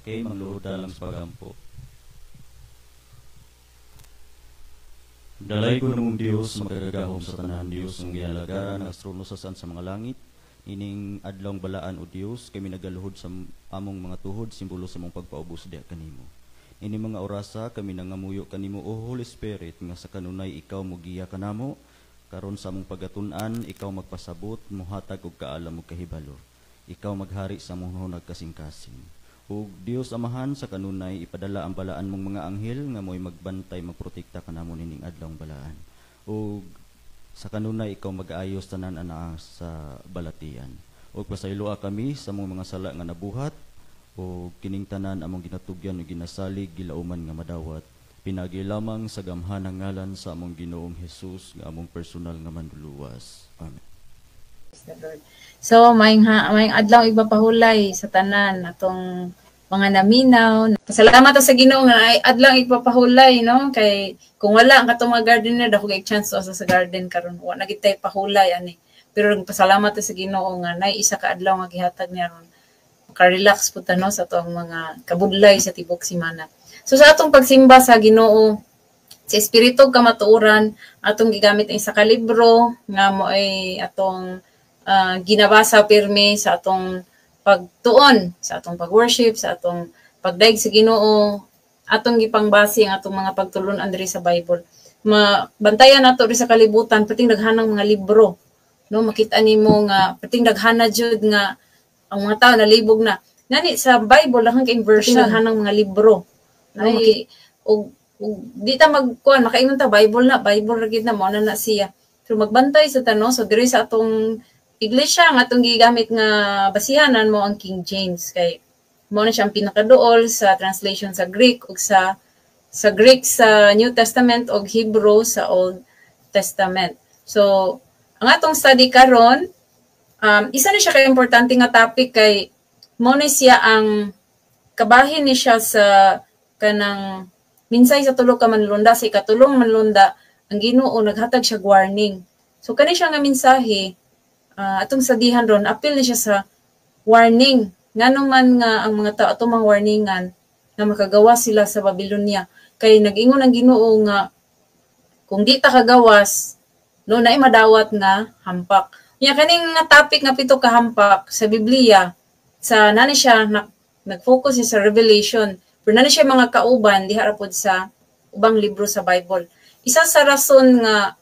kay mangluhod lang sa pagampo. Dalay ko ng Diyos, magagahom sa tanan Diyos, ang ginalagaran ng astrono sa mga langit, ining adlawng balaan o Diyos, kami nagaluhod sa among mga tuhod, simbolo sa mong pagpaubos diya kanimo. Ini mga orasa, kami nangamuyo kanimo, O Holy Spirit, nga sa kanunay ikaw mugiya kanamo, karon sa among pagatunan, ikaw magpasabot, muhatag og kaalam ug kahibalo. Ikaw maghari sa among nagkasing-kasing. O Dios Amahan, sa kanunay ipadala ang balaan mong mga anghel nga mo'y magbantay, magprotekta kanamo nining adlawng balaan. O sa kanunay ikaw mag-aayos tanan ana sa balatian. O pasayloa kami sa among mga sala nga nabuhat, o kining tanan among ginatugyan o ginasalig gilauman nga madawat. Pinagi lamang sa gamhanang ngalan sa among Ginoong Hesus nga among personal nga manluluwas. Amen. So, may adlaw igpapahulay sa tanan atong mga naminaw. Salamat sa Ginoo nga ay adlaw igpapahulay, no? Kay kung wala ang katong mga gardener dako kay chance sa garden karon wa na gitay pahulay ani. Pero pasalamat sa Ginoo nga nay isa ka adlaw nga gihatag niya ron. Ka-relax pud ta no sa atong mga kabudlay sa tibok semana. So sa atong pagsimba sa Ginoo, sa espiritu kamatuoran, atong gigamit ang isa ka libro nga mo ay atong ginabasa pirmi sa atong pagtuon, sa atong pag-worship, sa atong pagdaig sa Ginoo, atong gipangbase ang atong mga pagtulon-an diri sa Bible. Bantayan nato diri sa kalibutan, pating daghanang mga libro. No, makita nimo nga pating daghana jud nga ang mga tao nalibog na. Nani sa Bible lang kay version daghanang mga libro. No, og di ta magkuan makaingon ta Bible ra gid na mo na siya. So magbantay sa tanong, so diri sa atong iglesia nga atong gigamit nga basihanan mo ang King James kay mo na siyang pinakaduol sa translation sa Greek ug sa Greek sa New Testament ug Hebrew sa Old Testament. So ang atong study karon isa na siya ka importante nga topic kay mo na siya ang kabahin ni siya sa kanang minsay sa tulo ka manlunda, sa ikatulong manlunda ang Ginoo naghatag siya warning. So kani siya nga mensahe atong sadihan ron, appeal ni siya sa warning. Ngano man nga ang mga tao atong mga warningan na makagawas sila sa Babylonia. Kay nag-ingon ang Ginoo nga kung di ta kagawas, no naay madawat nga hampak. Nya kaning nga topic nga pito ka hampak sa Biblia, sa nani siya nag-focus sa Revelation. Pero nani siya mga kauban diha ra pod sa ubang libro sa Bible. Isa sa rason nga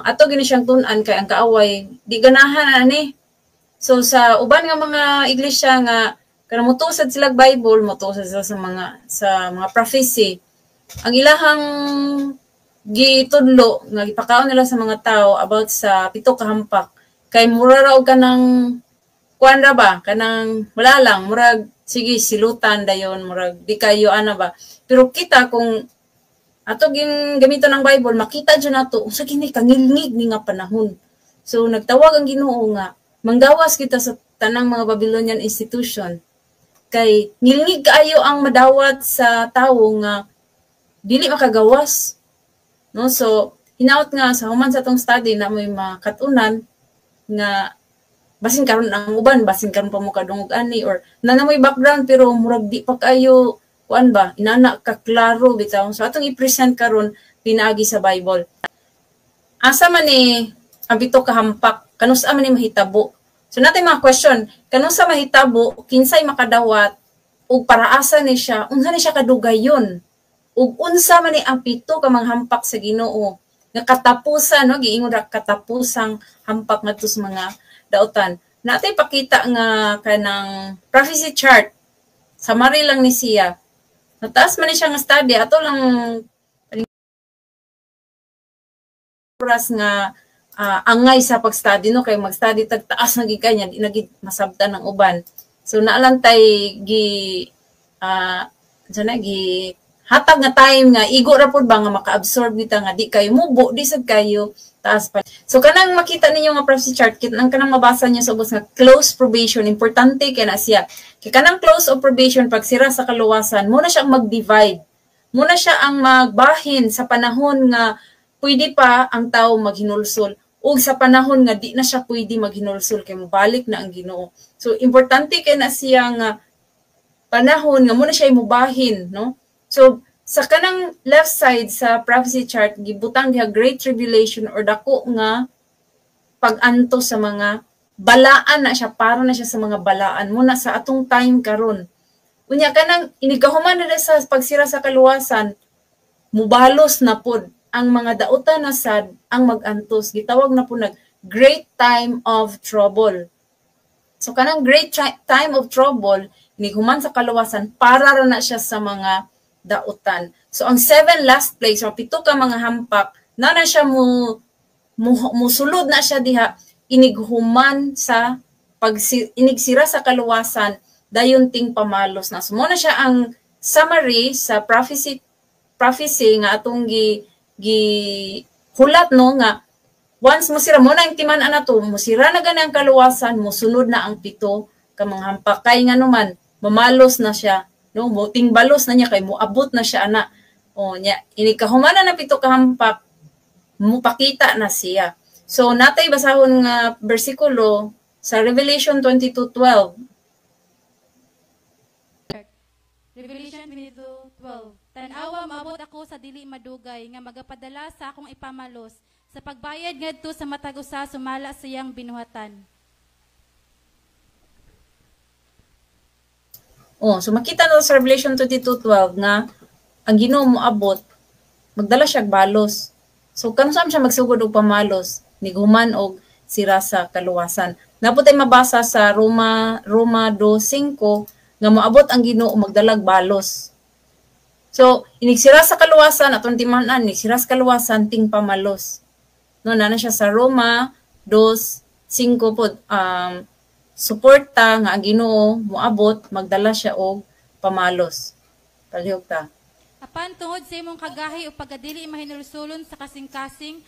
ato gini siyang tun-an kay ang kaaway di ganahan ani. So sa uban nga mga iglesia nga kanang motusad sila Bible, motusad sila sa mga prophecy, ang ilahang gitudlo nga gipakaon nila sa mga tao about sa pito ka hampak kay mura raw kanang kuan ra ba kanang wala lang murag sige silutan dayon murag di kayo ana ba. Pero kita kung ato gamiton ng Bible, makita dyan nato, sa kini kangilngig ni nga panahon. So, nagtawag ang Ginoo nga, manggawas kita sa tanang mga Babylonian institution. Kay, ngilngig kaayo ang madawat sa tao nga, dili makagawas. No? So, hinaot nga, sa human sa tong study na may makatunan, nga, basin karon ang uban, basin karon pa mo kadungog ani, or nanamoy background, pero murag di pa kayo, kuan ba inana ka klaro bitaw so atong i-present karon pinaagi sa Bible. Asa man ni ang bito ka hampak, kanusa man ni mahitabo. So natay mga question, kanusa mahitabo, kinsay makadawat ug paraasa ni siya, unsa ni siya kadugayon ug unsa man ni ang pito ka mga hampak sa Ginoo nga katapusan, no, giingon ra katapusang hampak ngadto sa mga daotan. Natay pakita nga kanang prophecy chart, summary lang ni siya. Nataas man siya nga study, ato lang oras nga angay sa pag-study, no? Kaya mag-study tagtaas na gikanya, di naging masabtan ng uban. So, naalantay hatag nga time nga, igo ra po ba nga maka-absorb nita nga, di kayo mubo, di sad kayo, taas pa. So, kanang makita ninyo nga prophecy chart, kanang mabasa nyo sa ubos nga close probation, importante kaya na siya. Kaya kanang close of probation, pag sira sa kaluwasan, muna siya mag-divide. Muna siya ang magbahin sa panahon nga pwede pa ang tao maghinulsol. O sa panahon nga di na siya pwede maghinulsol, kaya mabalik na ang Ginoo. So, importante kaya na siya nga panahon nga muna siya imubahin, no? So sa kanang left side sa prophecy chart gibutang diha great tribulation or dako nga pag-anto sa mga balaan na siya, para na siya sa mga balaan muna sa atong time karon. Unya kanang inigahuman na sa pagsira sa kaluwasan, mubalos na pod ang mga dautan na sad ang mag-antos. Gitawag na po nag great time of trouble. So kanang great time of trouble inihuman sa kaluwasan para ra na siya sa mga dautan. So ang 7 last plagues or 7 ka mga hampak na siya musulod na siya diha inighuman sa inigsira sa kaluwasan dayon ting pamalos na. So mo na siya ang summary sa prophecy nga atong hulat no nga once musira mo na yung timan to, musira na gani ang kaluwasan, musunod na ang 7 ka mga hampak. Kay nga naman mamalos na siya, no? Muting balos na niya kay moabot na siya ana. O nya ini kahumana na 7 ka hampak, mupakita na siya. So natay basahon nga bersikulo sa Revelation 22:12. Revelation 22:12. Tan-awa maabot ako sa dili madugay nga magapadala sa akong ipamalos sa pagbayad ngadto sa matag usa sumala siyang binuhatan. Oh, so makita na sa Revelation 22:12 nga ang Ginoo moabot magdala siya balos. So kanusam siya magsugod og pamalos, niguman og sira sa kaluwasan. Naputay mabasa sa Roma 2:5 nga moabot ang Ginoo magdalag balos. So inigsira sa kaluwasan atong timan-an ni sira sa kaluwasan ting pamalos. No na siya sa Roma 2:5 pod suporta nga ang Ginoo moabot magdala siya og pamalos. Palihog ta. Apan tungod sa imong kagahi o pagdili mahinulsulon sa kasing-kasing,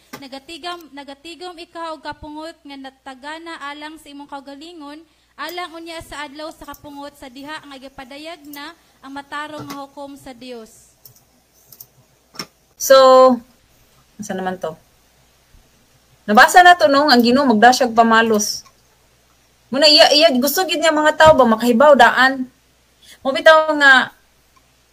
nagatigom ikaw og kapungot nga natagana alang sa imong kaugalingon, alang unya sa adlaw sa kapungot sa diha nga gipadayag na ang matarong nga hukom sa Dios. So, asa naman to? Nabasa na to nung ang Ginoo magdasyag pamalos. Muna iya gusto gid niya mga tao ba makahibaw daan. Mo bitaw nga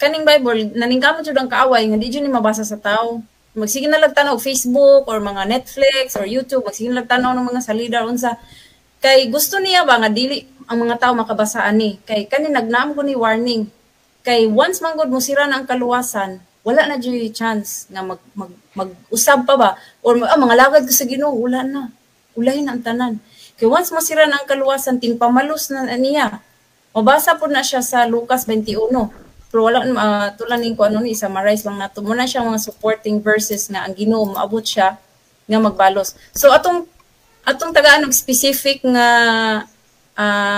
kaning Bible naningkamot jud ang kaaway nga di jud ni mabasa sa tao. Magsige na lang tanaw Facebook or mga Netflix or YouTube, magsige na lang tanaw ng mga salida unsa. Kay gusto niya ba nga dili ang mga tao makabasa ani. Kay kani nagnaam ko ni warning. Kay once man gud mo sira na ang kaluwasan, wala na jud chance nga mag-usab pa ba or mga lagad ko sa Ginoo wala na. Ulahin ang tanan. Kay once masira na ang kaluwasan, tingpamalos na niya. Mabasa po na siya sa Lucas 21. Pero wala, tulanin ko ni, summarize lang nato. Muna siya mga supporting verses na ang Ginoo maabot siya nga magbalos. So atong tagaan og specific nga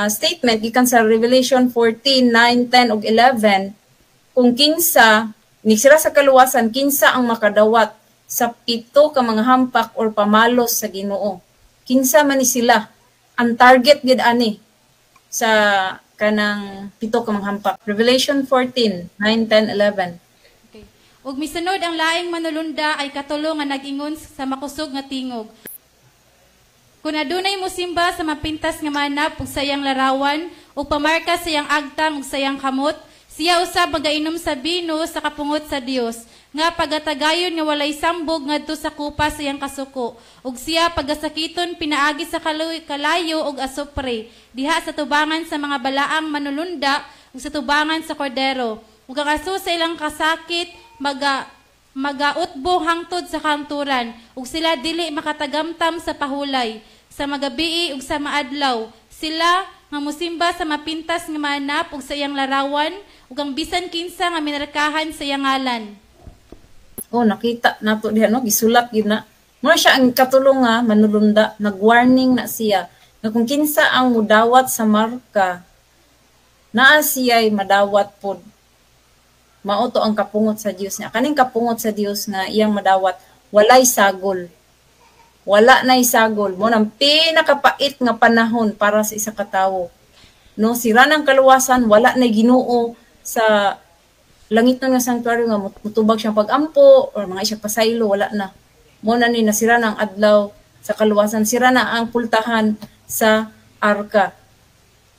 statement gikan sa Revelation 14, 9, 10 ug 11 kung kinsa nigsira sa kaluwasan, kinsa ang makadawat sa 7 ka mga hampak or pamalos sa Ginoo. Kinsa man ni sila ang target gid ani sa kanang 7 ka mga hampak. Revelation 14, 9, 10, 11. Okay. Ug misunod ang laing manulunda ay katulo nga nag-ingon sa makusog nga tingog. Kung adunay mosimba sa mapintas nga manap ug sayang larawan ug pamarka sa iyang agtang ug sayang kamot, siya usab magainom sa bino sa kapungot sa Dios, nga pagatagayon nga walay sambog ngadto sa kupa sa iyang kasuko, ug siya pagasakiton pinaagi sa kalayo ug asupre, diha sa tubangan sa mga balaang manulunda ug sa tubangan sa kordero. Ug ang aso sa ilang kasakit magautbo hangtod sa kanturan, ug sila dili makatagamtam sa pahulay, sa magabii ug sa maadlaw. Sila nga mosimba sa mapintas nga manap ug sa iyang larawan, ug ang bisan kinsa nga minarkahan sa iyang ngalan. Oh, nakita nato diha no, gisulat gid na. Mo siya ang katulong nga manulunda, nag-warning na siya nga kung kinsa ang mudawat sa marka, naa siya'y madawat pod. Mao to ang kapungot sa Dios niya. Kaning kapungot sa Dios nga iyang madawat, walay sagol. Wala na isagol. Mo nang pinakapait nga panahon para sa isa ka tawo. No, sira ng kaluwasan, wala na Ginoo sa langit nga sanctuary nga mutubag siyang pag-ampo or mga isang pasaylo, wala na. Mo na ni nasira na ang adlaw sa kaluwasan, sira na ang pultahan sa arka.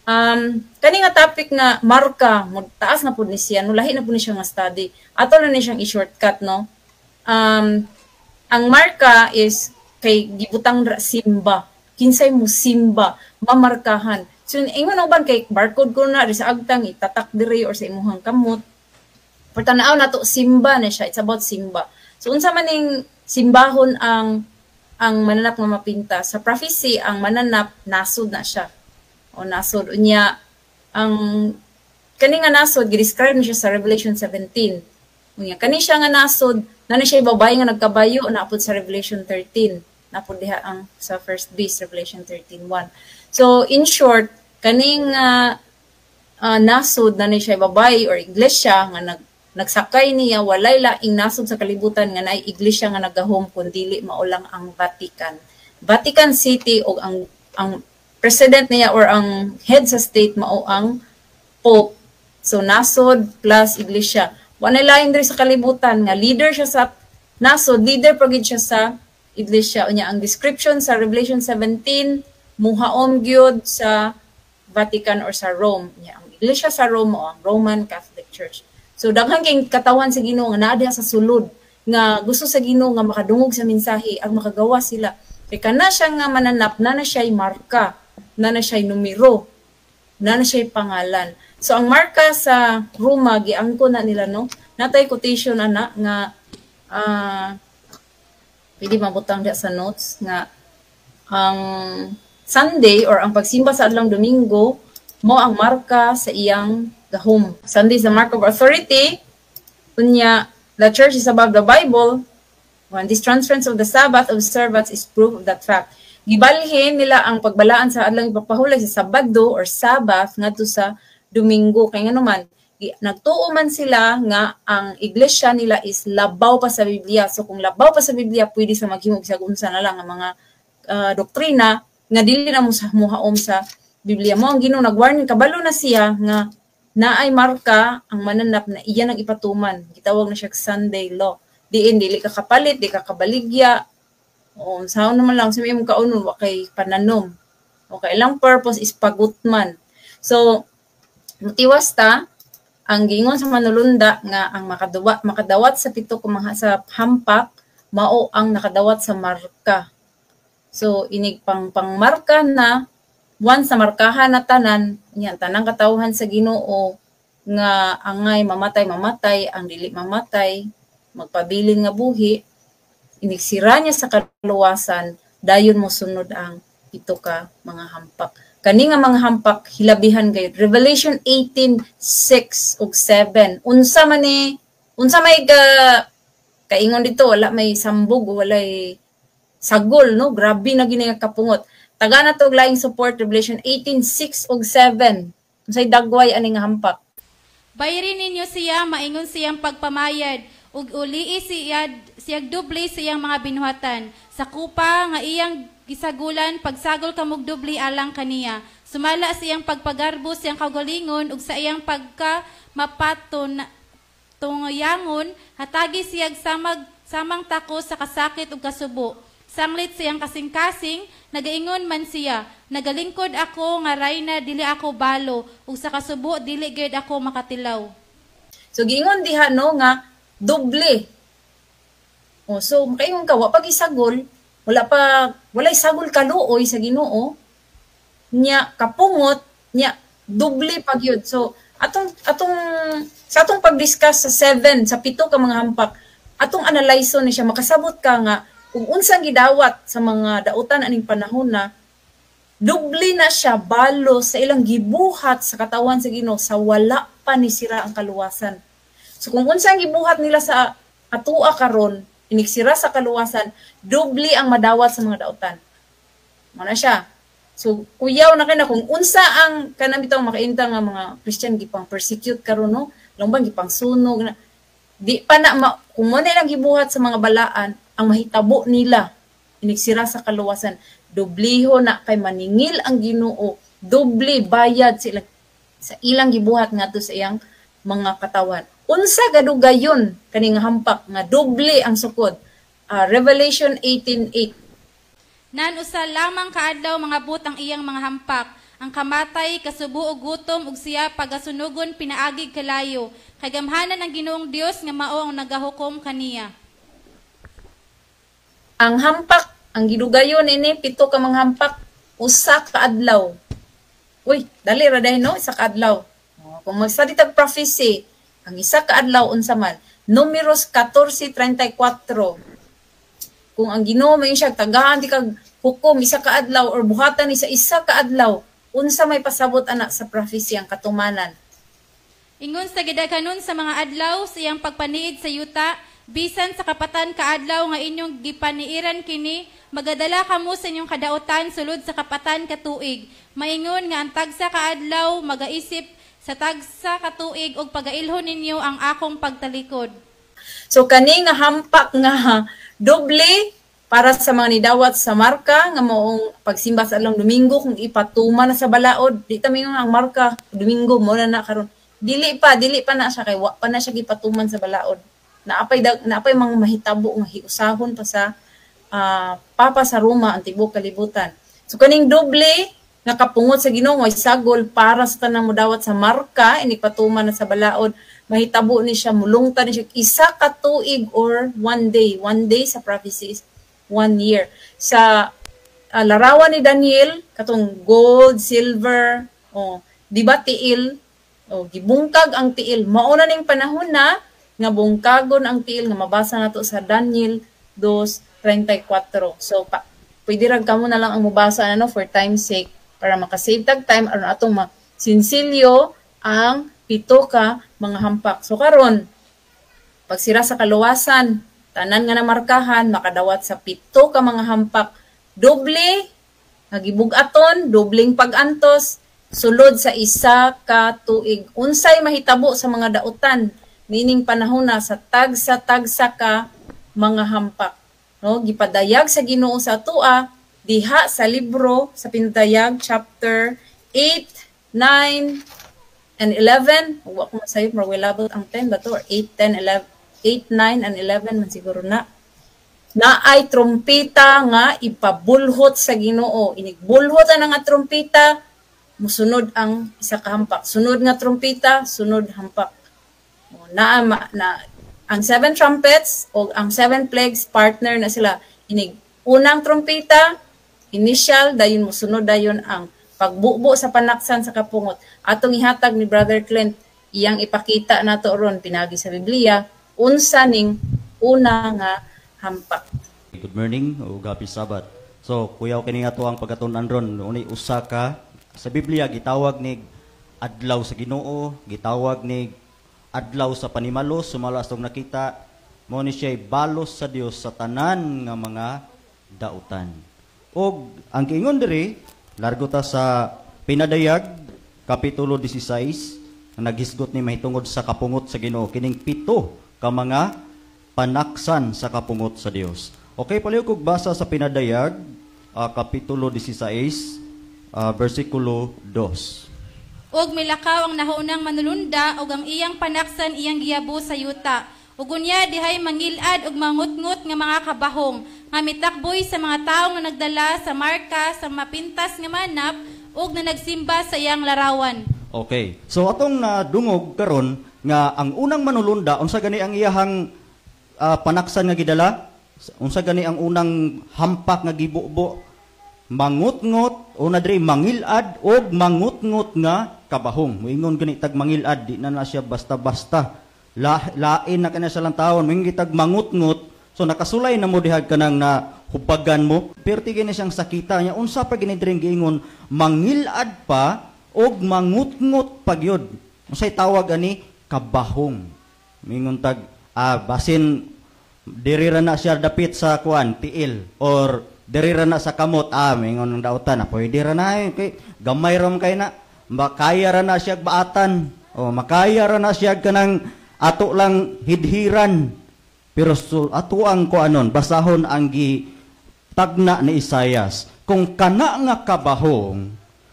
Kani nga topic nga marka, taas na po ni siya, no, lahi na po ni siya nga study. Ato na ni siyang i-shortcut, no. Ang marka is kay gibutang simba. Kinsay mo simba, mamarkahan. So, ingon uban kay barcode ko na sa agtang itatak dire or sa imuhang kamot. Pero tanaw na to, simba na siya. It's about simba. So, unsa man ning simbahon ang mananap nga mapinta. Sa prophecy, ang mananap, nasod na siya. O nasod. Unya, kani nga nasod, gidescribe na siya sa Revelation 17. Unya, kani siya nga nasod, na siya babae nga nagkabayo, naapod sa Revelation 13. Naapod diha ang sa first beast, Revelation 13:1. So, in short, kaning nasod na siya babae or iglesia nga nagsakay niya, walay laing nasod sa kalibutan nga naay iglesia nga nagahom kundi maulang ang Vatican. Vatican City o ang president niya or ang head sa state mao ang Pope. So, nasod plus iglesia. Walay laing diri sa kalibutan nga leader siya sa nasod, leader pagid siya sa iglesia. Unya ang description sa Revelation 17 muhaom gyud sa Vatican or sa Rome. Unya ang iglesia sa Rome o ang Roman Catholic Church. So daghang kay katawan sa Ginoo nga naa sa sulod nga gusto sa Ginoo nga makadungog sa mensahe ang makagawa sila. Kay kana siya nga mananap na siya marka, na siya numero, na siya pangalan. So ang marka sa Roma giangko na nila no. Natay quotation ana nga pwede mabutang diya sa notes nga ang Sunday or ang pagsimba sa adlong Domingo mo ang marka sa iyang gahom. Sunday is the mark of authority. Unya, the church is above the Bible. When this transference of the Sabbath observance is proof of that fact. Gibalhin nila ang pagbalaan sa adlong ipapahulay sa Sabado or Sabbath ngadto sa Domingo. Kaya nga naman, nagtuo man sila nga ang iglesia nila is labaw pa sa Biblia. So kung labaw pa sa Biblia, pwede sa maghimog sa unsa na lang ang mga doktrina nga dili na mo sa muhaom sa Biblia mo. Ang Ginoo nag-warning, kabalo na siya nga naay marka ang mananap na iyan ang ipatuman. Gitawag na siya Sunday law. Dili ka kapalit, di ka kabaligya. O saan naman lang sa may mong kaunon wa kay pananom. Okay, ilang purpose is pagutman. So mutiwas ta ang giingon sa manulunda nga ang makadawat sa pito sa hampak mao ang nakadawat sa marka. So inig pangmarka na once sa markahan na tanan, yan tanang katawhan sa Ginoo nga angay mamatay, ang dili mamatay, magpabilin nga buhi, inigsira niya sa kaluwasan, dayon mo sunod ang pito ka mga hampak. Kani nga mga hampak hilabihan gayud. Revelation 18:6 ug 7. Unsa may kaingon dito, wala may sambog, walay sagol, no? Grabe na gini nga kapungot. Taga na to laing support Revelation 18:6 ug 7. Unsay dagway ani nga hampak? Bayarin ninyo siya, maingon siyang pagpamayad, ug ulii siyag doble siyang mga binuhatan. Sa kupa nga iyang gisagulan, pagsagol kamog doble alang kaniya. Sumala siyang pagpagarbo siyang kaugalingon, ug sa iyang pagka-mapaton tungoyangon, hatagi siyag samang tako sa kasakit ug kasubo. Sanglit siyang kasing-kasing, nagaingon man siya, nagalingkod ako nga rayna dili ako balo, ug sa kasubo dili gyud ako makatilaw. So giingon diha no nga doble. O so makaingon ka wa pag isagol, walay sagol kaluoy sa Ginoo. Nya kapungot, nya doble pag yun. So sa atong pag-discuss sa 7, sa 7 ka mga hampak, atong analyze ni siya makasabot ka nga kung unsang gidawat sa mga dautan aning panahon na doble na siya balo sa ilang gibuhat sa katawan sa Ginoo sa wala pa ni sira ang kaluwasan. So kung unsang gibuhat nila sa atua karon inigsira sa kaluwasan, doble ang madawat sa mga dautan. Mo na siya. So kuyaw na kana kung unsa ang kanang bitong makainta nga mga Christian gipang persecute karon no, langbang gipang sunog na di pa na kung mo nilang gibuhat sa mga balaan ang mahitabo nila inigsira sa kaluwasan, dobliho na kay maningil ang Ginoo, doble bayad sila sa ilang gibuhat ngadto sa iyang mga katawan. Unsa gadugayon kaning hampak nga doble ang sukod? Revelation 18:8. Nan usa lamang kaadlaw mga butang iyang mga hampak. Ang kamatay, kasubo ug gutom ug siya pagasunugon pinaagig kalayo. Kay gamhanan ang Ginoong Dios nga mao ang nagahukom kaniya. Ang hampak, ang gidugayon ini 7 ka mga hampak, usa ka adlaw. Uy, dali ra dahil no, isa ka adlaw. Kung magsalita prophecy, ang isa ka adlaw unsa man, Numeros 14:34. Kung ang Ginoo may siya tagahan di kag hukom isa ka adlaw or buhatan ni sa isa ka adlaw, unsa may pasabot anak sa prophecy ang katumanan. Ingon sa gidaghanon sa mga adlaw sa iyang pagpaniid sa yuta, bisan sa kapatan kaadlaw nga inyong gipaniiran kini, magadala kamo sa inyong kadautan sulod sa kapatan katuig. Maingon nga ang tagsa kaadlaw magaisip sa tagsa katuig og pagailhon ninyo ang akong pagtalikod. So kani nga hampak nga doble para sa mga nidawat sa marka nga moong pagsimba sa along Domingo kung ipatuma na sa balaod, di ta mingon ang marka Domingo mo na karon. Dili pa na siya kay wa pa na siya gipatuman sa balaod. Naapay mga mahitabo nga hiusahon pa sa Papa sa Roma ang tibuok kalibutan. So kaning doble nga kapungot sa Ginoo ay sagol para sa tanang modawat sa marka inipatuman na sa balaod, mahitabo ni siya mulungtan ni siya isa ka tuig or one day sa prophecies 1 year sa larawan ni Daniel katong gold, silver, di ba tiil, gibungkag ang tiil, mauna ning panahon na nga bungkagon ang tiil nga mabasa nato sa Daniel 2:34. So pwede ra kamo na lang ang mubasa for time's sake para makasave tag time aron atong masinsilyo ang 7 ka mga hampak. So karon pagsira sa kaluwasan, tanan nga namarkahan makadawat sa 7 ka mga hampak, doble nagibugaton, dobleng pag-antos sulod sa isa ka tuig. Unsay mahitabo sa mga dautan meaning panahon na sa tagsa ka mga hampak. No, gipadayag sa Ginoo sa atoa diha sa libro sa Pinadayag chapter 8, 9 and 11. Wa ko masayo marwelabot ang 10 ba to or 8, 10, 11, 8, 9 and 11 man siguro na ay trompeta nga ipabulhot sa Ginoo. Inigbulhot ang nga trompeta, musunod ang isa ka hampak. Sunod nga trompeta, sunod hampak. Ang 7 trumpets o ang 7 plagues partner na sila. Unang trompeta, initial, dayon musunod dayon ang pagbubo sa panaksan sa kapungot. Atong ihatag ni Brother Clint, iyang ipakita nato ron pinagi sa Biblia, unsa ning una nga hampak. Good morning o happy Sabbath. So kuyaw kini nga ang pagatunan ron, unay usa ka sa Biblia gitawag ni adlaw sa Ginoo, gitawag ni adlaw sa panimalos, sumalas tong nakita mo ni siya balos sa Dios sa tanan nga mga dautan. Og ang kiingon diri largo ta sa Pinadayag kapitulo 16 nga naghisgot ni mahitungod sa kapungot sa Ginoo, kining 7 ka mga panaksan sa kapungot sa Dios. Okay, paliw kog basa sa Pinadayag kapitulo 16 versikulo 2. Og milakaw ang nahaunang manulunda og ang iyang panaksan iyang giyabo sa yuta. Ug unya dihay mangilad og mangutngot nga mga kabahong nga mitakboy sa mga tawo nga nagdala sa marka sa mapintas nga manap ug na nagsimba sa iyang larawan. Okay. So atong nadungog karon nga ang unang manulunda unsa gani ang iyahang panaksan nga gidala? Unsa gani ang unang hampak nga gibubo? Mangutngot o na diri mangilad og mangutngot nga kabahong. Moingon gani tag mangilad, di na siya basta-basta. Lain na kana sa lang taon, moingon tag mangutngot. So nakasulay na mo dihag kanang na hubagan mo. Pero tigay na siyang sakita niya. Unsa pa gani diri giingon mangilad pa og mangutngot pagyod. Unsay tawag ani kabahong. Moingon tag basin diri ra na siya dapit sa kuan tiil or diri ra na sa kamot, mingon ng dautan, pwede ra na, okay, gamay ram kay na, makaya ra na siya baatan, o makaya ra na siya kanang ato lang hidhiran, pero ato ang kuanon, basahon ang tagna ni Isayas, kung kana nga kabahong,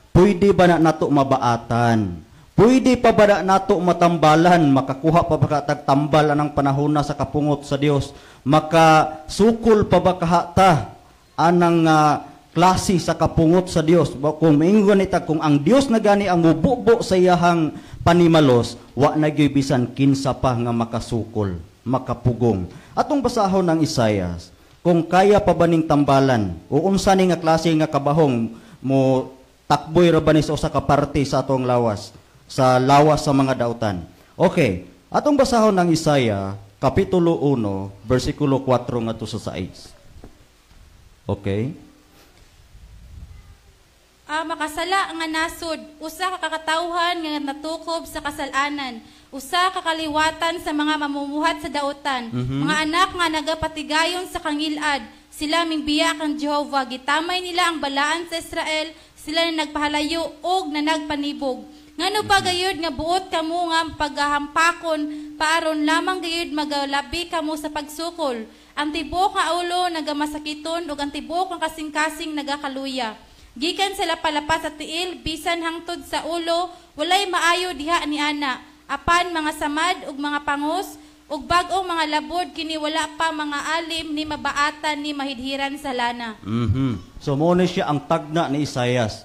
pwede ba na nato mabaatan, pwede pa ba na nato matambalan, makakuha pa ba katagtambal anang panahon na sa kapungot sa Dios, makasukol pa ba kahata, anang klase sa kapungot sa Dios. Kung maingon ita kung ang Dios na gani ang mububo sa iyahang panimalos, wa na gyud bisan kinsa pa nga makasukol, makapugong. Atong basahon ng Isaias, kung kaya pa ba ning tambalan o unsa ni nga klase nga kabahong mo takboy ra ba ni sa usa ka parte sa atong lawas, sa lawas sa mga dautan. Okay, atong basahon ng Isaiah kapitulo 1 bersikulo 4 ngadto sa 6. Okay? Makasala nga nasod, usa ka kakatawhan nga natukob sa kasalanan, usa ka kaliwatan sa mga mamumuhat sa dautan, mga anak nga nagapatigayon sa kangilad, sila mingbiya kang Jehova, gitamay nila ang balaan sa Israel, sila na nagpahalayo og na nagpanibog. Ngano pa gayud nga buot kamo nga paghahampakon, paaron lamang gayud magalabi kamo sa pagsukol. Ang tibok nga ulo nagamasakiton ug ang tibok nga kasing-kasing nagakaluya. Gikan sa lapalapas sa tiil, bisan hangtod sa ulo, walay maayo diha ni ana. Apan mga samad ug mga pangos, ug bag-ong mga labod, kini wala pa mga alim ni mabaatan ni mahidhiran sa lana. So, muna siya ang tagna ni Isaias.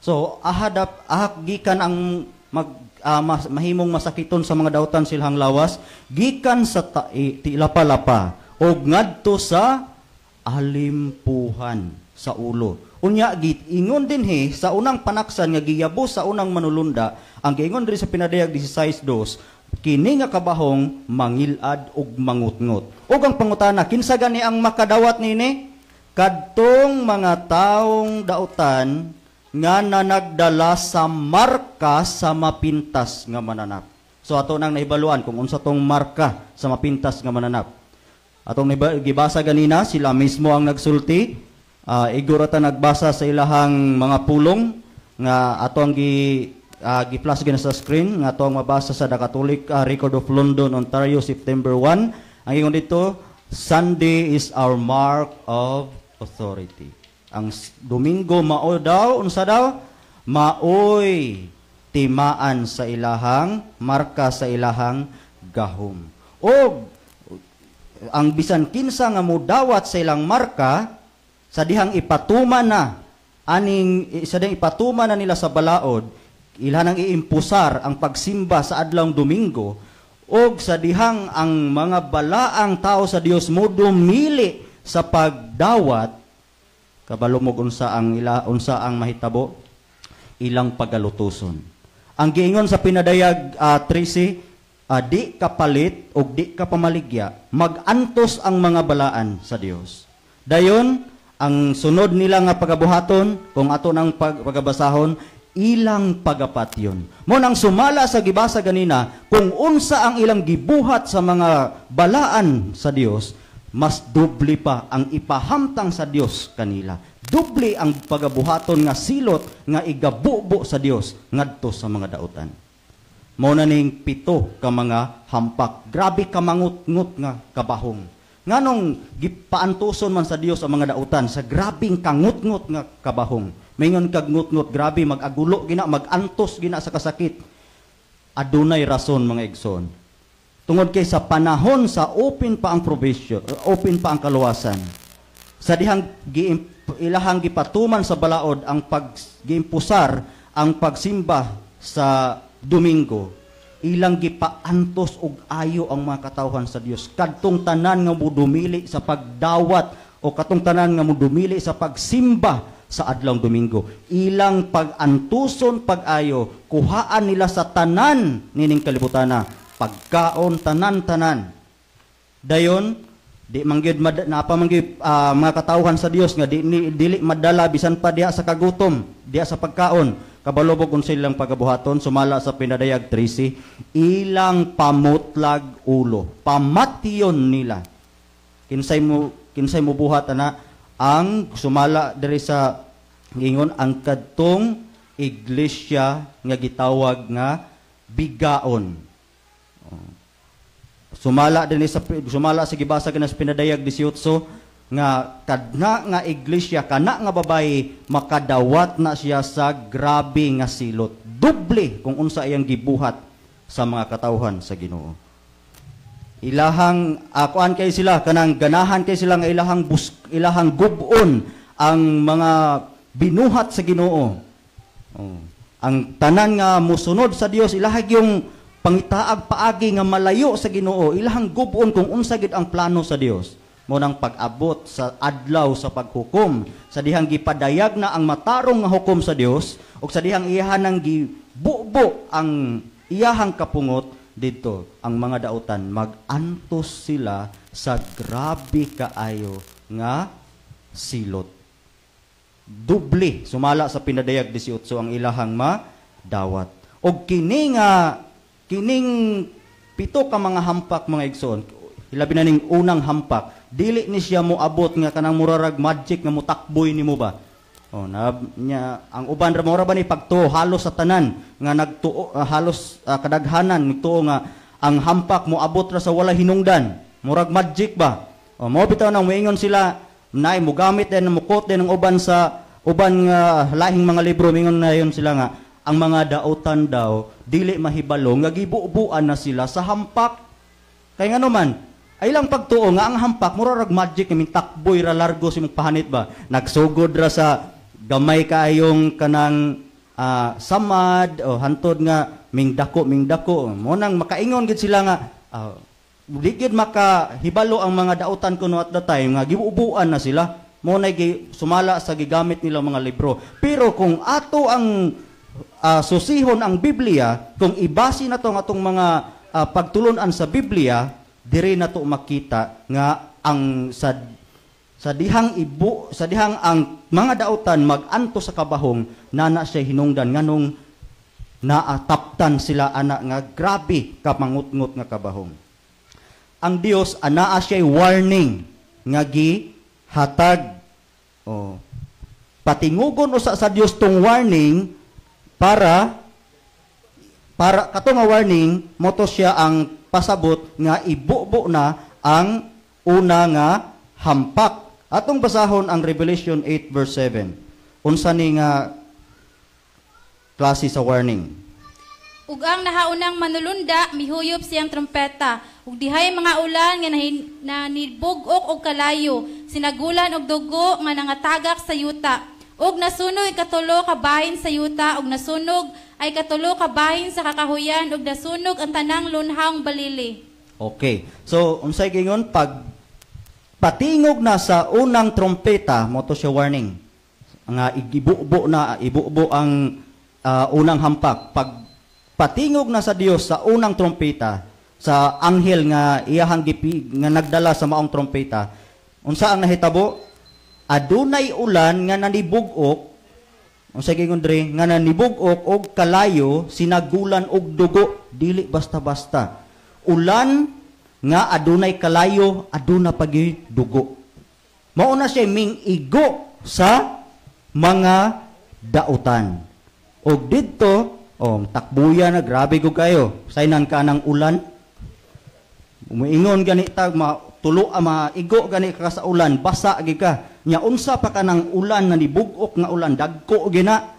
So, gikan ang mahimong masakiton sa mga dautan silhang lawas, gikan sa tilapa-lapa, og ngadto sa alimpuhan sa ulo. Unya ingon din sa unang panaksan nga giyabos sa unang manulunda, ang giingon diri sa pinadayag 16:2, kini nga kabahong mangilad ug mangutngot. Ug ang pangutana, kinsa gani ang makadawat nini? Kadtong mga taong dautan nga nagdala sa marka sa mapintas nga mananap. So ato nang nahibaluan kung unsa tong marka sa mapintas nga mananap. Atong gibasa ganina, sila mismo ang nagsulti. Iguro ta nagbasa sa ilahang mga pulong nga ato ang gi-flash gina sa screen nga ato ang mabasa sa The Catholic Record of London, Ontario, September 1. Ang ingon dito, Sunday is our mark of authority. Ang Domingo mao daw, unsa daw? Maoy timaan sa ilahang marka sa ilahang gahom. O ang bisan kinsa nga modawat sa ilang marka, sa dihang ipatuman na nila sa balaod, ilhanang iimpusar ang pagsimba sa adlawng Domingo, og sa dihang ang mga balaang tao sa Dios mo dumili sa pagdawat, kabalo mo unsa ang mahitabo, ilang pagalutuson. Ang giingon sa pinadayag 13, di kapalit og di ka pamaligya, magantos ang mga balaan sa Dios. Dayon ang sunod nila nga pagabuhaton, kung ato nang pagabasahon, ilang pagapatyon. Mo nang sumala sa gibasa ganina, kung unsa ang ilang gibuhat sa mga balaan sa Dios, mas doble pa ang ipahamtang sa Dios kanila. Doble ang pagabuhaton nga silot nga igabubo sa Dios ngadto sa mga dautan. Mo na ning 7 ka mga hampak. Grabe ka mangut-ngut nga kabahong. Nganong gipaantuson man sa Dios ang mga dautan sa grabing kangut-ngut nga kabahong. Maingon kag ngut-ngut, grabe mag-agulo gina, mag-antos gina sa kasakit. Adunay rason mga igsoon. Tungod kay sa panahon sa open pa ang provision, open pa ang kaluwasan. Sa dihang ilahang gipatuman sa balaod ang paggiimpusar ang pagsimba sa Domingo, ilang gipaantos og ayo ang mga katawhan sa Dios. Kadtong tanan nga mudumili sa pagdawat o katong tanan nga mudumili sa pagsimba sa adlawng Domingo, ilang pagantuson pag-ayo, kuhaan nila sa tanan nining kalibutana, pagkaon tanan-tanan. Dayon di mangyud napamangyud mga katawhan sa Dios nga dili madala bisan pa diha sa kagutom, diha sa pagkaon. Kabalobog kung silang pagabuhaton, sumala sa pinadayag 13, ilang pamutlag ulo. Pamation nila. Kinsay mo buhat ana ang sumala diri sa ingon ang kadtong iglesia nga gitawag nga bigaon. Sumala sa gibasa kana sa pinadayag 18 nga kadna nga iglesia, kana nga babae, makadawat na siya sa grabe nga silot. Doble kung unsa iyang gibuhat sa mga katawhan sa Ginoo. Ilahang kuan kay sila kanang ganahan kay sila nga ilahang gubon ang mga binuhat sa Ginoo. Oh. Ang tanan nga musunod sa Dios ilahag yung pangitaag paagi nga malayo sa Ginoo, ilahang gubon kung unsa gid ang plano sa Dios. Mo nang pag-abot sa adlaw sa paghukom, sa dihang gipadayag na ang matarong nga hukom sa Dios ug sa dihang iyahan nang gibubo ang iyahang kapungot dito, ang mga dautan magantos sila sa grabe kaayo nga silot. Doble sumala sa pinadayag 18 ang ilahang madawat. Og kining pito ka mga hampak mga igsoon, hilabi na ning unang hampak, dili ni siya mo abot nga kanang murarag magic nga mutakboy nimo ba. Oh, ang uban ra mura ba ni pagtuo halos sa tanan nga nagtuo halos kadaghanan nagtuo nga ang hampak mo abot ra sa wala hinungdan. Murag magic ba? Oh, mo bitaw nang moingon sila nay mo gamit din mukot din ng uban sa uban nga lahing mga libro mingon na yon sila nga ang mga dautan daw dili mahibalo nga gibubuan na sila sa hampak. Kay ngano man ay lang pagtuo nga ang hampak murag magic nga takboy ra largo si mong pahanit ba. Nagsugod ra sa gamay kaayong kanang samad o hantod nga mingdako mo nang makaingon gid sila nga di gid makahibalo ang mga dautan kuno at the time nga gibubuan na sila mo na sumala sa gigamit nila mga libro. Pero kung ato ang susihon ang Biblia, kung ibasi na to atong mga pagtulunan sa Biblia, diri na to makita nga ang sa dihang ang mga dautan maganto sa kabahong nana siya hinungdan nganong naataptan sila ana nga grabe ka mangut-ngut nga kabahong. Ang Dios anaa siya warning nga gihatag. Oh. Patingugon usa sa Dios tong warning para kato nga warning moto siya ang pasabot nga ibubo na ang una nga hampak. Atong basahon ang Revelation 8 verse 7. Unsa ni nga klase sa warning? Ug ang nahaunang manulunda mihuyop siyang trompeta. Ug dihay mga ulan nga nanibug-ok og kalayo, sinagulan og dugo nga nangatagak sa yuta. Ug nasunog katulo ka bahin sa yuta, ug nasunog ay katulo ka bahin sa kakahuyan, ug nasunog ang tanang lunhang balili. Okay. So unsay gingon pag patingog na sa unang trompeta, mo to siya warning. Nga ibubo ang unang hampak. Pag patingog na sa Dios sa unang trompeta, sa anghel nga iyahang gipig nga nagdala sa maong trompeta, unsa ang nahitabo? Adunay ulan nga nanibug-ok, unsa gingon dre nga nanibug-ok og kalayo, sinagulan og dugo, dili basta-basta. Ulan nga adunay kalayo, aduna pagi dugo. Mao na siya mingigo sa mga dautan. Og didto, takbuya na grabe gud kayo. Saynan ka ng ulan. Umuingon gani tag maigo gani ka sa ulan, basa gi ka. Nya unsa pa ka ng ulan na nibug-ok nga ulan, dagko gina.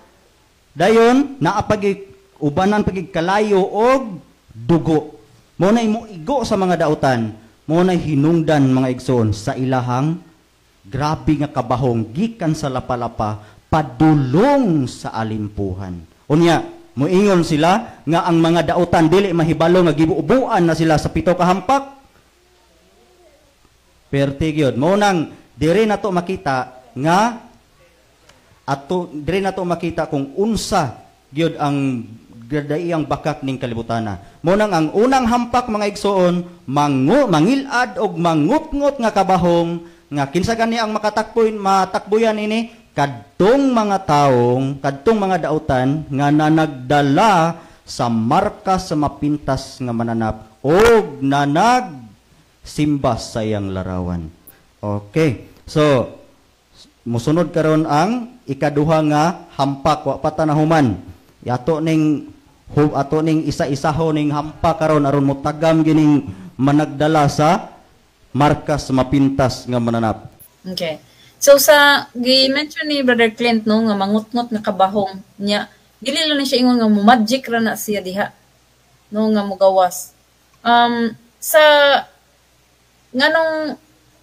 Dayon naapagi ubanan pagi kalayo og dugo. Mo na mo igo sa mga dautan, mo na hinungdan mga igsoon sa ilahang grabe nga kabahong gikan sa lapalapa padulong sa alimpuhan. Unya, moingon sila nga ang mga dautan dili mahibalo nga gibuubuan na sila sa pito ka hampak. Pertigyod mo nang dire na to makita nga dire na to makita kung unsa gyud ang gadaiyang bakak ning kalibutana. Mo nang ang unang hampak mga igsoon mangilad og mangut-ngut nga kabahong nga kinsa gani ang matakbuyan ini kadtong mga dautan nga nanagdala sa markas sa mapintas nga mananap og simba sa iyang larawan. Okay. So musunod karon ang ikaduha nga hampak wa patanahuman. Ato ning isa-isaho ning hampa karon aron motagam gining managdala sa markas mapintas nga mananap. Okay. So sa gi-mention ni Brother Clint no nga mangut-ngut nga kabahong nya, dili lang siya ingon nga mo magic ra na siya diha. No nga mogawas. Sa nganong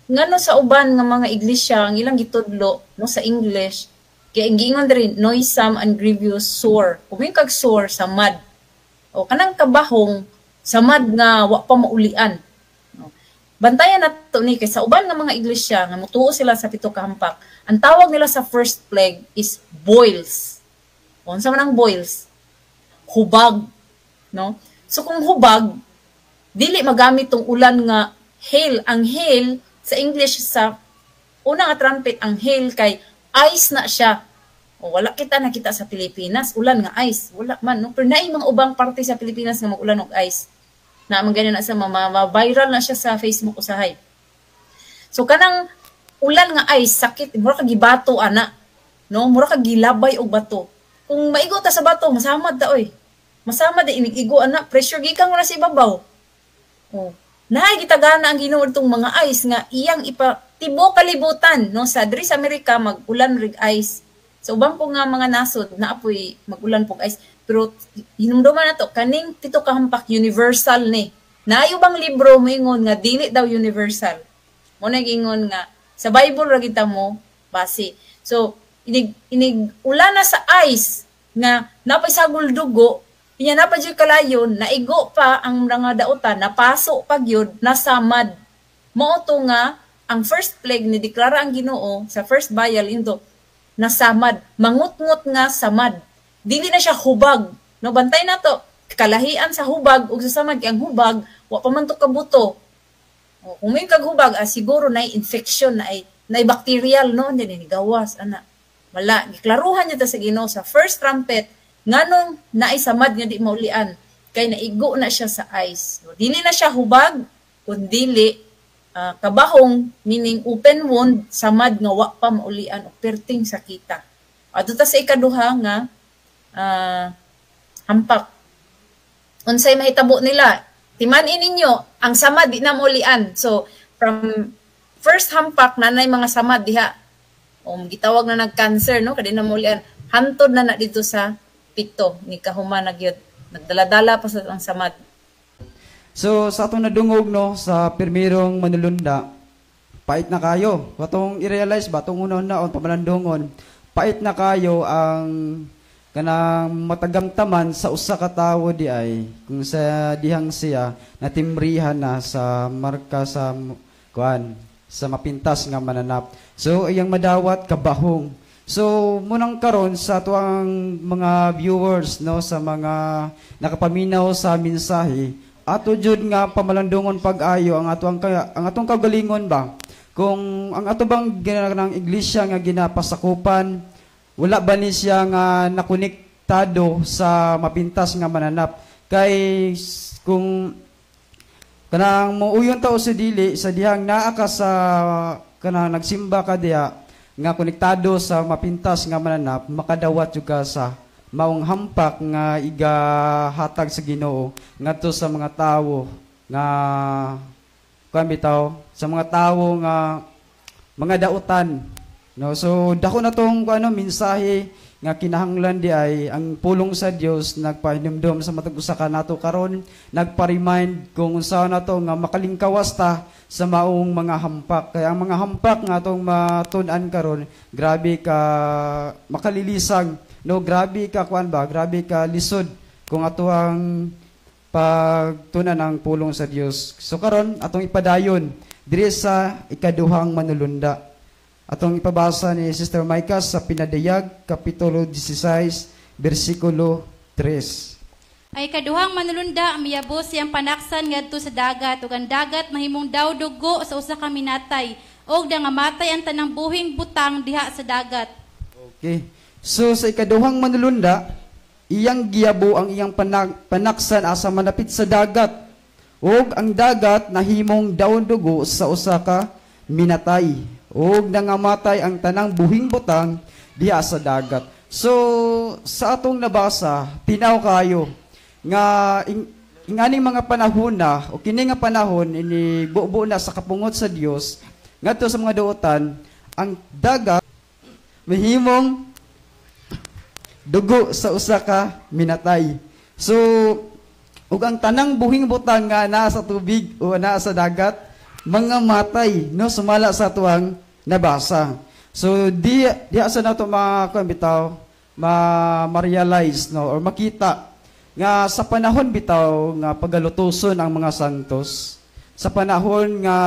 ngano sa uban nga mga iglesia ang ilang gitudlo no sa English kay giingon diri noisome and grievous sore. Kung kag sore sa mud. O kanang kabahong sa mud nga wa pa maulian. No. Bantayan nato ni kay sa uban nga mga iglesia nga mutuo sila sa pito ka hampak. Ang tawag nila sa first plague is boils. Unsa man ang boils? Hubag, no? So kung hubag, dili magamit tong ulan nga hail. Ang hail sa English sa una nga trumpet ang hail kay ice na siya. O wala kita nakita sa Pilipinas ulan nga ice. Wala man no. Pero naay mga ubang parte sa Pilipinas nga mag-ulan og ice. Na man ganyan na sa viral na siya sa Facebook usahay. So kanang ulan nga ice sakit mura kag gibato ana. No, mura kag gilabay og bato. Kung maigo ta sa bato, masamad ta oy. Masamad di inigigo ana, pressure gikan wala sa ibabaw. Oh. Naay gitagana ang Ginoo tong mga ice nga iyang tibo kalibutan no sa diri sa Amerika mag-ulan rig ice. Sa ubang po nga mga nasod naapoy mag-ulan pog ice. Pero hinumduman nato kaning pito ka hampak universal ni. Naayo bang libro moingon nga dili daw universal. Mo nagingon nga sa Bible ra kita mo base. So inig ulan na sa ice nga napay sagol dugo inya na pa jud kalayon naigo pa ang mga dautan napaso pag yun nasamad mo to nga ang first plague ni deklara ang Ginoo sa first vial into nasamad mangut-ngut nga samad dili na siya hubag no bantay na to kalahian sa hubag ug sa samad kay ang hubag wa pa man to kabuto o kung may kaghubag siguro na infection na bacterial no dinhi gawas ana. Wala, giklaruhan niya ta sa Ginoo sa first trumpet nganong naay samad nga di maulian kay naigo na siya sa ice. So, dili na siya hubag kundi kabahong meaning open wound samad nga wa pa maulian o perting sakita. Adto ta sa ikaduha nga hampak. Unsay mahitabo nila? Timan-in ninyo ang samad di na maulian. So from first hampak nanay mga samad diha gitawag na nag-cancer, no? Kadi na mulian. Hantod na dito sa pito. Ni kahuman nagyod. Nagdala-dala pa sa ang samad. So, sa atong nadungog, no, sa pirmirong manulunda, pait na kayo. Katong i-realize ba, itong una-una, pamalandungon, pait na kayo ang kanang matagamtaman sa usa ka tawo di ay kung sa dihang siya natimrihan na sa marka sa kuan sa mapintas nga mananap. So, iyang madawat kabahong. So, munang karon sa tuang mga viewers, no, sa mga nakapaminaw sa mensahe, ato jud nga pamalandungon pag-ayo ang atong kagalingon ba? Kung ang ato bang ginanang iglesia nga ginapasakupan, wala ba ni siya nga nakonektado sa mapintas nga mananap? Kay kung kanang muuyon tao sa dili sa dihang naa ka sa kanang nagsimba ka diha nga konektado sa mapintas nga mananap makadawat jud ka sa maong hampak nga igahatag sa Ginoo ngadto sa mga tawo nga kuan bitaw sa mga tawo nga mga dautan no. So dako na tong kuno mensahe nga kinahanglan di ay ang pulong sa Dios nagpahinumdum sa matag usa ka nato karon nagpa-remind kung unsa na to nga makalingkawas ta sa maong mga hampak. Kaya ang mga hampak nga atong matun-an karon grabe ka makalilisag no, grabe ka kuan ba, grabe ka lisod kung ato ang pagtunan ang pulong sa Dios. So karon atong ipadayon diri sa ikaduhang manulunda. Atong ipabasa ni Sister Micah sa Pinadayag, Kapitulo 16, versikulo 3. Ay kaduhang manulunda miyabos siyang panaksan ngadto sa dagat ug ang dagat mahimong daw dugo sa usa ka minatay og dangamatay ang tanang buhing butang diha sa dagat. Okay. So sa ikaduhang manulunda, iyang giyabo ang iyang panaksan asa manapit sa dagat. Ug ang dagat nahimong daw dugo sa usa ka minatay. Og nangamatay ang tanang buhing butang diha sa dagat. So sa atong nabasa, tinaw kayo nga inganing mga panahon na o kini nga panahon ini buo na sa kapungot sa Dios ngadto sa mga duotan ang dagat mahimong dugo sa usa ka minatay. So ug ang tanang buhing butang nga naa sa tubig o naa sa dagat mga matay, no, sumala sa tuwang nabasa. So di asa na to bitaw ma-realize, no, or makita nga sa panahon bitaw nga pagalutuson ang mga santos, sa panahon nga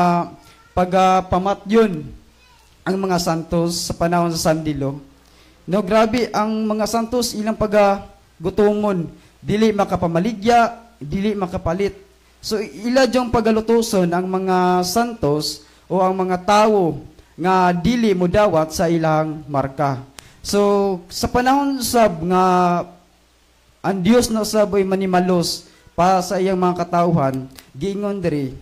pagapamatyon ang mga santos sa panahon sa sandilo. No, grabe ang mga santos ilang pagagutomon, dili makapamaligya, dili makapalit. So ila jong pagalutuson ang mga santos o ang mga tao nga dili mo dawat sa ilang marka. So sa panahon sab nga ang Dios na saboy manimalos para sa iyang mga katauhan, giingon diri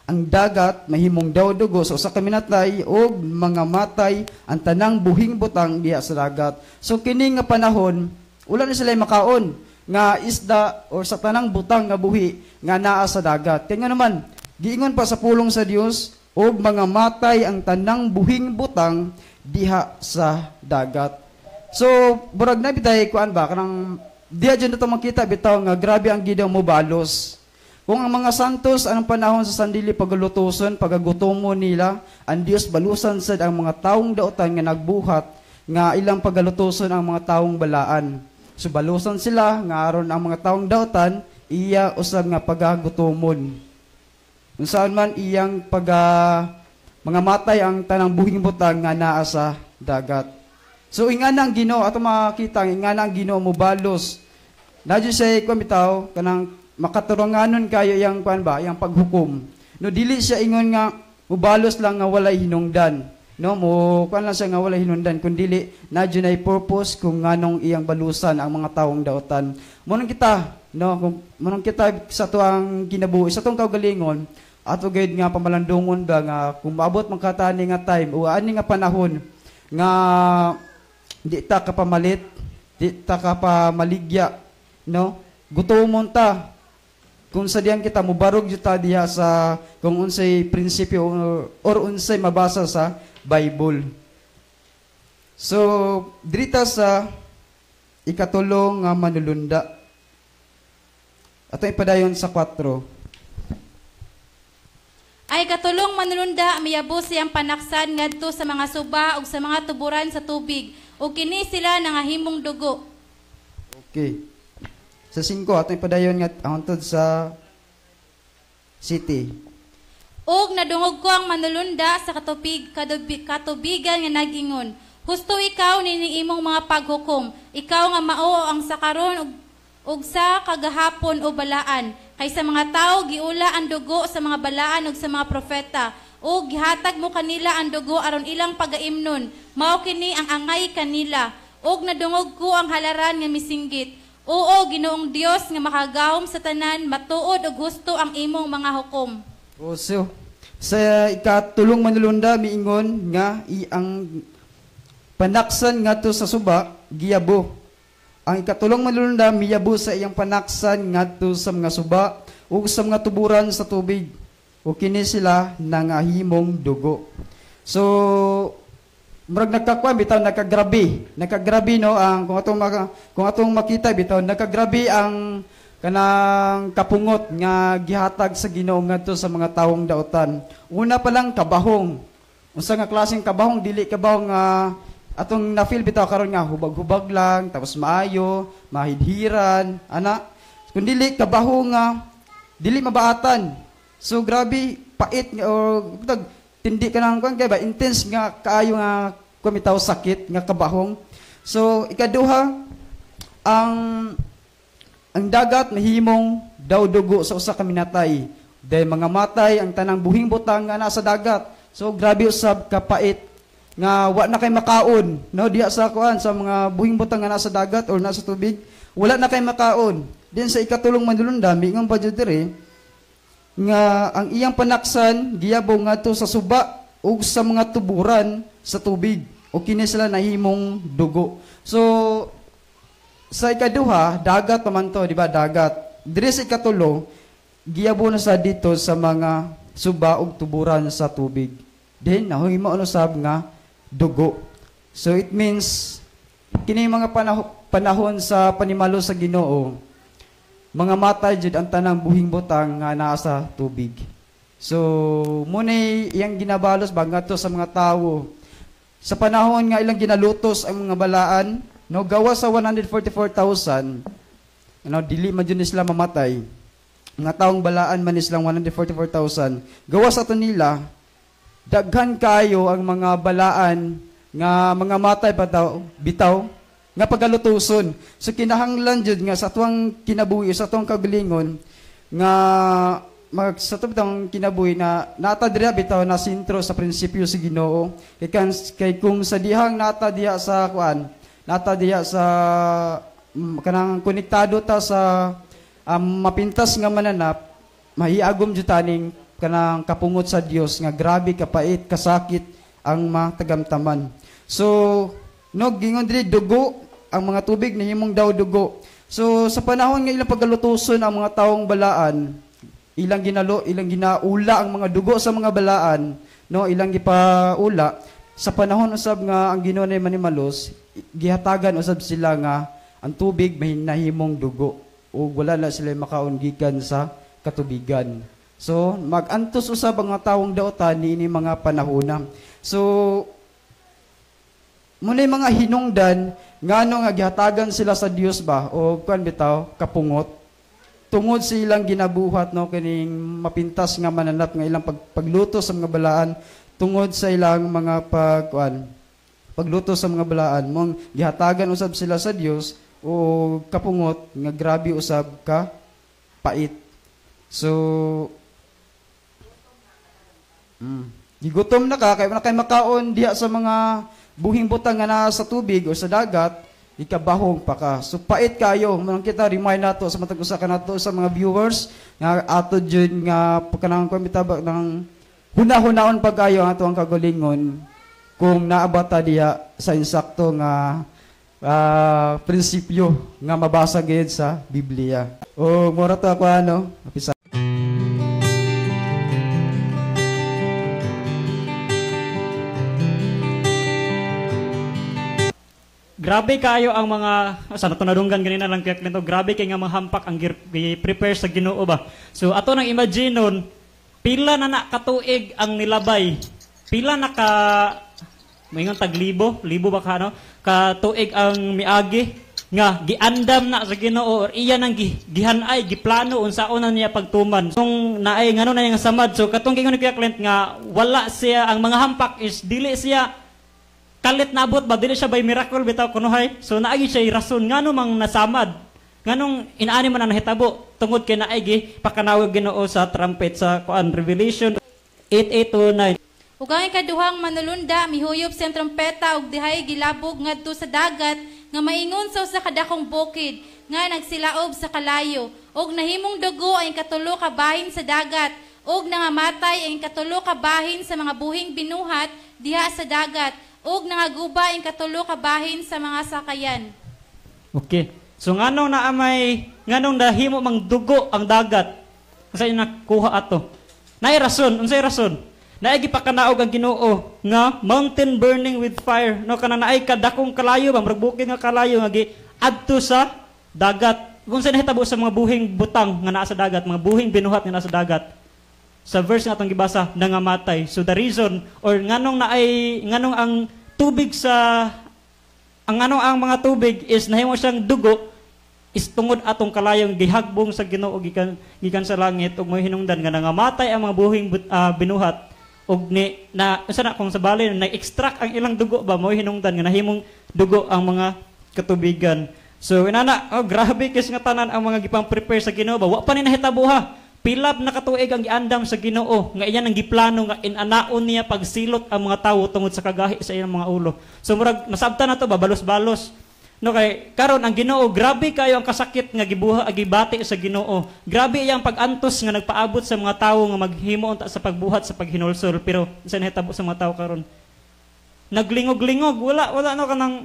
ang dagat mahimong daw dugo so sa kaminatay og mga matay ang tanang buhing butang diha sa dagat. So kini nga panahon wala na sila makaon nga isda or sa tanang butang nga buhi nga naa sa dagat. Kaya nga naman giingon pa sa pulong sa Dios og mga matay ang tanang buhing butang diha sa dagat. So burag na bitay kuan ba kanang diha dyan na makita bitaw nga grabe ang gidaw mo balos. Kung ang mga santos anong panahon sa sandili paglutuson, pagagutomo nila, ang Dios balusan sad ang mga taong daotan nga nagbuhat nga ilang pagalutuson ang mga taong balaan. So balusan sila nga aron ang mga taong daotan iya usab nga pagagutomon. Unsaon man iyang mga matay ang tanang buhing butang nga naa sa dagat. So ingana ang Ginoo ato makita ingana ang Ginoo mo balos. Nadyo say ko bitaw kanang makaturanganon kayo yang kuan ba, yang paghukom. No dili siya ingon nga mubalos lang nga walay hinungdan. No mo kuan lang siya nga walay hinungdan kun dili nadyo nay purpose kung nganong iyang balusan ang mga taong daotan. Munong kita, no, kung munong kita sa tuang kinabuhi, sa tuang kaugalingon, ato gayud nga pamalandungon ba nga kung maabot man katani nga time o ani nga panahon nga di ta kapamalit, di ta kapamaligya, no? Gutomon ta. Kung sa diyan kita mubarog juta diha sa kung unsay prinsipyo or unsay mabasa sa Bible. So, drita sa ikatulong nga manulunda. Ato ipadayon sa 4. Ay katulong manulunda miyabos siyang panaksan ngadto sa mga suba ug sa mga tuburan sa tubig ug kini sila nangahimong dugo. Okay. Sa 5 ato ipadayon nga hangtod sa city. Og nadungog ko ang manulunda sa katubigan nga nagingon. Husto ikaw nining imong mga paghukom. Ikaw nga mao ang sakaron ug sa kagahapon o balaan. Kay sa mga tao giula ang dugo sa mga balaan ug sa mga propeta. O gihatag mo kanila ang dugo aron ilang pagaimnon. Mao kini ang angay kanila. Og nadungog ko ang halaran nga misinggit. Oo, Ginoong Dios nga makagahom sa tanan, matuod ug husto ang imong mga hukom. So, sa ikatulong manulunda miingon nga ang panaksan ngadto sa suba giyabo. Ang ikatulong manulunda miyabo sa iyang panaksan ngadto sa mga suba ug sa mga tuburan sa tubig. O kini sila nangahimong dugo. So, murag nagkakuan bitaw nakagrabe no ang kung atong makita bitaw nakagrabe ang kanang kapungot nga gihatag sa Ginoo ngadto sa mga taong daotan. Una pa lang kabahong. Unsa nga klaseng kabahong dili kabahong nga atong na-feel bitaw karon nga hubag-hubag lang tapos maayo, mahidhiran, ana. Kun dili kabahong nga dili mabaatan. So grabe pait nga or tindi ka nang kay ba intense nga kaayo nga kumitaw sakit nga kabahong. So ikaduha ang dagat mahimong daw dugo sa usa ka minatay. Dahil mga matay ang tanang buhing butang nga nasa dagat. So grabe usab kapait nga wa na kay makaon no diha sa kuan sa mga buhing butang nga nasa dagat or nasa tubig. Wala na kay makaon. Din sa ikatulong manulunda mingon pa jud diri nga ang iyang panaksan giyabo ngadto sa suba ug sa mga tuburan sa tubig o kini sila nahimong dugo. So sa ikaduha dagat paman to, di ba, dagat. Diri sa ikatulo giyabo na sa dito sa mga suba ug tuburan sa tubig. Then nahimo ano sab nga dugo. So it means kini mga panahon sa panimalo sa Ginoo mga matay jud ang tanang buhing butang nga naa sa tubig. So, muna iyang ginabalos ba nga to sa mga tao. Sa panahon nga ilang ginalutos ang mga balaan, no, gawa sa 144,000, dili man yun sila mamatay. Mga taong balaan man silang 144,000. Gawa sa ito nila, daghan kayo ang mga balaan nga mga matay bitaw nga pagalutuson. So kinahanglan jud nga sa tuwang kinabuhi, sa tuwang kagalingon nga sa tuwang kinabuhi na nata dira bitaw na sentro sa prinsipyo sa Ginoo. Kay kung sa dihang nata diha sa nata diha sa kanang konektado ta sa mapintas nga mananap, mahiagom jud taning kanang kapungot sa Dios nga grabe kapait, kasakit ang matagamtaman. So, no, gingon diri dugo, ang mga tubig nahimong daw dugo. So, sa panahon nga ilang pagalutuson ang mga taong balaan, ilang ginaula ang mga dugo sa mga balaan, no, ilang gipaula. Sa panahon usab nga ang Ginoo nay manimalos, gihatagan usab sila nga ang tubig nahimong dugo o wala na sila makaon gikan sa katubigan. So, mag-antos usab ang mga taong daotan niini mga panahona. So, muna mga hinungdan, ngano nga gihatagan sila sa Dios ba, o kuan bitaw, kapungot, tungod sa ilang ginabuhat, no, kining mapintas nga mananap, nga ilang pagluto sa mga balaan, tungod sa ilang mga pagluto sa mga balaan, mong gihatagan usab sila sa Dios, o kapungot, nga grabe usab ka, pait. So, gigutom na ka, kaya na kayo makaon diha sa mga buhing butang nga na sa tubig o sa dagat, ikabahong pa ka. So, pait kayo. Manang kita, remind nato sa matag-usa ka nato sa mga viewers, nga ato dyan nga, pagkanang kumitabak ng huna-hunaon pa kayo ang ato ang kagulingon, kung naabata diha sa insakto nga prinsipyo nga mabasa gayud sa Biblia. O, mura to ako apisa. Grabe kayo ang mga, sana ito nadunggan ganina lang kaya klento, grabe kayo nga mga hampak ang prepare sa Ginoo ba. So ato nang imagine nun, pila na katuig ang nilabay, pila na ka, may nga taglibo, libo ba ka, no? Katuig ang miagi, nga giandam na sa Ginoo, or iya nang gihanay, giplano, unsaon na niya pagtuman. Kung naay, nga na yung samad, so katong kingon ni Kuya Clint nga, wala siya, ang mga hampak is, dili siya, kalit nabot ba dili siya by miracle bitaw kunuhay, so naagi siya rason ngano mang nasamad, nganong inaani man na nahitabo tungod kay naagi pakanawag Ginoo sa trumpet sa Revelation 8:8-9. Ug ang ikaduhang manulunda mihuyop siyang trompeta ug dihay gilabog ngadto sa dagat nga maingon sa usa ka dakong bukid nga nagsilaob sa kalayo ug nahimong dugo ang katulo ka bahin sa dagat ug nangamatay ang katulo ka bahin sa mga buhing binuhat diha sa dagat ug nangaguba ang katulo ka bahin sa mga sakayan. Okay. So nganong nganong nahimo mang dugo ang dagat? Unsay nakuha ato? Naay rason, unsay rason? Naay gipakanaog ang Ginoo nga mountain burning with fire. No kanang naay kadakong kalayo ba, murag bukid nga kalayo nga giadto sa dagat. Unsay nahitabo sa mga buhing butang nga naa sa dagat, mga buhing binuhat nga naa sa dagat? Sa verse nga atong gibasa, nangamatay. So the reason or nganong ang tubig ang mga tubig is nahimo siyang dugo is tungod atong kalayong gihagbong sa Ginoo gikan sa langit ug moy hinungdan nga nangamatay ang mga buhing binuhat ug kung sa bali na-extract ang ilang dugo ba moy hinungdan nga nahimong dugo ang mga katubigan. So inana, grabe kis nga tanan ang mga gipang-prepare sa Ginoo ba. Wa pa ni nahitabo ha. Pilap na katuig ang giandam sa Ginoo nga iyan ang giplano nga inanaon niya pagsilot ang mga tawo tungod sa kagahi sa iyang mga ulo. So murag nasabtan na to ba balos-balos. No kay karon ang Ginoo grabe kayo ang kasakit nga gibati sa Ginoo. Grabe iyang pag-antos nga nagpaabot sa mga tawo nga maghimo unta sa pagbuhat sa paghinulsol pero sa nahitabo sa mga tawo karon. Naglingog-lingog wala no kanang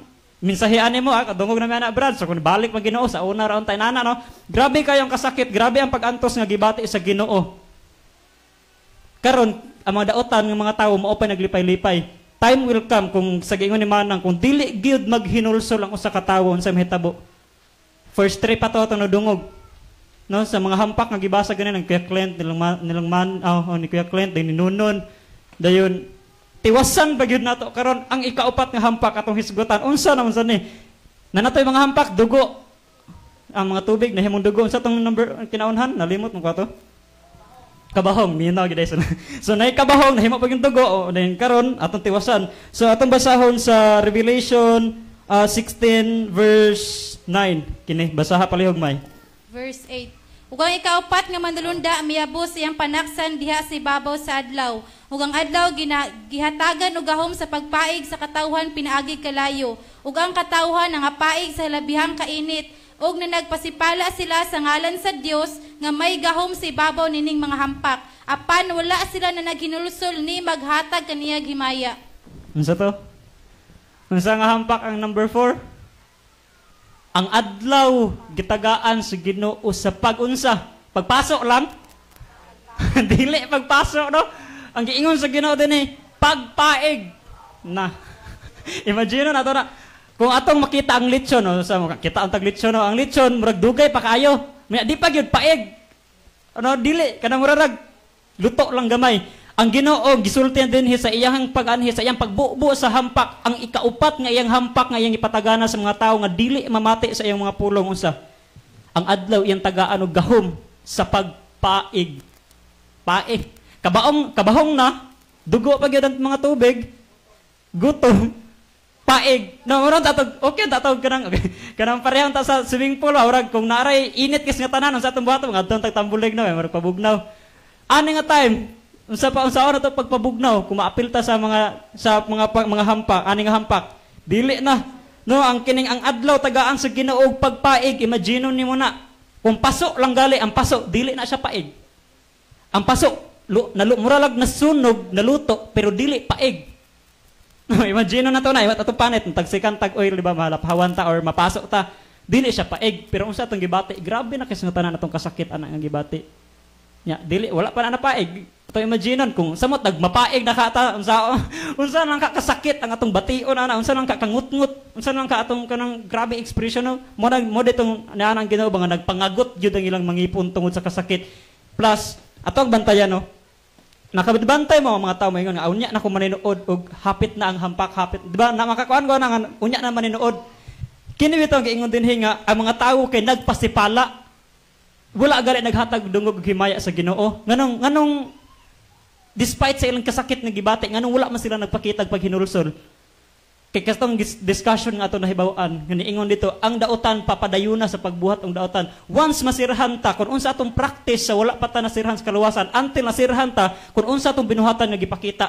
minsahian mo, kadungog na may Brad. So kung balik mag Ginoo sa una raon tayo nana, no? Grabe kayong kasakit, grabe ang pag-antos nga gibati sa Ginoo. Karon ang mga daotan ng mga tao mao pa naglipay-lipay. Time will come kung sa giingon ni Manang kung dili gyud maghinulsol ang usa ka tawo unsa mahitabo. First 3 pa to atong nadungog. no, sa mga hampak nga gibasa ganin ng Kuya Clint ni Kuya Clint din ni Nunon. Dayon tiwasan ba gyud nato karon ang ikaupat nga hampak atong hisgutan. Unsa naman sa ni? Nanatoy mga hampak dugo. Ang mga tubig nahimong dugo. Unsa tong number kinaunhan? Nalimot mo ko to. Kabahong minaw gid so nay kabahong nahimo pa yung dugo o dayon karon atong tiwasan. So atong basahon sa Revelation 16 verse 9. Kini basaha palihog may. Verse 8. Ug ang ikaupat nga manulunda miyabos iyang panaksan diha sa ibabaw sa adlaw. Ug ang adlaw gihatagan og gahom sa pagpaig sa katawhan pinaagi kalayo. Ug ang katawhan nangapaig sa labihang kainit. Ug na nagpasipala sila sa ngalan sa Dios nga may gahom sa ibabaw nining mga hampak. Apan wala sila na naghinulsol ni maghatag kaniyang himaya. Unsa to? Unsa nga hampak ang number 4? Ang adlaw gitagaan sa Ginoo sa pagunsa. Pagpasok lang. Dili pagpasok no. Ang giingon sa Ginoo dinhi pagpaig na. Imagine na to na kung atong makita ang lechon no, sa makita ang taglechon no, ang lechon murag dugay pa kaayo. May di pa gyud paig. Ano dili kanang murag luto lang gamay. Ang Ginoo gisultihan dinhi sa iyang pag-anhi sa iyang pagbubo sa hampak ang ikaupat nga iyang hampak nga iyang ipatagana sa mga tawo nga dili mamati sa iyang mga pulong unsa. Ang adlaw iyang tagaan og gahom sa pagpaig. Paig. Kabahong na dugo pa gyud ang mga tubig. Gutom. Paig. No, moron tatog. Okay, tatog kanang kanang parehong ta sa swimming pool, urag kung naray init kis nga tanan sa atong buhaton nga adton tagtambulig na murag pabugnaw. Ani nga time unsa na to pagpabugnaw kung maapil ta sa mga hampak ani nga hampak dili na no ang kining ang adlaw tagaan sa Ginoo pagpaig. Imagine nimo na kung paso lang gali ang paso dili na siya paig. Ang paso muralag na sunog naluto pero dili paig. No, imagine na to na iwat ato panit tagsikan tag oil di ba malaphawan ta or mapasok ta dili siya paig pero unsa tong gibati grabe na kay tanan atong kasakit ana ang gibati nya dili wala pa na paig. Ito imaginean kung samot nagmapaig na kata unsa lang kakasakit ang atong bation ana unsa lang kakangut-ngut unsa lang ka atong kanang grabe expression mo ditong naan Ginoo ba nga nagpangagot gyud ang ilang mangipon tungod sa kasakit plus atong bantayan no nakabantay mo ang mga tawo maingon nga unya na ko maninuod og hapit na ang hampak hapit di ba na makakuan ko na unya na maninuod kini bitaw giingon dinhi nga ang mga tawo kay nagpasipala wala gali naghatag dungog og himaya sa Ginoo nganong despite sa ilang kasakit nga gibati nganong wala man sila nagpakita pag hinulsol kay katong discussion nga ato nahibaw-an nga niingon dito ang daotan papadayuna sa pagbuhat ang daotan once masirhan ta kun unsa atong practice sa wala pa ta nasirhan sa kaluwasan until nasirhan ta kun unsa atong binuhatan nga gipakita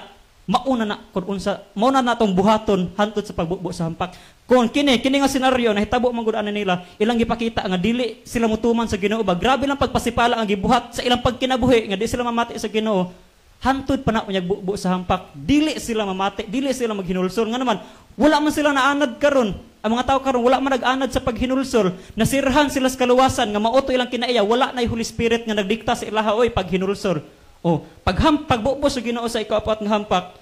mauna na kun unsa mao na natong buhaton hantod sa pagbubo sa hampak kun kini nga senaryo nahitabo man gud ana nila ilang gipakita nga dili sila mutuman sa Ginoo ba grabe lang pagpasipala ang gibuhat sa ilang pagkinabuhi nga di sila mamati sa Ginoo hantod pa na unyag bubo sa hampak dili sila mamati dili sila maghinulsol nga naman wala man sila naanad karon ang mga tao karon wala man nag-anad sa paghinulsol nasirhan sila sa kaluwasan nga mauto ilang kinaiya wala nay Holy Spirit nga nagdikta sa ilaha oy paghinulsol o pagbubo sa Ginoo sa ikaapat nga hampak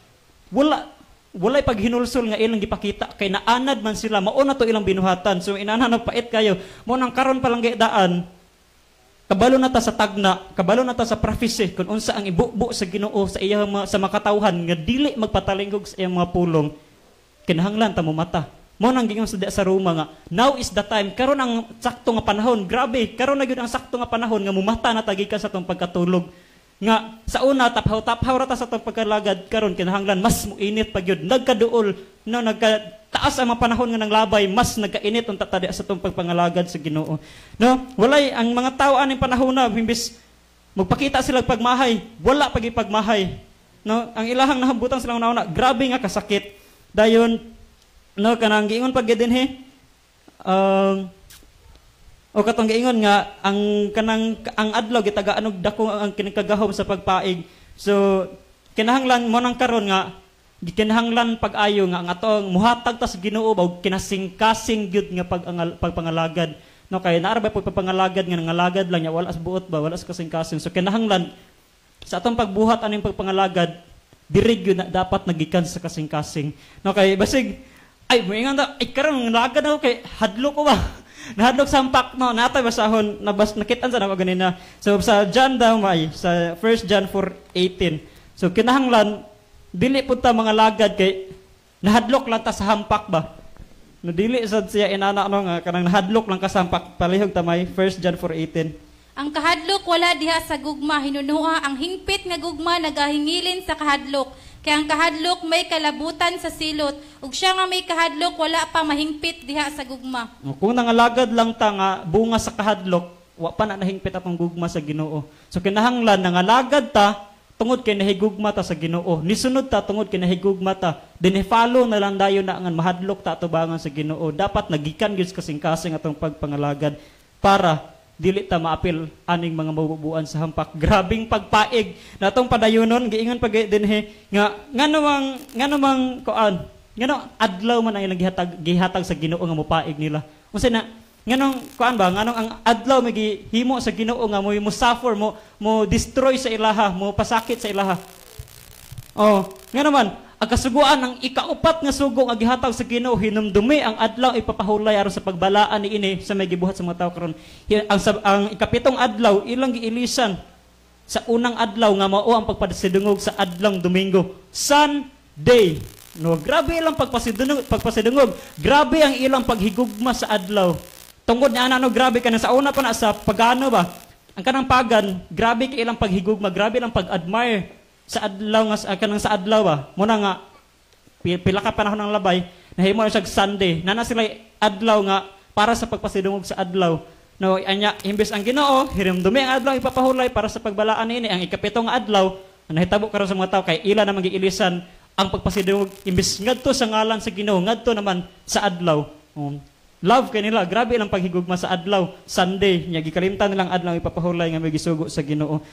walay paghinulsol nga ilang gipakita kay naanad man sila mao na to ilang binuhatan so inaanhan pait kayo mo nang karon pa lang gaidaan kabalo na ta sa tagna, kabalo na ta sa prophecy kung unsa ang ibubo sa Ginoo sa iyang sa makatawhan nga dili magpatalinggog sa iyang mga pulong kinahanglan ta mo mata. Mo nang gingon sa Roma nga now is the time karon ang sakto nga panahon grabe karon na gyud ang sakto nga panahon nga mumata na tagikan sa tong pagkatulog nga sa una taphaw ra ta sa tong pagkalagad karon kinahanglan mas muinit pa gyud nagkaduol no taas ang mga panahon nga nanglabay mas nagkainit ang tatadi sa tong pagpangalagad sa Ginoo no walay ang mga tawo aning panahon na imbis magpakita sila pagmahay wala pagipagmahay no ang ilahang nahambutan sila una grabe nga kasakit dayon no kanang giingon pag dinhi o katong giingon nga ang adlaw gitagaan og dako ang kinagagahom sa pagpaig so kinahanglan mo nang karon nga gikinahanglan pag-ayo nga ang atong muhatag ta sa Ginoo og kinasing-kasing gyud nga pagpangalagad no kay naara ba pagpangalagad nga nangalagad lang nya wala sa buot ba wala sa kasing-kasing so kinahanglan sa atong pagbuhat aning pagpangalagad diri gyud na dapat nagikan sa kasing-kasing no kay basig ay moingon ta ay karon nalagad ako kay hadlo ko ba Nahadlok sa hampak no, natay basahon nakitaan sa nako ganina. So sa John daw may sa 1 John 4:18. So kinahanglan dili pud ta mga lagad kay nahadlok lang ta sa hampak ba. No dili sad siya inana no nga kanang nahadlok lang ka sa hampak palihog ta may 1 John 4:18. Ang kahadlok wala diha sa gugma, hinunuha ang hingpit nga gugma nagahingilin sa kahadlok. Kaya ang kahadlok may kalabutan sa silot, ug siya nga may kahadlok wala pa mahingpit diha sa gugma. Kung nangalagad lang ta nga bunga sa kahadlok, wa pa na nahingpit atong gugma sa Ginoo. So kinahanglan nangalagad ta tungod kay nahigugma ta sa Ginoo. Nisunod ta tungod kay nahigugma ta. Dinhi-follow na lang dayon na nga mahadlok ta atubangan sa Ginoo. Dapat nagikan gyud kasing-kasing atong pagpangalagad para dili ta maapil aning mga mabubuan sa hampak. Grabing pagpaig natong padayonon giingon pag dinhi nga ngano mang kuan ngano adlaw man ang ilang gihatag sa Ginoo nga mopaig nila. Unsa na nganong kuan ba nganong ang adlaw may gihimo sa Ginoo nga mo suffer mo destroy sa ilaha, mo pasakit sa ilaha. Oh, ngano man ang kasuguan ng ikaupat nga sugo nga gihatag sa Ginoo hinumdumi ang adlaw ipapahulay aron sa pagbalaan niini sa may gibuhat sa mga tawo karon. Ang ikapitong adlaw ilang giilisan sa unang adlaw nga mao ang pagpasidungog sa adlong Domingo, Sunday. No, grabe ilang pagpasidungog. Grabe ang ilang paghigugma sa adlaw. Tungod niya ano grabe ka na sa una pa na sa pagano ba. Ang kanang pagan, grabe kay ilang paghigugma, grabe ilang pag-admire sa adlaw nga kanang sa adlaw ba muna nga pila ka panahon ng labay nahimo na siya Sunday nana sila adlaw nga para sa pagpasidungog sa adlaw no anya imbes ang Ginoo hirimdumi ang adlaw ipapahulay para sa pagbalaan niini ang ikapitong adlaw nahitabo karon sa mga tawo kay ila na magiilisan ang pagpasidungog imbes ngadto sa ngalan sa Ginoo ngadto naman sa adlaw love kay nila grabe lang paghigugma sa adlaw Sunday nya gikalimtan nilang adlaw ipapahulay nga may gisugo sa Ginoo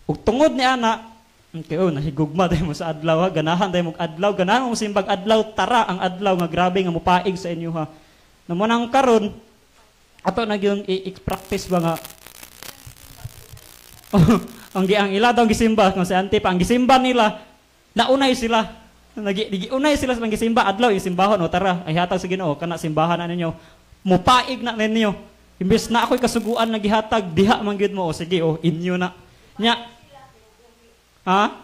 ug tungod ni ana okay, nahigugma tayo mo sa adlaw ha. Ganahan tayo mo adlaw. Ganahan mo simbag adlaw. Tara ang adlaw nga grabe nga mupaig sa inyo ha. Namunang karon ato na yung i-practice ba nga ang ila daw gisimba kung si Auntie pa ang gisimba nila naunay sila. Nagiunay sila sa gisimba adlaw yung simbahon o tara ay hatag sa Ginoo kana simbahan na ninyo. Mupaig na ninyo. Imbes na ako'y kasuguan na gihatag diha man gyud mo o sige o inyo na. Nya ha?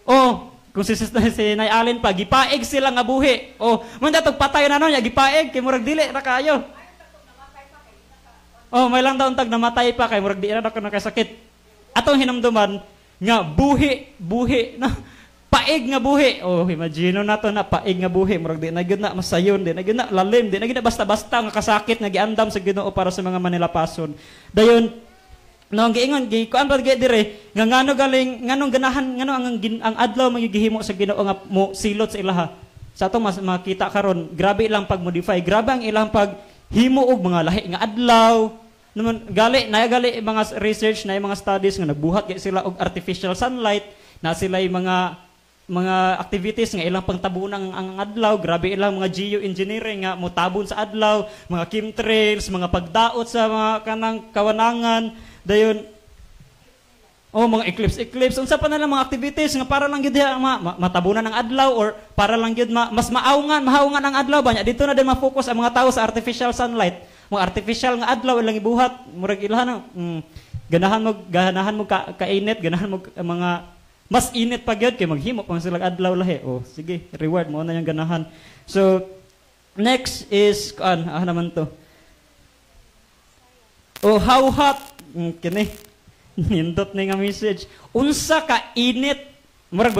Oh, kung si Nay Allen pa, gipaig sila nga buhi. Oh, manda tog patay na no, nya gipaig kay murag dili ra kayo. Oh, may lang daw tag namatay pa kay murag di ra ka nakasakit. Atong hinamduman nga buhi no. Paig nga buhi. Oh, imagine na to na paig nga buhi murag di na gyud na masayon, di na gyud na lalim, di na gyud na basta-basta nga kasakit nga giandam sa Ginoo para sa mga Manilapason. Dayon no giingon kuan pa dire nga ngano galing nganong ganahan ngano ang adlaw magigihimo sa Ginoo nga mo silot sa ilaha sa ato mas makita karon grabe ilang pag-modify grabe ang ilang paghimo og mga lahi nga adlaw naman gali mga research na mga studies nga nagbuhat gyud sila og artificial sunlight na sila mga activities nga ilang pangtabunang ang adlaw grabe ilang mga geoengineering nga motabon sa adlaw mga chemtrails mga pagdaot sa mga kanang kawanangan dayon mga eclipse unsa pa na lang mga activities nga para lang gyud matabunan ng adlaw or para lang gyud mas mahaungan ang adlaw ba nya dito na din ma-focus ang mga tawo sa artificial sunlight mga artificial nga adlaw ilang ibuhat murag ilahan ganahan mo kainit ganahan mo mga mas init pa gyud kay maghimo pa sila adlaw lahi sige reward mo na yung ganahan so next is naman to how hot kini nindot na nga message unsa ka init murag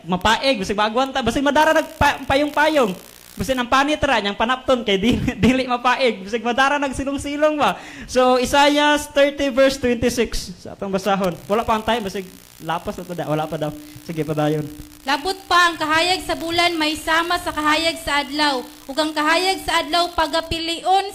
mapaig bisig maagwan ta bisig madara nagpayong-payong bisig ang panit ra yang panapton kay dili mapaig bisig madara nagsilong-silong ba so Isaiah 30 verse 26 sa atong basahon wala pa ang time bisig lapas na to wala pa daw sige padayon Labot pa ang kahayag sa bulan may sama sa kahayag sa adlaw ug ang kahayag sa adlaw pagapilion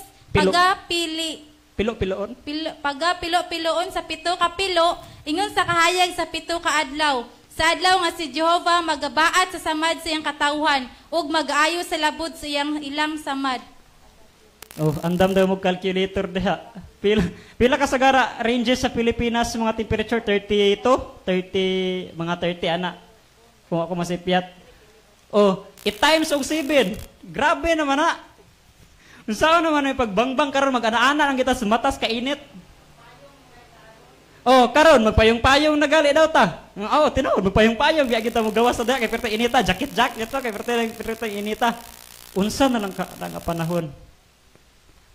pagapilo-piloon sa pito ka pilo ingon sa kahayag sa pito ka adlaw sa adlaw nga si Jehova magabaat sa samad sa iyang katawhan ug mag-ayo sa labot sa iyang ilang samad. Andam daw mo calculator diha. Pila ka sagara ranges sa Pilipinas mga temperature 32, 30 mga 30 ana. Kung ako masipyat. It times og 7. Grabe naman na. Saan naman ay pagbangbang karon mag-ana-ana ang kita sa matas kainit. Oh, karon magpayong-payong na gali daw ta. Oh, tinuod magpayong-payong biya kita mo gawas sa diha kay perti inita, jacket to kay perti inita. Unsa na lang ka nga panahon.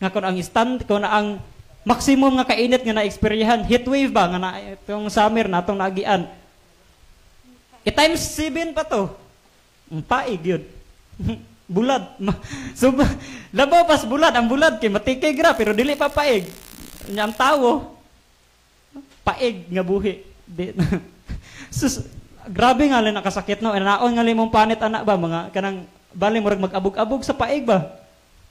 Nga kun ang stand ko na ang maximum nga kainit nga na-eksperyahan, heat wave ba nga na itong summer na atong naagian. Times 7 pa to. Paig yun. Bulad. So, labaw pas bulad. Ang bulad kay matikay gra pero dili pa paig. Nya ang tawo paig nga buhi. Sus, grabe nga lang nakasakit no. Naon nga limong panit anak ba mga kanang bali murag mag-abog-abog sa paig ba.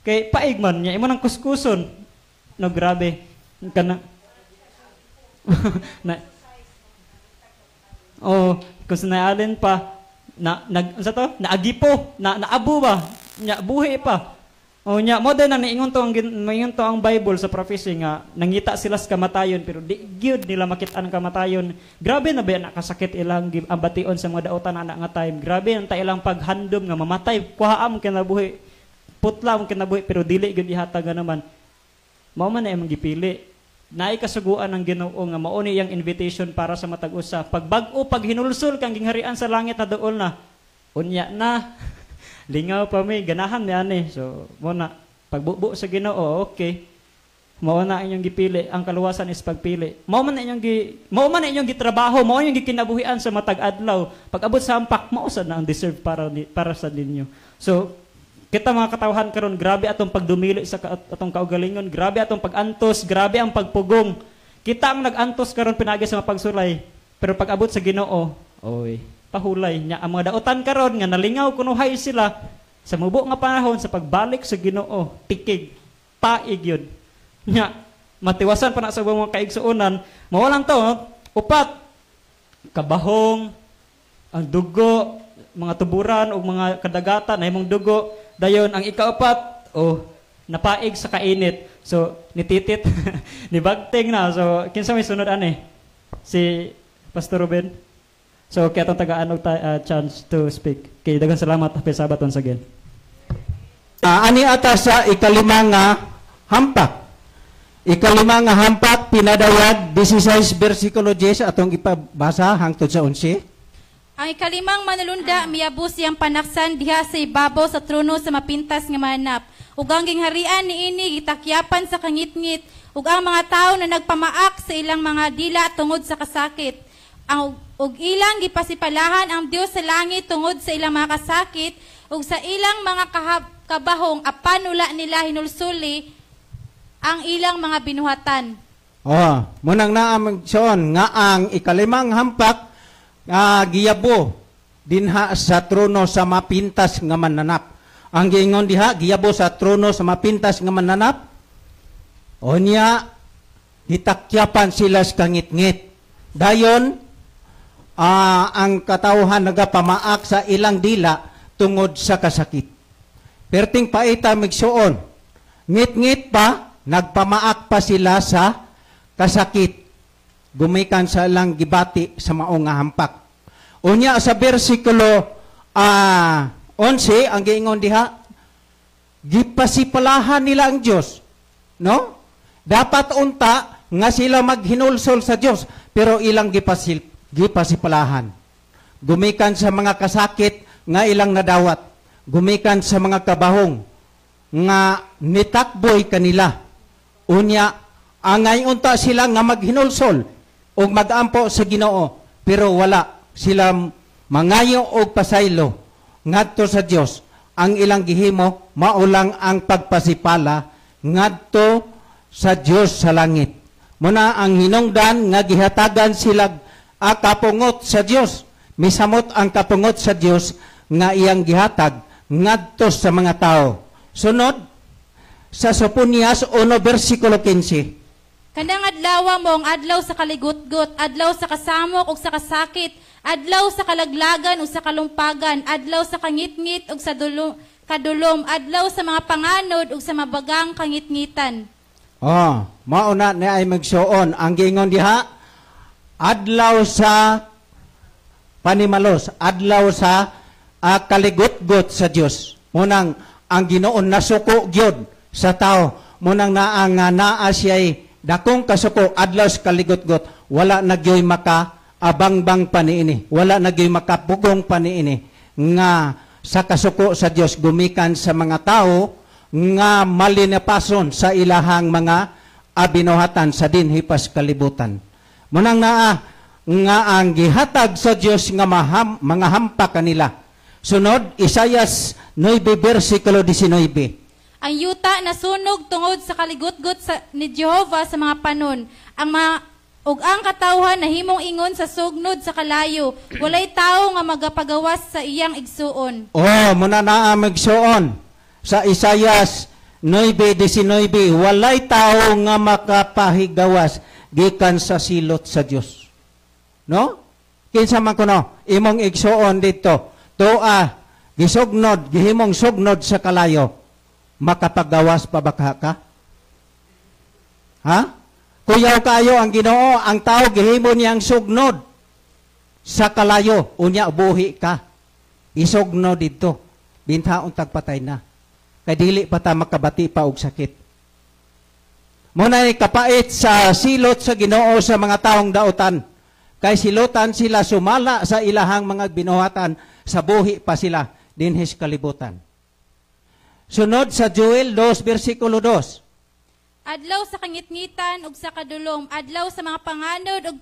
Kay paig man nya imo nang kuskuson. No grabe. Kana na oh, kung sinayalin pa sa to? Naagipo, naabo ba? Nya buhi pa. O nya mo din na niingon to ang Bible sa prophecy nga nangita sila sa kamatayon pero di gyud nila makit-an ang kamatayon. Grabe na ba nakasakit ilang ang bation sa mga daotan anak nga time. Grabe ang ilang paghandom nga mamatay. Kuhaan mo kinabuhi. Putla mo kinabuhi pero dili gyud ihatag naman. Mao man na imong gipili. Naay kasuguan ng Ginoo nga mao ni iyang invitation para sa matag usa. Pagbag-o pag hinulsol kang gingharian sa langit na duol na. Unya na. Lingaw pa may ganahan ni ani. So mo na pagbubo sa Ginoo, okay. Mao na inyong gipili. Ang kaluwasan is pagpili. Mao man na inyong gitrabaho, mao inyong gikinabuhian sa matag adlaw. Pag abot sa ampak mao sad na ang deserve para sa ninyo. So kita mga katawhan karon, grabe atong pagdumili sa atong kaugalingon, grabe atong pagantos, grabe ang pagpugong. Kita ang nagantos karon pinagi sa mga pagsulay, pero pag abot sa Ginoo, oy, pahulay nya ang mga daotan karon nga nalingaw kunuhay sila sa mubo nga panahon sa pagbalik sa Ginoo, tikig, paig yun. Nya matiwasan pa na sa mga kaigsuonan, mawalan to, upat, kabahong, ang dugo, mga tuburan o mga kadagatan na imong dugo. Dayon ang ikaapat, napaig sa kainit. So, nititit, nibagting na. So, kinsa may sunod ani? Si Pastor Ruben. So, kaya itong tagaan og chance to speak. Kay daghang salamat. Happy Sabbath once again. Ani ata sa ikalimang hampak. Ikalimang hampak, pinadawag, 16 versikulo 10, atong ipabasa hangtod sa 11. Ang ikalimang manulunda miyabos siyang panaksan diha sa ibabaw sa trono sa mapintas nga manap. Ug ang gingharian niini gitakyapan sa kangitngit ug ang mga tawo na nagpamaak sa ilang mga dila tungod sa kasakit. Ug ilang gipasipalahan ang Dios sa langit tungod sa ilang mga kasakit ug sa ilang mga kabahong apan wala nila hinulsuli ang ilang mga binuhatan. Munang naamang siyon nga ang ikalimang hampak giyabo dinha sa trono sa mapintas nga mananap. Ang giingon diha giyabo sa trono sa mapintas nga mananap. Onya gitakyapan sila sa kangit-ngit. Dayon ang katawhan nagapamaak sa ilang dila tungod sa kasakit. Perting paita migsuon. Ngit-ngit pa nagpamaak pa sila sa kasakit. Gumikan sa ilang gibati sa maong nga hampak. Unya sa versikulo 11 ang giingon diha, gipasipalahan nila ang Dios, no? Dapat unta nga sila maghinulsol sa Dios, pero ilang gipasipalahan. Gumikan sa mga kasakit nga ilang nadawat, gumikan sa mga kabahong nga nitakboy kanila. Unya angay unta sila nga maghinulsol o magampo sa Ginoo, pero wala sila mangayo og pasaylo ngadto sa Dios. Ang ilang gihimo maulang ang pagpasipala ngadto sa Dios sa langit. Muna ang hinungdan nga gihatagan sila kapungot sa Dios. Misamot ang kapungot sa Dios nga iyang gihatag ngadto sa mga tao. Sunod sa Soponias 1 versikulo 15. Kanang adlaw mo ang adlaw sa kaligutgot, adlaw sa kasamok ug sa kasakit, adlaw sa kalaglagan ug sa kalumpagan, adlaw sa kangitngit ug sa kadulom, adlaw sa mga panganod ug sa mabagang kangitngitan. Mauna na ay magsuon ang giingon diha, adlaw sa panimalos, adlaw sa kaligutgot sa Dios. Munang ang Ginoo nasuko gyud sa tao. Munang naa nga naa siya'y dakong kasuko adlaw sa kaligot-got, wala nagyoy maka abangbang paniini, wala nagyoy makapugong paniini nga sa kasuko sa Dios gumikan sa mga tao nga malinapason sa ilahang mga abinuhatan sa dinhi pas kalibutan. Munang naa nga ang gihatag sa Dios nga mga hampa kanila. Sunod, Isayas 9 versikulo 19. Ang yuta nasunog tungod sa kaligot-got ni Jehova sa mga panon. Ug ang katawhan nahimong ingon sa sugnod sa kalayo. Walay tao nga magapagawas sa iyang igsuon. Muna na magsuon. Sa Isayas 9:19, walay tao nga makapahigawas gikan sa silot sa Dios. No? Kinsa man kuno imong igsuon dito. Toa gisugnod, gihimong sugnod sa kalayo. Makapagawas pa baka ka? Ha? Kuyaw kayo ang Ginoo, ang tao gihimo niyang sugnod sa kalayo, unya buhi ka. Isugno dito. Bintaon tagpatay na. Kay dili pa ta makabati pa og sakit. Muna'y kapait sa silot sa Ginoo sa mga taong dautan. Kay silutan sila sumala sa ilahang mga binuhatan, sa buhi pa sila dinhis kalibutan. Sunod sa Joel 2 versikulo 2. Adlaw sa kangitngitan ug sa kadulom, adlaw sa mga panganod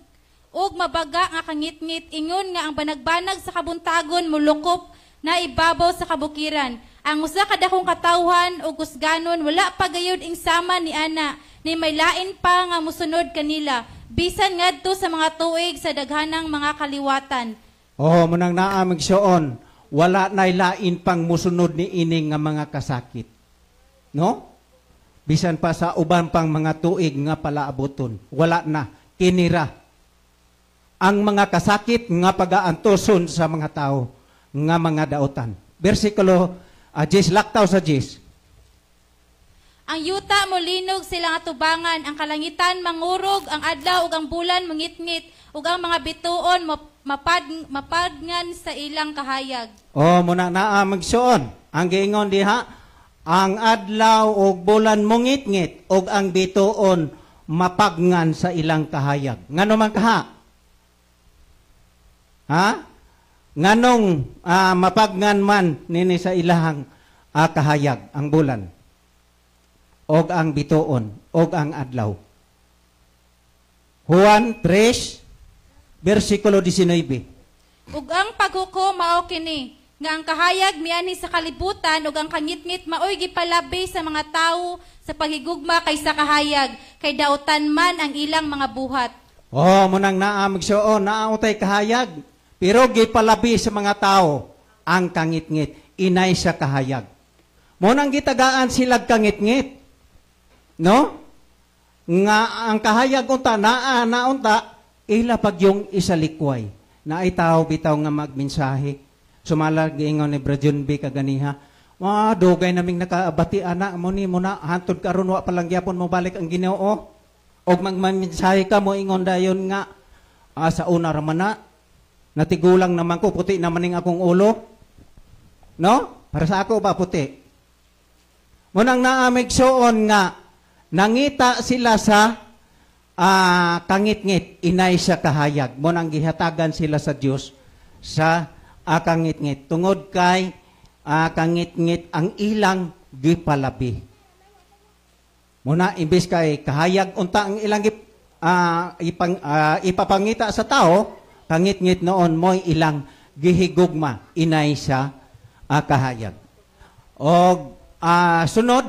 ug mabaga nga kangitngit, ingon nga ang banagbanag sa kabuntagon mulukop na ibabaw sa kabukiran. Ang usa ka dakong katawhan ug kusganon wala pa gayud ing sama ni ana, ni may lain pa nga musunod kanila, bisan ngadto sa mga tuig sa daghanang mga kaliwatan. Munang naa magsuon, wala nay lain pang musunod ni ining nga mga kasakit. No? Bisan pa sa uban pang mga tuig nga palaaboton, wala na, kinira. Ang mga kasakit nga pagaantoson sa mga tao, nga mga dautan. Versikulo 10, laktaw sa 10. Ang yuta molinog sila nga tubangan, ang kalangitan mangurog, ang adlaw ug ang bulan mangitngit, ug ang mga bituon mapadngan sa ilang kahayag. Muna naa magsuon. Ang giingon diha, ang adlaw ug bulan mungit-ngit ug ang bituon mapagngan sa ilang kahayag. Ngano man kaha? Ha? Nganong mapagngan man nini sa ilahang kahayag ang bulan og ang bituon og ang adlaw. Juan 3 versikulo 19. Ug ang paghukom mao kini, nga ang kahayag miani sa kalibutan ug ang kangitngit maoy gipalabi sa mga tawo sa paghigugma kaysa kahayag, kay dautan man ang ilang mga buhat. Munang naa magsuon, naatay kahayag, pero gipalabi sa mga tao ang kangitngit, inay sa kahayag. Munang gitagaan sila kangitngit. No? Nga ang kahayag unta, naunta, ila pag yung isalikway, na ay tao bitaw nga magmensahe. Sumalag ingon ni Brajon B. kaganiha, dugay naming nakaabati anak mo ni mo na, hantod karon wa palang gyapon mo balik ang Ginoo. Og magmensahe ka mo ingon dayon nga, sa una raman na, natigulang naman ko, puti naman ning akong ulo. No? Para sa ako ba puti? Munang naamig soon nga, nangita sila sa kangitngit, inay sa kahayag. Munang gihatagan sila sa Dios sa kangitngit. Tungod kay kangitngit ang ilang gipalabi. Muna imbis kay kahayag unta ang ilang ipapangita sa tao, kangitngit noon mo'y ilang gihigugma, inay sa kahayag. O sunod,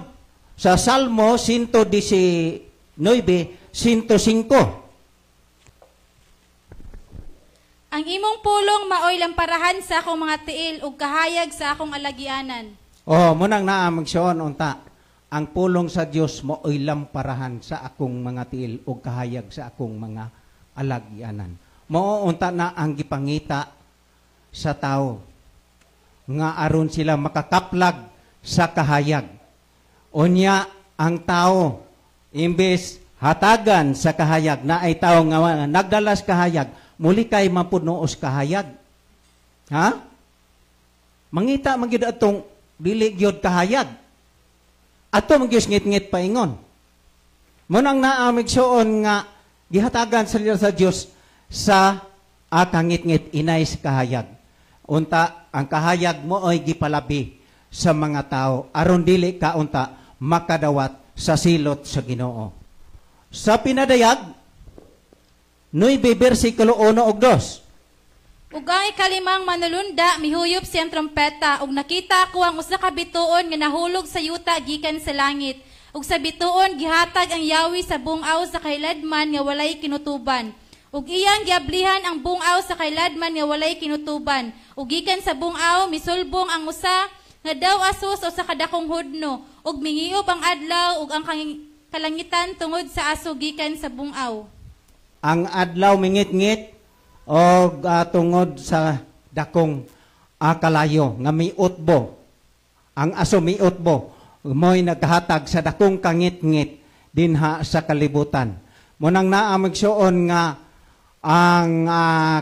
sa Salmo 119, 105. Ang imong pulong maoy lamparahan sa akong mga tiil ug kahayag sa akong alagianan. Munang naa magsuon unta. Ang pulong sa Dios maoy lamparahan sa akong mga tiil ug kahayag sa akong mga alagianan. Mao unta na ang gipangita sa tao nga aron sila makakaplag sa kahayag. Unya ang tao imbes hatagan sa kahayag na ay tao nga nagdalas kahayag, muli kay mapunoos kahayag. Ha? Mangita magyud atong dili gyud kahayag. ato magyus ngit-ngit paingon. Munang naamig soon nga gihatagan sa Dios sa kangit-ngit inay sa kahayag. Unta ang kahayag mo ay gipalabi sa mga tao aron dili ka unta makadawat sa silot sa Ginoo. Sa pinadayag 9 bersikulo 1 ug 2. Ug ang ikalimang manulunda mihuyop siyang trompeta ug nakita ko ang usa ka bituon nga nahulog sa yuta gikan sa langit. Ug sa bituon gihatag ang yawi sa bungaw sa kailadman nga walay kinutuban. Ug iyang giablihan ang bungaw sa kailadman nga walay kinutuban. Ug gikan sa bungaw misulbong ang usa nga daw asos o sa kadakong hudno. Ug mingiop ang adlaw ug ang kalangitan tungod sa aso gikan sa bungaw. Ang adlaw mingit-ngit o tungod sa dakong kalayo nga miutbo. Ang aso miutbo mo'y naghatag sa dakong kangit-ngit dinha sa kalibutan. Munang naamig suon nga ang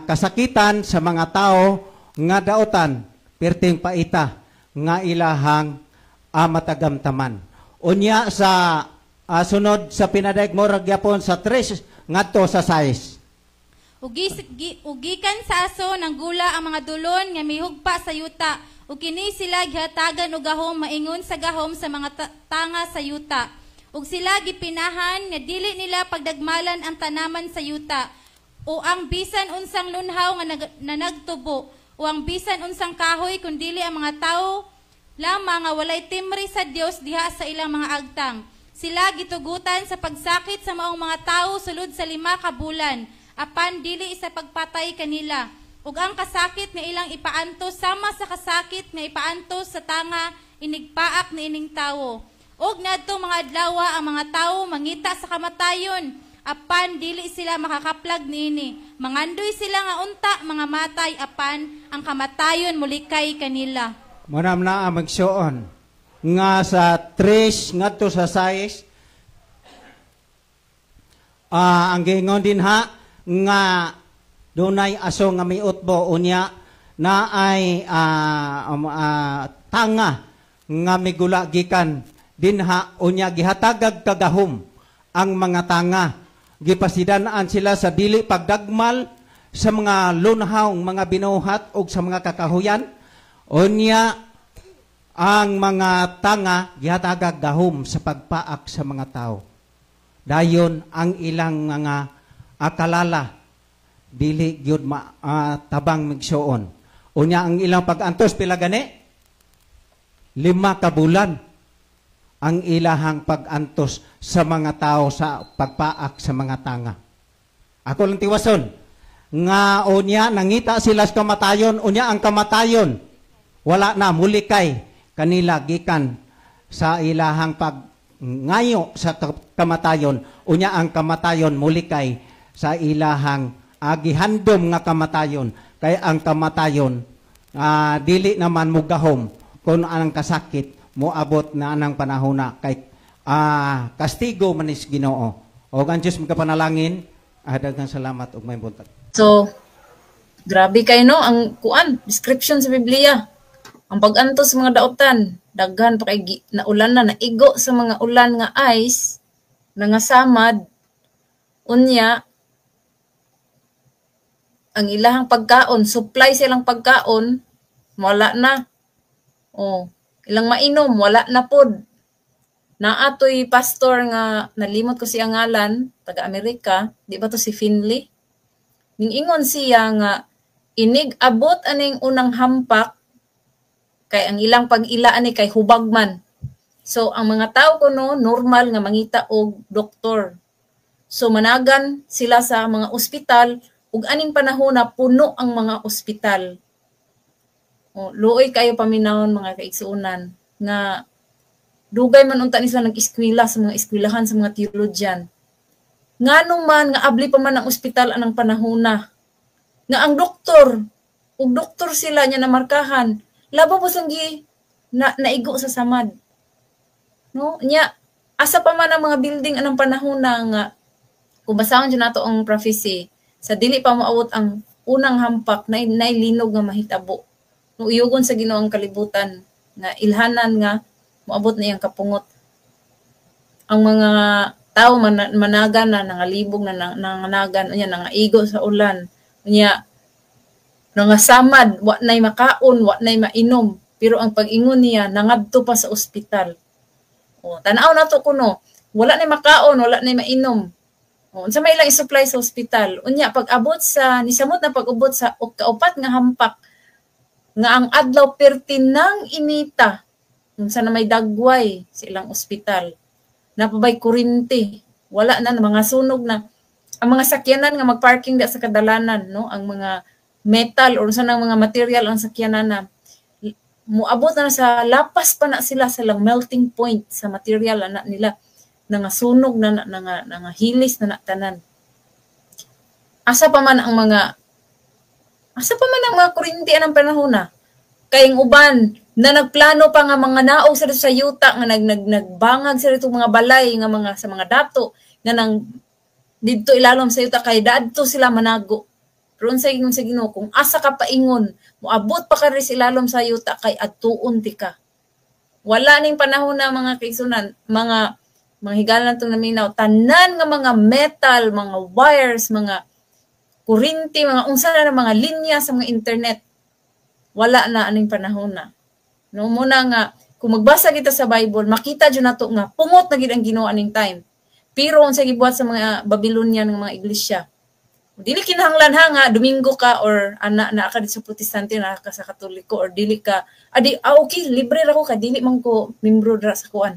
kasakitan sa mga tao nga daotan perting paita nga ilahang matagamtaman. Unya sa sunod sa pinadayag mo ragyapon sa 3 ngadto sa 6. Ugikan sa aso ng gula ang mga dulon nga mihugpa sa yuta. Ug kini sila gihatagan og gahom maingon sa gahom sa mga tanga sa yuta. Ug sila gipinahan nga dili nila pagdagmalan ang tanaman sa yuta. O ang bisan unsang lunhaw nga nagtubo. O ang bisan unsang kahoy kundili ang mga tao lamang nga walay timri sa Dios diha sa ilang mga agtang. Sila gitugutan sa pagsakit sa maong mga tao sulod sa 5 ka bulan, apan dili sa pagpatay kanila. Ug ang kasakit nga ilang ipaantos sama sa kasakit nga ipaantos sa tanga inigpaak ni ining tawo. Ug nadto mga adlaw ang mga tawo mangita sa kamatayon, apan dili sila makakaplag niini. Mangandoy sila nga unta mga matay, apan ang kamatayon mulikay kanila. Munam na magsuon nga sa 3 ngadto sa 6 ang gingon din ha nga dunay aso nga miutbo unya na ay tanga nga migula gikan dinha unya gihatagag kagahom ang mga tanga gipasidanaan sila sa dili pagdagmal sa mga lunhaw mga binuhat ug sa mga kakahuyan unya ang mga tanga gihatagag gahom sa pagpaak sa mga tao. Dayon ang ilang mga akalala dili gyud tabang migsuon. Unya ang ilang pag-antos pila gani? 5 ka bulan ang ilahang pag-antos sa mga tao sa pagpaak sa mga tanga. Ako lang tiwason nga unya nangita sila sa kamatayon, unya ang kamatayon wala na mulikay kanila gikan sa ilahang pagngayo sa kamatayon unya ang kamatayon mulikay sa ilahang gihandom nga kamatayon kay ang kamatayon dili naman mugahom kung anang kasakit moabot na anang panahona kay kastigo manis Ginoo o ang Diyos magkapanalangin daghang salamat ug may buntag. So grabe kay no ang description sa Biblia. Ang pag-antos sa mga daotan, daghan pa kay naulan na naigo sa mga ulan nga ice, nangasamad, unya, ang ilahang pagkaon, supply silang pagkaon, wala na. O, ilang mainom, wala na pod. Naatoy pastor nga, nalimot ko siya ngalan, taga-Amerika, di ba to si Finley? Ningingon siya nga, inig abot aning unang hampak, kay ang ilang pag-ilaan ni kay hubagman. So ang mga tao kuno normal nga mangita og doktor. So managan sila sa mga ospital ug aning panahon na puno ang mga ospital. Luoy kayo paminawon mga kaigsuonan nga dugay man unta ni sila nag-eskwela sa mga eskwelahan sa mga theologian. Nganong man nga abli pa man ang ospital anang panahon na nga ang doktor ug doktor sila nya namarkahan labo po sanggi naigo sa samad. No? Nya, asa pa man ang mga building anang panahon na nga, kung basahon dyan nato ang prophecy, sa dili pa maawot ang unang hampak na linog nga mahitabo. No, uyugon sa Ginoo ang kalibutan, na ilhanan nga, maabot na iyang kapungot. ang mga tao managan na nangalibog na nanganagan unya nangaigo sa ulan unya nangasamad wa nay makaon wa nay mainom pero ang pag-ingon niya nangadto pa sa ospital. O tan-aw nato kuno wala nay makaon wala nay mainom. O unsa may ilang i-supply sa ospital unya pag-abot sa nisamot na pag-ubot sa kaupat nga hampak nga ang adlaw pertinang inita unsa na may dagway sa ilang ospital napabay kuryente wala na mga sunog na ang mga sakyanan nga magparking da sa kadalanan no ang mga metal or unsa nang mga material ang sakyanan na muabot na sa lapas pa na sila sa lang melting point sa material na nila nga sunog na nga hilis na tanan asa pa man ang mga kuryente anang panahon na kayong uban na nagplano pa nga mga naog sa yuta nga nagbangag sa dito mga balay nga mga sa mga dato nga nang didto ilalom sa yuta kay dadto sila manago pero sa Ginoo kung asa ka paingon moabot pa ka rin sa ilalom sa yuta kay adtuon ti ka wala ning panahon na mga kaigsunan mga higalan tong naminaw tanan nga mga metal mga wires mga kuryente mga unsa na mga linya sa mga internet wala na aning panahon na. No muna nga kung magbasa kita sa Bible, makita jud nato nga pungot na gid ang Ginoo aning time. Pero unsa gibuhat sa mga Babylonian nga mga iglesia. Dili kinahanglan ha nga Domingo ka or ana na ka sa Protestante na ka sa Katoliko or dili ka okay libre ra ko ka dili man ko membro dra sa kuan.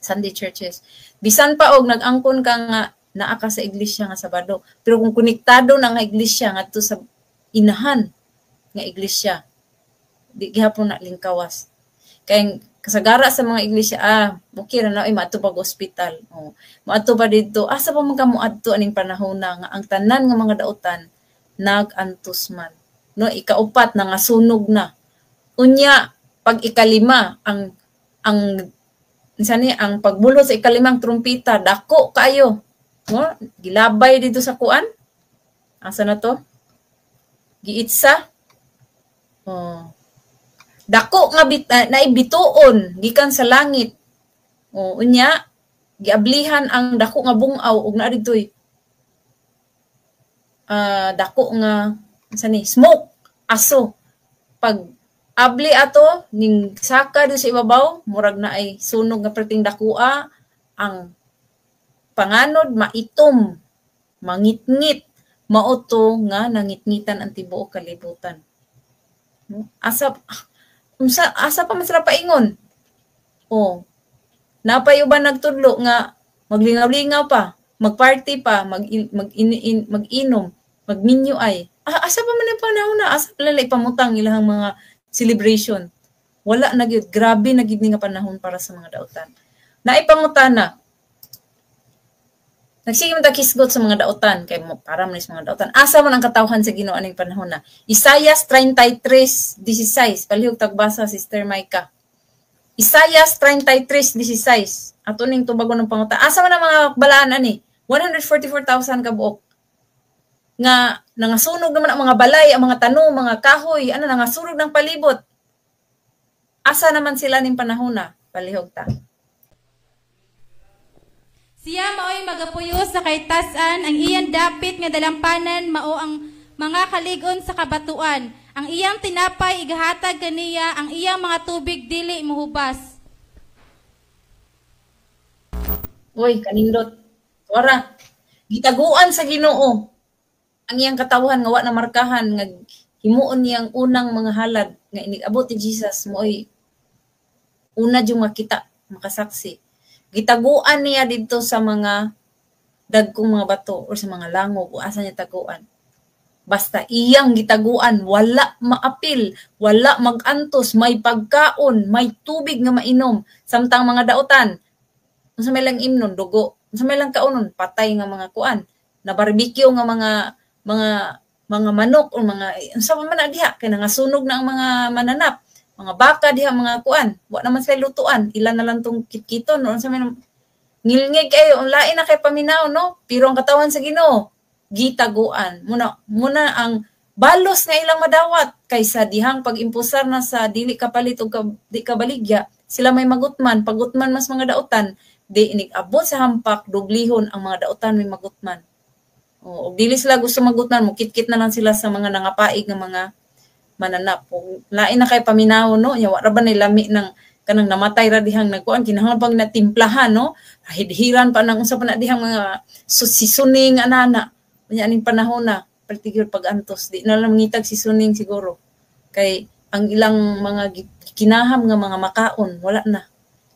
Sunday churches. Bisan pa og nag-angkon ka nga naa ka sa iglesia nga Sabado. Pero kung konektado na nga iglesia ngadto sa inahan nga iglesia di gihapon na lingkawas kay kasagara sa mga iglesia okay ra na ay maadto pag ospital maadto pa dito asa pa man kamo adto aning panahon na nga ang tanan nga mga dautan nagantos man no ikaupat na nga sunog na unya pag ikalima ang ang pagbulot sa ikalimang trumpeta dako kayo no gilabay dito sa kuan asa na to giitsa dako nga naibituon gikan sa langit unya giablihan ang dako nga bungaw ug naa ditoy dako nga smoke aso pag abli ato ning saka di sa ibabaw murag na ay sunog nga perting dakua ang panganod maitom mangitngit mauto nga nangitngitan ang tibuok kalibutan asa pa man sila paingon napay uban nagtudlo nga maglingaw-lingaw pa magparty pa mag-inom magminyo ay asa pa man ang panahon na asa pala ipamutang ilang mga celebration wala na gyud grabe na gyud nga panahon para sa mga dautan naipangutana nagsige man ta kisgot sa mga dautan kay para man sa mga dautan asa man ang katawhan sa Ginoo aning panahon na Isaias 33:16 palihog tagbasa Sister Micah Isaias 33:16 ato ning tubagon ng panguta asa man ang mga balaan ani 144,000 ka buok nga nangasunog naman ang mga balay ang mga tanong mga kahoy nangasunog ng palibot asa naman sila ning panahon na palihog ta Siya mao'y magapuyo sa kaytasan, ang iyang dapit nga dalampanan mao ang mga kaligon sa kabatuan. Ang iyang tinapay igahatag kaniya, ang iyang mga tubig dili muhubas. Uy, kanindot. Wara, gitaguan sa Ginoo. Ang iyang katawhan nga wa na markahan nga himuon niyang unang mga halad nga inigabot ni Jesus mo'y una jung makita, makasaksi. Gitaguan niya dito sa mga dagkong mga bato o sa mga langog o asa niya taguan. Basta iyang gitaguan, wala maapil, wala magantos, may pagkaon, may tubig nga mainom. Samtang mga dautan, unsa may lang imnon, dugo, unsa may lang kaunon, patay nga mga kuan, na barbecue nga mga manok o mga, unsa man na diha, kaya nangasunog na ang mga mananap. Mga baka diha mga kuan wa naman sila lutuan ilan na lang tong kitkiton no sa ngilngig kayo lain na kay paminaw no pero ang katawan sa Ginoo gitaguan muna ang balos nga ilang madawat kaysa dihang pag-impusar na sa dili kapalit og di kabaligya sila may magutman pagutman mas mga dautan di inigabot sa hampak, dublihon ang mga daotan may magutman. O dili sila gusto magutman, mukit-kit na lang sila sa mga nangapaig ng mga mananap. O, lain na kay paminaw, no? Yawa ra ba lami ng kanang namatay ra dihang nagkuan, kinahanglan pang natimplahan, no? Hidhiran pa nang unsa pa na dihang mga sisuning anana. Unya aning panahon na, particular pag-antos, di na lang ngitag sisuning siguro. Kay ang ilang mga kinaham nga mga makaon, wala na.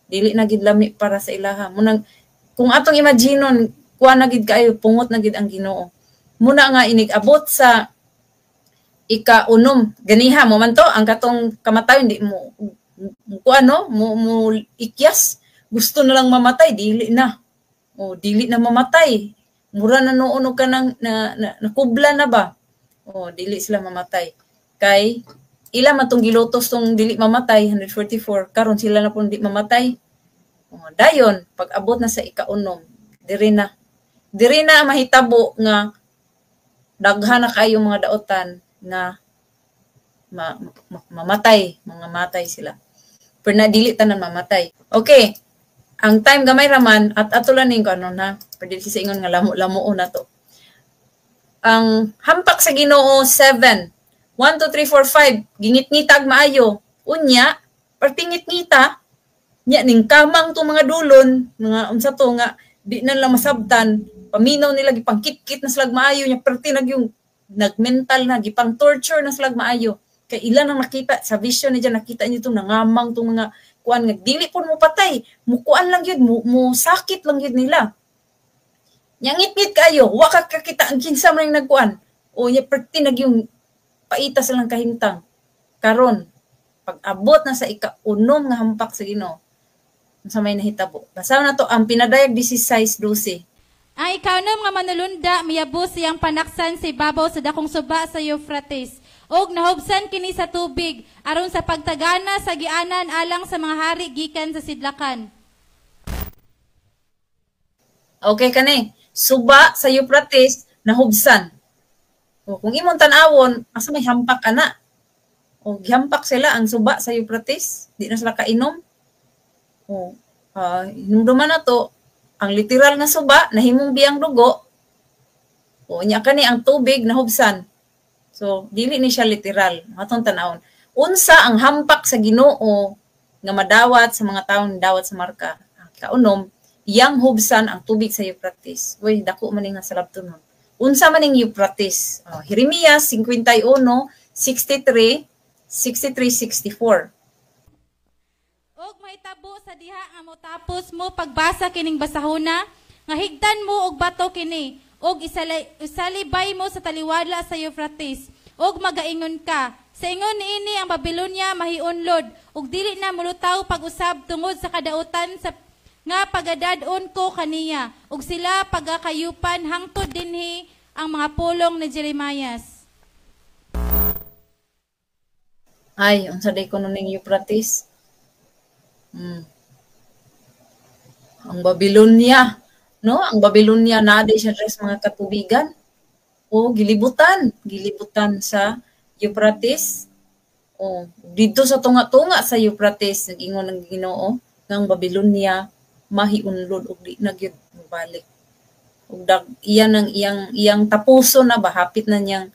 Dili na gid lami para sa ilaha. Munang kung atong imaginon, kuha na gid kayo, pungot na gid ang Ginoo. Muna nga inigabot sa ika-unom, ganiha mo man to, ang katong kamatayon di mo kuha no, mo ikyas, gusto na lang mamatay, dili na. O dili na mamatay. Mura na noon ka nang nakubla na ba? O dili sila mamatay. Kay ila matong gilutos tong dili mamatay 144 karon sila na pun di mamatay. Dayon pag abot na sa ika-unom diri na mahitabo nga daghan na kayo mga daotan nga mamatay, mga matay sila. Pero na dili tanan mamatay. Okay. Ang time gamay raman at atulan ning ano na pwede sa ingon nga lamo na to. Ang hampak sa Ginoo 7 1, 2, 3, 4, 5. Gingit-ngitag maayo. Unya, partingit-ngita, nya ning kamang to mga dulon, mga unsa to nga, di na lang masabtan, paminaw nila, gipangkit-kit na slag maayo, nya perti yung nagmental na, gipang torture na slag maayo. Kay ilan ang nakita, sa vision niya nakita niyo itong nangamang itong mga kuan nga, dili po mo patay, mukuan lang yun, mo sakit lang yun nila. Nya ngit-ngit kayo, waka kakita ang kinsa man yung nagkuan. O nya perti yung paita silang kahimtang. Karon, pag abot na sa ika-unom nga hampak sa Ginoo, sa may nahitabo. Basaw na to ang pinadayag 16:12. Ang ikanom nga manulunda miyabos siyang panaksan sa ibabaw sa dakong suba sa Euphrates. Og nahubsan kini sa tubig aron sa pagtagana sa gianan alang sa mga hari gikan sa sidlakan. Okay kani, suba sa Euphrates nahubsan. O kung imong tan-awon, asa may hampak ana? O gihampak sila ang suba sa Euphrates, di na sila kainom. O hinumduman na to, ang literal nga suba nahimong biyang dugo. O nya kani ang tubig nahubsan. So dili ni siya literal, atong tan-awon. Unsa ang hampak sa Ginoo nga madawat sa mga taong dawat sa marka? Kaunom, iyang hubsan ang tubig sa Euphrates. Uy, dako man nga sa labton. Unsa man ning Euphrates? Jeremias 51:63, 63-64. Og mahitabo sa diha nga motapos mo pagbasa kining basahona, nga higdan mo og bato kini, og isalibay mo sa taliwadla sa Euphrates, og magaingon ka. Sa ingon niini ang Babylonia mahiunlod, og dili na mulutaw pag-usab tungod sa kadautan sa nga pagadadon ko kaniya, ug sila pagakayupan hangtod dinhi ang mga pulong ni Jeremias. Ay, unsa day kuno ning Euphrates? Ang Babylonia, no? Ang Babylonia na day siya sa mga katubigan. O gilibutan sa Euphrates. O dito sa tunga-tunga sa Euphrates nag-ingon ng Ginoo ng Babylonia mahiunlod og di na gyud balik. Og iyan ang iyang tapuso na ba hapit na niyang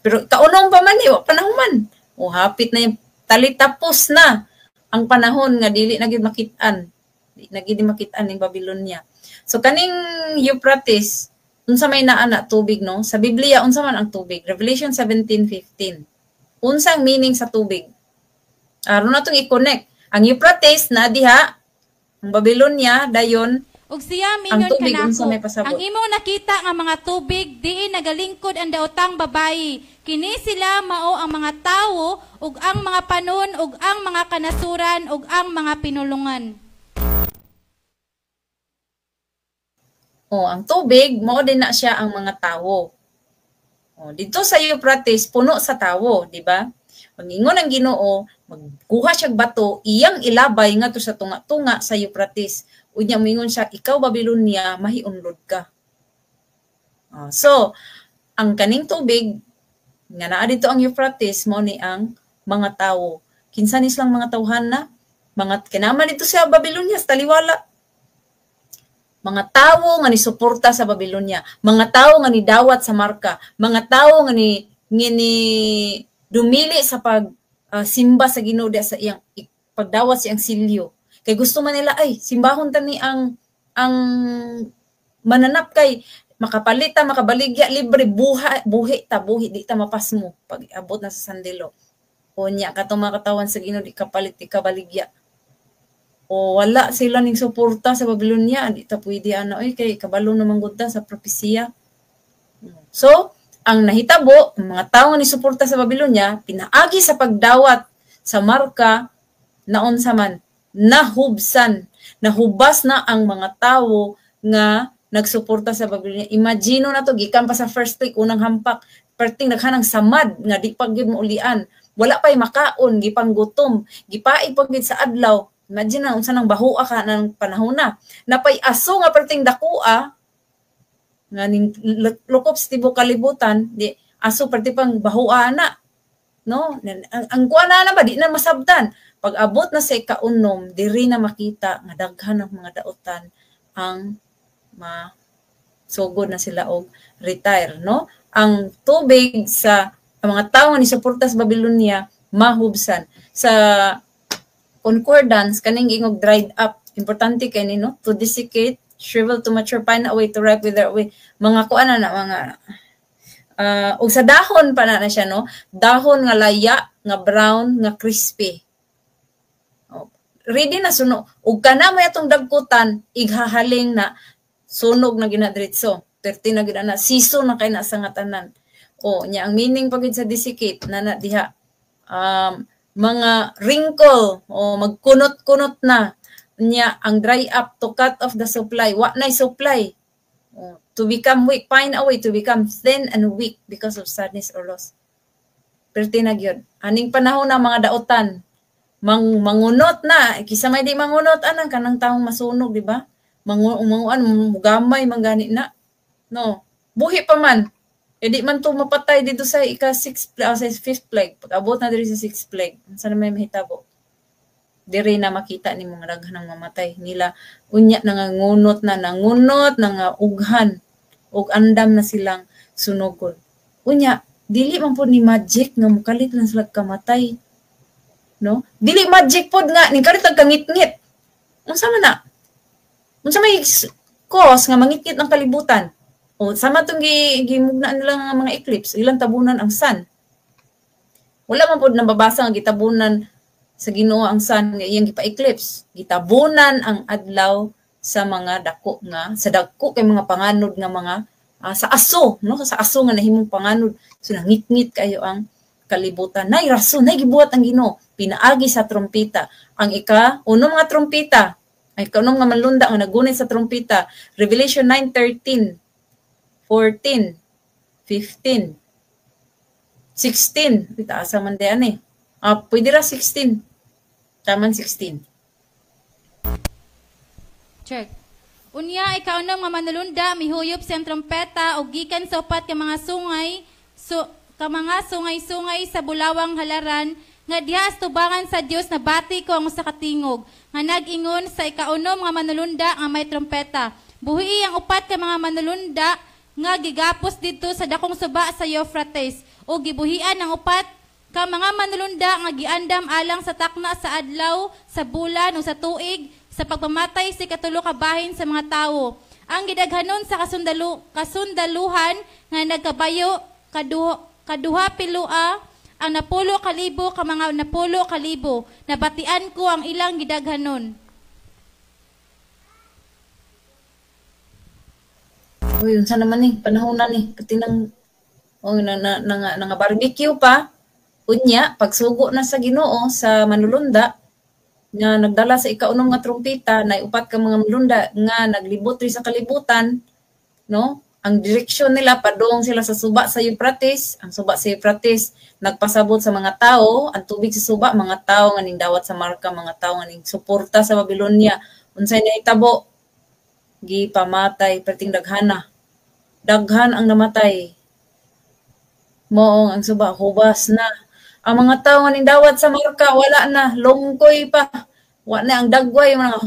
pero kaunong pa man wa panahon man. O hapit na yung talitapos na ang panahon nga dili na gyud makit-an. Di na gyud makit-an ning Babylonia. So kaning Euphrates unsa may naa na tubig no? Sa Biblia unsa man ang tubig? Revelation 17:15. Unsang meaning sa tubig? Aron natong i-connect. Ang Euphrates na diha ang Babylonia dayon ug siya mingon tubig, kanako, may pasabot. ang imong nakita nga mga tubig diin nagalingkod ang daotang babayi. Kini sila mao ang mga tawo ug ang mga panon ug ang mga kanasuran ug ang mga pinulungan. Ang tubig mao din na siya ang mga tawo. Dito sa Euphrates puno sa tawo, di ba? Mangingon ang Ginoo, magkuha siya bato, iyang ilabay nga to sa tunga-tunga sa Euphrates. Unya mingon siya, ikaw Babylonia, mahiunlod ka. So, ang kaning tubig nga naa dito ang Euphrates mo ni ang mga tawo. Kinsa ni silang mga tawhan na? Mga kinama dito sa Babylonia sa taliwala. mga tawo nga ni suporta sa Babylonia, mga tawo nga ni dawat sa marka, mga tawo nga ni dumili sa pag simba sa Ginoo sa iyang pagdawat sa iyang silyo. Kay gusto man nila ay simbahon tani ang mananap kay makapalita, makabaligya, libre, buhi di ta mapasmo pag abot na sa sandilo. O niya, katong mga katawan sa Ginoo di kapalit, di kabaligya. O wala sila ning suporta sa Babylonia, di ta pwede kay kabalo naman gud ta sa propesiya. So, ang nahitabo, ang mga tao nga ni suporta sa Babylonia, pinaagi sa pagdawat sa marka, naon sa man, nahubas na ang mga tao nga nagsuporta sa Babylonia. Imagino na to, gikan pa sa first week, unang hampak, perting naghanang samad, nga di pagyud maulian, wala pa'y makaon, gipang gutom, gipaig pagyud sa adlaw. Imagine na, unsa nang bahua ka ng panahon na. Napay aso nga perting dakua, nga ning lukop sa tibuok kalibutan, di aso perti pang bahua na. No? Ang kuana na ba, di na masabtan. Pag abot na sa ikaunom, diri na makita nga daghan ng mga daotan ang sugod na sila og retire, no? Ang tubig sa mga tao nga ni suporta sa Babylonia mahubsan. Sa concordance kaning ingog dried up, importante kay ni, no? To desiccate, shrivel, to mature, pine away, to ripe, wither away. Mga kuana na mga ug sa dahon pa na siya, no? Dahon nga laya, nga brown, nga crispy. Ready na sunog. Ug kana may atong dagkutan, ighahaling na sunog na ginadritso. 30 na gina na siso na kay nasa nga tanan. O nya ang meaning pagid sa desiccate na diha mga wrinkle o magkunot-kunot na nya ang dry up, to cut off the supply. Wa nay supply. To become weak, pine away, to become thin and weak because of sadness or loss. Perti na gyud. Aning panahon na mga daotan mangunot na, kisa may di mangunot anang kanang taong masunog, di ba? Mugamay mangani na. No, buhi pa man. E di man to mapatay dito sa sa 5th plague. Pag abot na diri sa 6th plague, sana may mahitabo. Diri na makita ni mga daghan ng mamatay nila. Unya nangunot na ughan ug andam na silang sunugol. Unya dili man po ni magic nga mukalit lang sila kamatay. No? Dili magic pod nga ning kalit kangit-ngit. Unsa man na? Unsa may cause nga mangit-ngit ang kalibutan? O sama tong gimugna nila nga mga eclipse, ilang tabunan ang sun. Wala man pod nababasa nga gitabunan sa Ginoo ang sun nga iyang gipa-eclipse. Gitabunan ang adlaw sa mga dako nga, sa dako kay mga panganod nga mga sa aso, no? Sa aso nga nahimong panganod. So nangit-ngit kayo ang kalibutan. Nay rason, nay gibuhat ang Ginoo. Pinaagi sa trompeta. Ang unong mga trompeta, ay kanong nga manlunda nga nagunit sa trompeta. Revelation 9:13, 14, 15, 16. Asa man diyan pwede ra 16. Taman 16. Check. Unya ikaw nga manulunda mihuyop siyang trompeta o gikan sa upat ka mga sungay mga sungay-sungay sa bulawang halaran nga diha tubangan sa Dios na bati ko ang usa ka tingog nga nag-ingon sa ikaunom nga manulunda nga may trompeta. Buhi ang upat ka mga manulunda nga gigapos dito sa dakong suba sa Euphrates o gibuhian ang upat ka mga manulunda nga giandam alang sa takna sa adlaw, sa bulan o sa tuig sa pagpamatay si katulo ka bahin sa mga tawo. Ang gidaghanon sa kasundaluhan nga nagkabayo kaduha pilua ang napulo kalibo ka mga napulo kalibo nabatian ko ang ilang gidaghanon. Uy, unsa naman panahon na katinang nga barbecue pa. Unya pagsugo na sa Ginoo sa manulunda nga nagdala sa ikaunom nga trompeta na upat ka mga manulunda nga naglibot ri sa kalibutan, no? Ang direksyon nila padung sila sa suba sa Euphrates. Ang suba sa Euphrates nagpasabot sa mga tao, ang tubig sa suba mga tao nga ning dawat sa marka, mga tao nga ning suporta sa Babylonia. Unsay nahitabo? Gipamatay perting daghana. Daghan ang namatay. Moong ang suba hubas na. Ang mga tao nga ning dawat sa marka wala na, lungkoy pa. Wa na ang dagway mga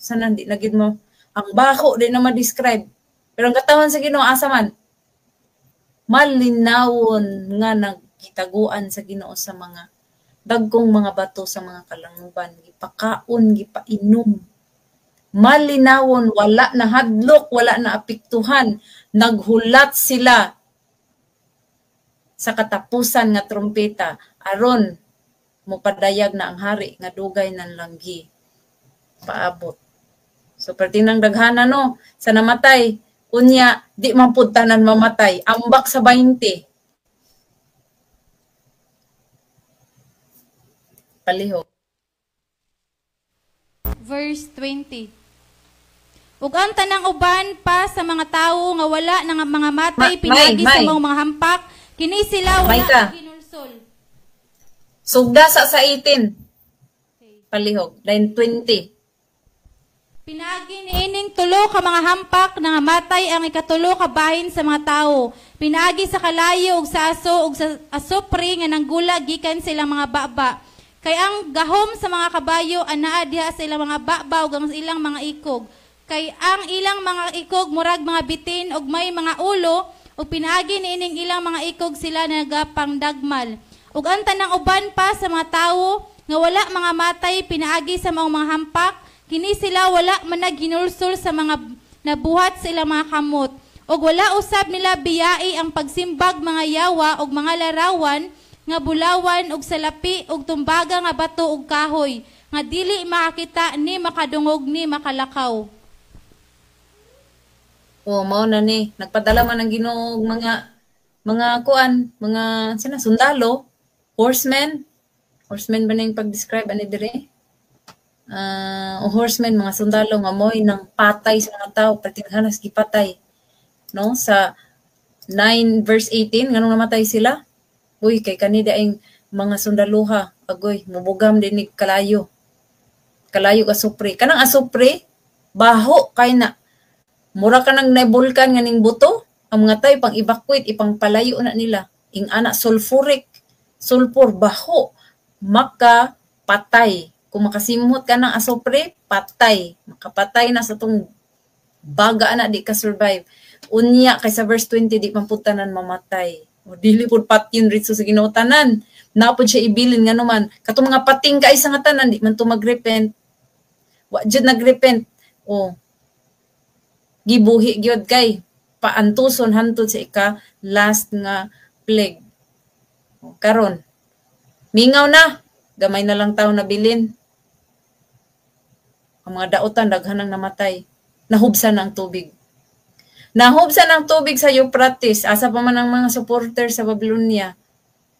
sana di na gid mo ang baho din na ma-describe. Pero ang katawan sa Ginoo asa man? Malinawon nga nagkitaguan sa Ginoo sa mga dagkong mga bato sa mga kalanguban, gipakaon, gipainom. Malinawon, wala na hadlok, wala na apiktuhan, naghulat sila sa katapusan nga trumpeta aron mopadayag na ang hari nga dugay ng langgi paabot. So pertinang daghana no sa namatay unya di man pud tanan mamatay, ambak sa 20. Palihog. Verse 20. Ug ang tanang uban pa sa mga tawo nga wala nga mga matay pinagi sa mga hampak, kini sila wala ginulsol. Sugda sa 18. Palihog. Line 20. Pinagi niining tulo ka mga hampak na nga matay ang ikatulo ka bahin sa mga tawo. Pinagi sa kalayo ug sa aso ug sa asopri nga nanggula gikan silang mga baba. Kay ang gahom sa mga kabayo anaa diha sa ilang mga baba ug ang ilang mga ikog. Kay ang ilang mga ikog murag mga bitin ug may mga ulo ug pinagi niining ilang mga ikog sila nagapangdagmal. Ug ang tanang uban pa sa mga tawo nga wala mga matay pinaagi sa mga hampak, kini sila wala man ginulsol sa mga nabuhat sa ilang mga kamot. Ug wala usab nila biyai ang pagsimbag mga yawa ug mga larawan nga bulawan ug salapi ug tumbaga nga bato ug kahoy nga dili makakita ni makadungog ni makalakaw. O mao na ni nagpadala man ang Ginoo og mga kuan, mga sundalo, horsemen ba ning pag-describe ani dire? Horsemen, mga sundalo nga moy nang patay sa mga tao, patighanas gipatay. No, sa 9 verse 18 nganong namatay sila? Uy, kay kanida ang mga sundaluha, agoy, mubugam din ni kalayo. Kalayo asupre. Kanang asupre, baho kay na. Mura ka nang naibulkan nga ning buto, ang mga tayo pang evacuate, ipang palayo na nila. Ing anak sulfur, baho, maka patay. Kung makasimhot ka ng asopre, patay. Makapatay na sa tong baga na di ka survive. Unya kay sa verse 20 di pamputanan mamatay. O dili pud patyon ritso sa Ginoo tanan. Napod siya ibilin nga naman. Katong mga pating kay sa nga tanan di man to magrepent. Wa jud nagrepent. O gibuhi gyud kay paantuson hantud sa last nga plague. O, karon mingaw na, gamay na lang tao na bilin. Ang mga daotan daghanang namatay. Nahubsan ang tubig. Nahubsan ang tubig sa Euphrates. Asa pa man ang mga supporter sa Babylonia.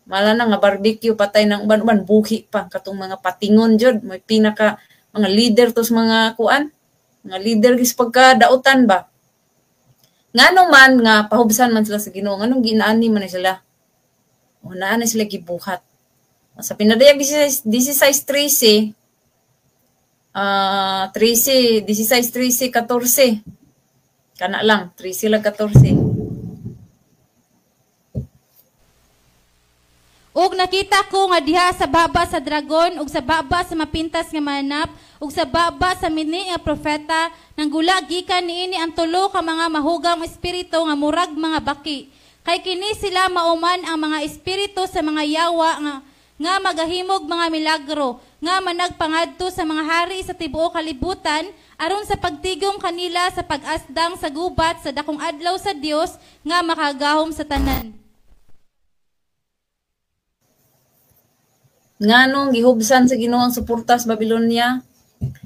Mala na nga barbecue, patay ng uban-uban, buhi pa. Katong mga patingon jud, may pinaka mga leader tos mga kuan. Mga leader gis pagka daotan ba. Nganong man nga pahubsan man sila sa Ginoo, nganong ginaani man sila. O naan sila gibuhat. Sa pinadayag 16:13 16:13 14. Kana lang 13 lang 14. Ug nakita ko nga diha sa baba sa dragon ug sa baba sa mapintas nga manap ug sa baba sa mini nga propeta nanggula gikan niini ang tulo ka mga mahugang espiritu nga murag mga baki. Kay kini sila mauman ang mga espiritu sa mga yawa nga magahimog mga milagro, nga managpangadto sa mga hari sa tibuok kalibutan, aron sa pagtigom kanila sa pag-asdang sa gubat sa dakong adlaw sa Dios nga makagahom sa tanan. Nganong gihubsan sa Ginoo ang suporta sa Babylonia?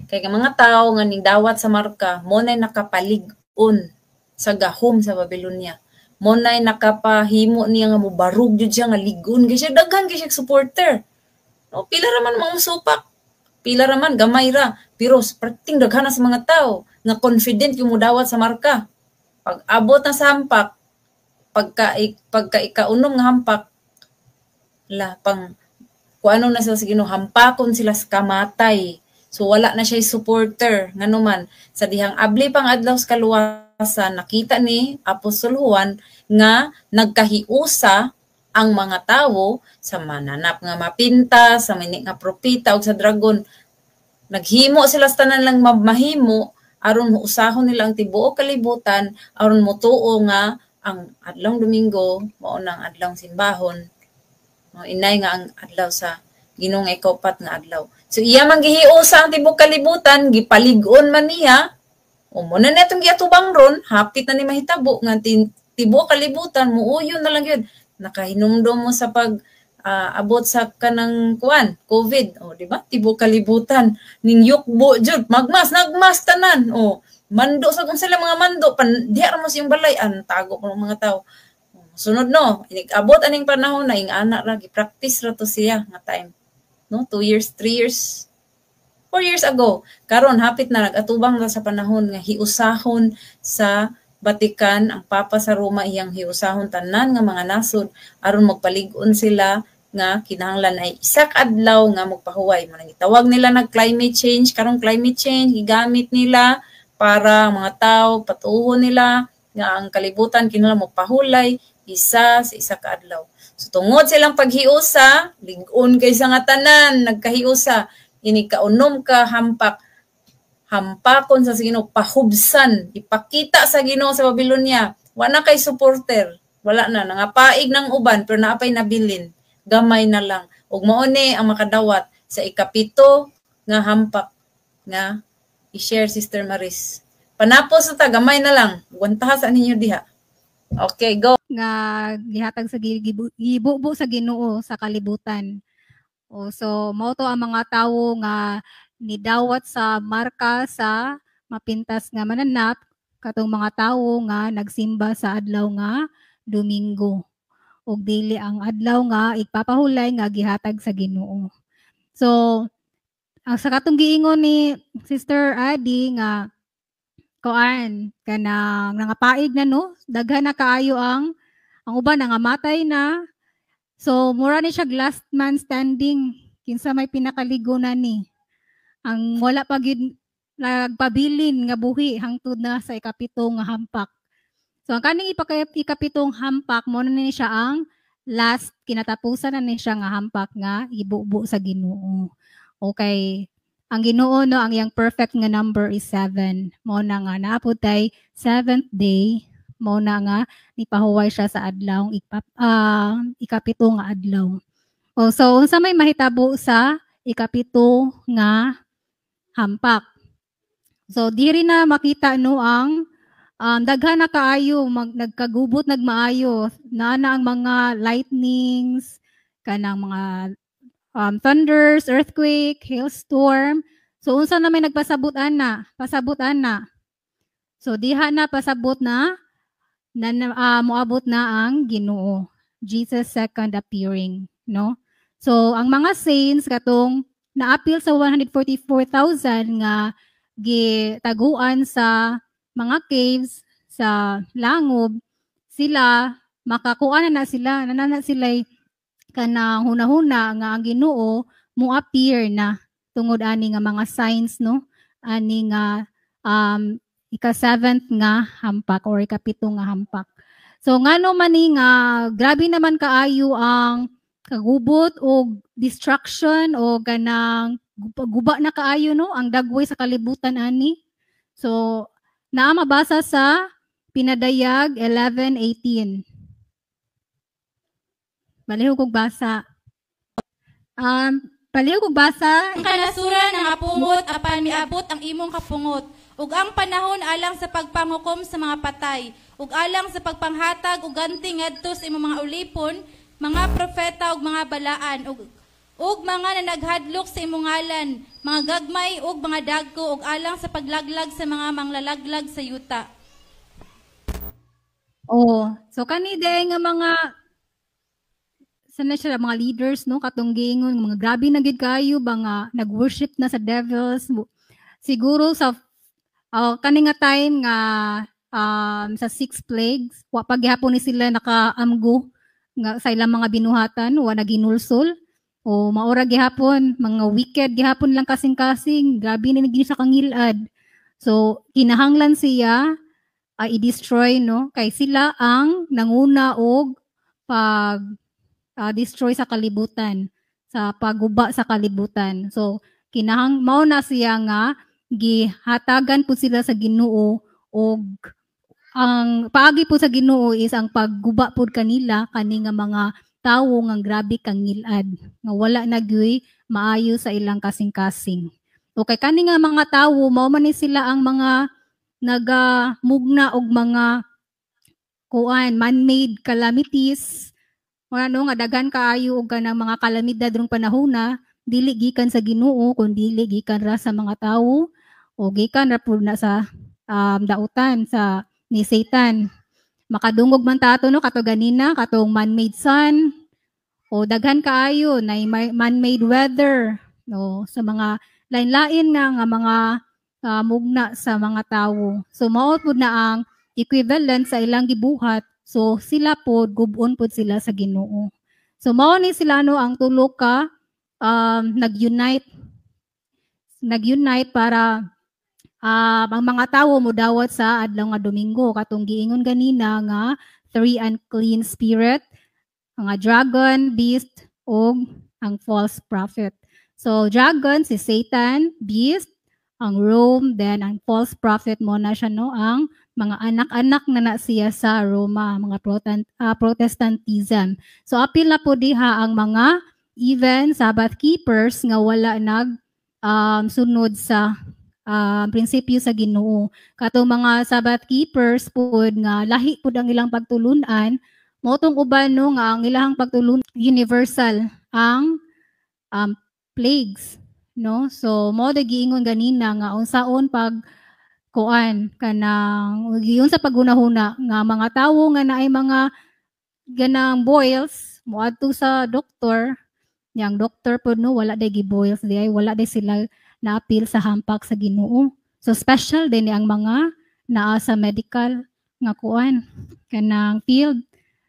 Kay mga tao nga ning dawat sa marka, mo nay nakapalig-on sa gahom sa Babylonia. Mo nay nakapahimo niya nga mobarug jud siya nga ligon gyud siya, daghan gyud siya supporter. No, pila ra man mga supak. Pila ra man gamay ra, pero parting daghan sa mga tao nga confident yung mudawat sa marka. Pag abot na sa hampak, pagka ikaunom nga hampak, pang kuano na sila sa Ginoo, hampakon sila sa kamatay. So wala na siya supporter nganuman sa dihang abli pang adlaw sa kaluwasan, nakita ni Apostol Juan nga nagkahiusa ang mga tawo sa mananap nga mapinta, sa mini nga propeta ug sa dragon. Naghimo sila sa tanan lang mahimo aron usahon nila ang tibuok kalibutan aron motuo nga ang adlong Domingo mao nang adlong simbahon. Mao inay nga ang adlaw sa Ginoo nga ikaw-pat nga adlaw. So iya man gihiusa ang tibuok kalibutan, gipalig-on man niya. O mo na netong giatubang ron, hapit na ni mahitabo nga tibuok kalibutan muuyon na lang yun. Nakahinumdom mo sa pag abot sa kanang COVID, o di ba? Tibuok kalibutan ning yukbo jud, nagmas tanan. O mando sa kung sila mga mando diha ra mo siyang balay tago ko ng mga tao. Sunod no, abot aning panahon na ing anak ra gi-practice ra to siya nga time. No, 2 years, 3 years, 4 years ago. Karon hapit na nag-atubang na sa panahon nga hiusahon sa Vatican ang Papa sa Roma iyang hiusahon tanan nga mga nasod aron magpalig-on sila nga kinahanglan ay isa ka adlaw nga magpahuway. Mo nang gitawag nila nag climate change, karong climate change gigamit nila para mga tao patuhon nila nga ang kalibutan kinahanglan magpahulay isa sa isa ka adlaw. So tungod silang paghiusa, lig-on kaysa nga tanan, nagkahiusa, ini kaunom ka hampak, hampakon sa Ginoo, pahubsan, ipakita sa Ginoo sa Babylonia, wala kay supporter, wala na, nangapaig ng uban, pero naapay nabilin, gamay na lang. Ug mao ni ang makadawat sa ikapito nga hampak nga i-share Sister Maris. Panapos sa gamay na lang, wantaha sa ninyo diha. Okay, go. Nga gihatag sa gibubo sa Ginoo sa kalibutan. O so mao to ang mga tawo nga nidawat sa marka sa mapintas nga mananap katong mga tawo nga nagsimba sa adlaw nga Domingo. Ug dili ang adlaw nga igpapahulay nga gihatag sa Ginoo. So ang sa katong giingon ni Sister Adi nga kuan kanang nangapaig na no, daghan na kaayo ang uban nangamatay na. So mura ni siya last man standing kinsa may pinakaligo na ni. Ang wala pa gyud nagpabilin nga buhi hangtod na sa ikapito nga hampak. So ang kaning ikapitong hampak mo na ni siya ang last kinatapusan na ni siya nga hampak nga ibubo sa Ginoo. Okay. Ang Ginoo no ang iyang perfect nga number is 7. Mo na nga naapod tay 7th day, mo na nga nipahuway siya sa adlaw ikapito nga adlaw. O so unsa may mahitabo sa ikapito nga hampak. So diri na makita no ang daghan na kaayo nagkagubot nagmaayo na ang mga lightnings kanang mga thunders, earthquake, hailstorm. So unsa na may nagpasabot ana? Pasabot ana. So diha na pasabot na moabot na ang Ginoo. Jesus second appearing, no? So ang mga saints katong naapil sa 144,000 nga gitaguan sa mga caves sa langob, sila makakuha na sila, nanana sila kanang hunahuna nga ang Ginoo mo appear na tungod ani nga mga signs no ani nga ika-7th nga hampak or ikapito nga hampak. So ngano man ni nga grabe naman kaayo ang kagubot o destruction o ganang guba na kaayo no ang dagway sa kalibutan ani. So naa mabasa sa Pinadayag 11:18. Baliw kog basa. Baliw kog basa. Ang kanasuran ng apungot apan miabot ang imong kapungot. Ug ang panahon alang sa pagpangukom sa mga patay. Ug alang sa pagpanghatag ug ganti ngadto sa imong mga ulipon, mga propeta ug mga balaan. Ug mga nanaghadlok sa imong ngalan, mga gagmay ug mga dagko ug alang sa paglaglag sa mga manglalaglag sa yuta. Oh, so kani day nga mga sana siya mga leaders no katong giingon mga grabe na gid kayo ba nga nag-worship na sa devils siguro sa kani nga time nga sa 6 plagues wa pa gihapon ni sila nakaamgo nga sa ilang mga binuhatan wa naginulsol o maura gihapon mga wicked gihapon lang kasing-kasing grabe na gid sa kangilad so kinahanglan siya i-destroy no kay sila ang nanguna og pag destroy sa kalibutan, sa pagguba sa kalibutan. So, mao na siya nga gihatagan po sila sa Ginoo og ang paagi po sa Ginoo is ang pagguba pod kanila kani nga mga tawo nga grabe kang ngilad nga wala na gyud maayo sa ilang kasing-kasing. Okay, kani nga mga tawo mao man ni sila ang mga nagamugna og mga man-made calamities. Ano nga daghan kaayo og kanang mga kalamidad rong panahona dili gikan sa Ginoo kundi dili gikan ra sa mga tawo o gikan ra pud na sa dautan sa ni Satan. Makadungog man tato no kato ganina katong man-made sun o daghan kaayo na man-made weather no sa mga lain-lain nga mga mugna sa mga tawo. So mao pud na ang equivalent sa ilang gibuhat. So sila pod gub-on pod sila sa Ginoo. So mao ni sila no ang tulo ka nag-unite para ang mga tawo mo dawat sa adlaw nga Domingo katong giingon ganina nga 3 unclean spirit, nga dragon, beast o ang false prophet. So dragon si Satan, beast ang Rome, then ang false prophet mo na siya no ang mga anak-anak na siya sa Roma, mga Protestantism. So apil na po diha ang mga even Sabbath keepers nga wala sunod sa prinsipyo sa Ginoo. Katong mga Sabbath keepers pod nga lahi pod ang ilang pagtulunan, motong uban no nga ang ilang pagtulun universal ang plagues, no? So mo giingon ganina nga unsaon pag kanang giyon sa pagunahuna nga mga tawo nga naay mga ganang boils moadto sa doktor. Yang doktor po no, wala day giboils day, wala day sila naapil sa hampak sa Ginoo. So special din ang mga naa sa medical nga kanang field,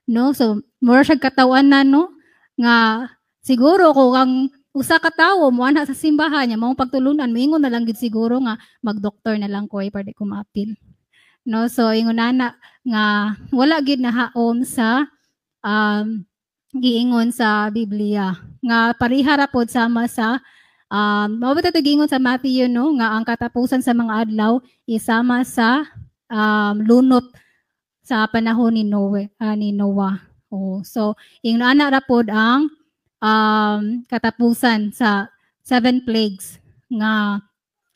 no? So more siya katawan na no nga siguro kung ang usa ka tawo mo ana sa simbahan nya mao pagtulunan moingon na lang gid siguro nga magdoktor na lang ko pwede ko maapil. No, so ingon ana nga wala gid nahaom sa giingon sa Biblia nga parihara pod sama sa mao ba giingon sa Matthew no nga ang katapusan sa mga adlaw isama sa lunot sa panahon ni Noah. Oh, so ingon ana ra pod ang katapusan sa 7 plagues nga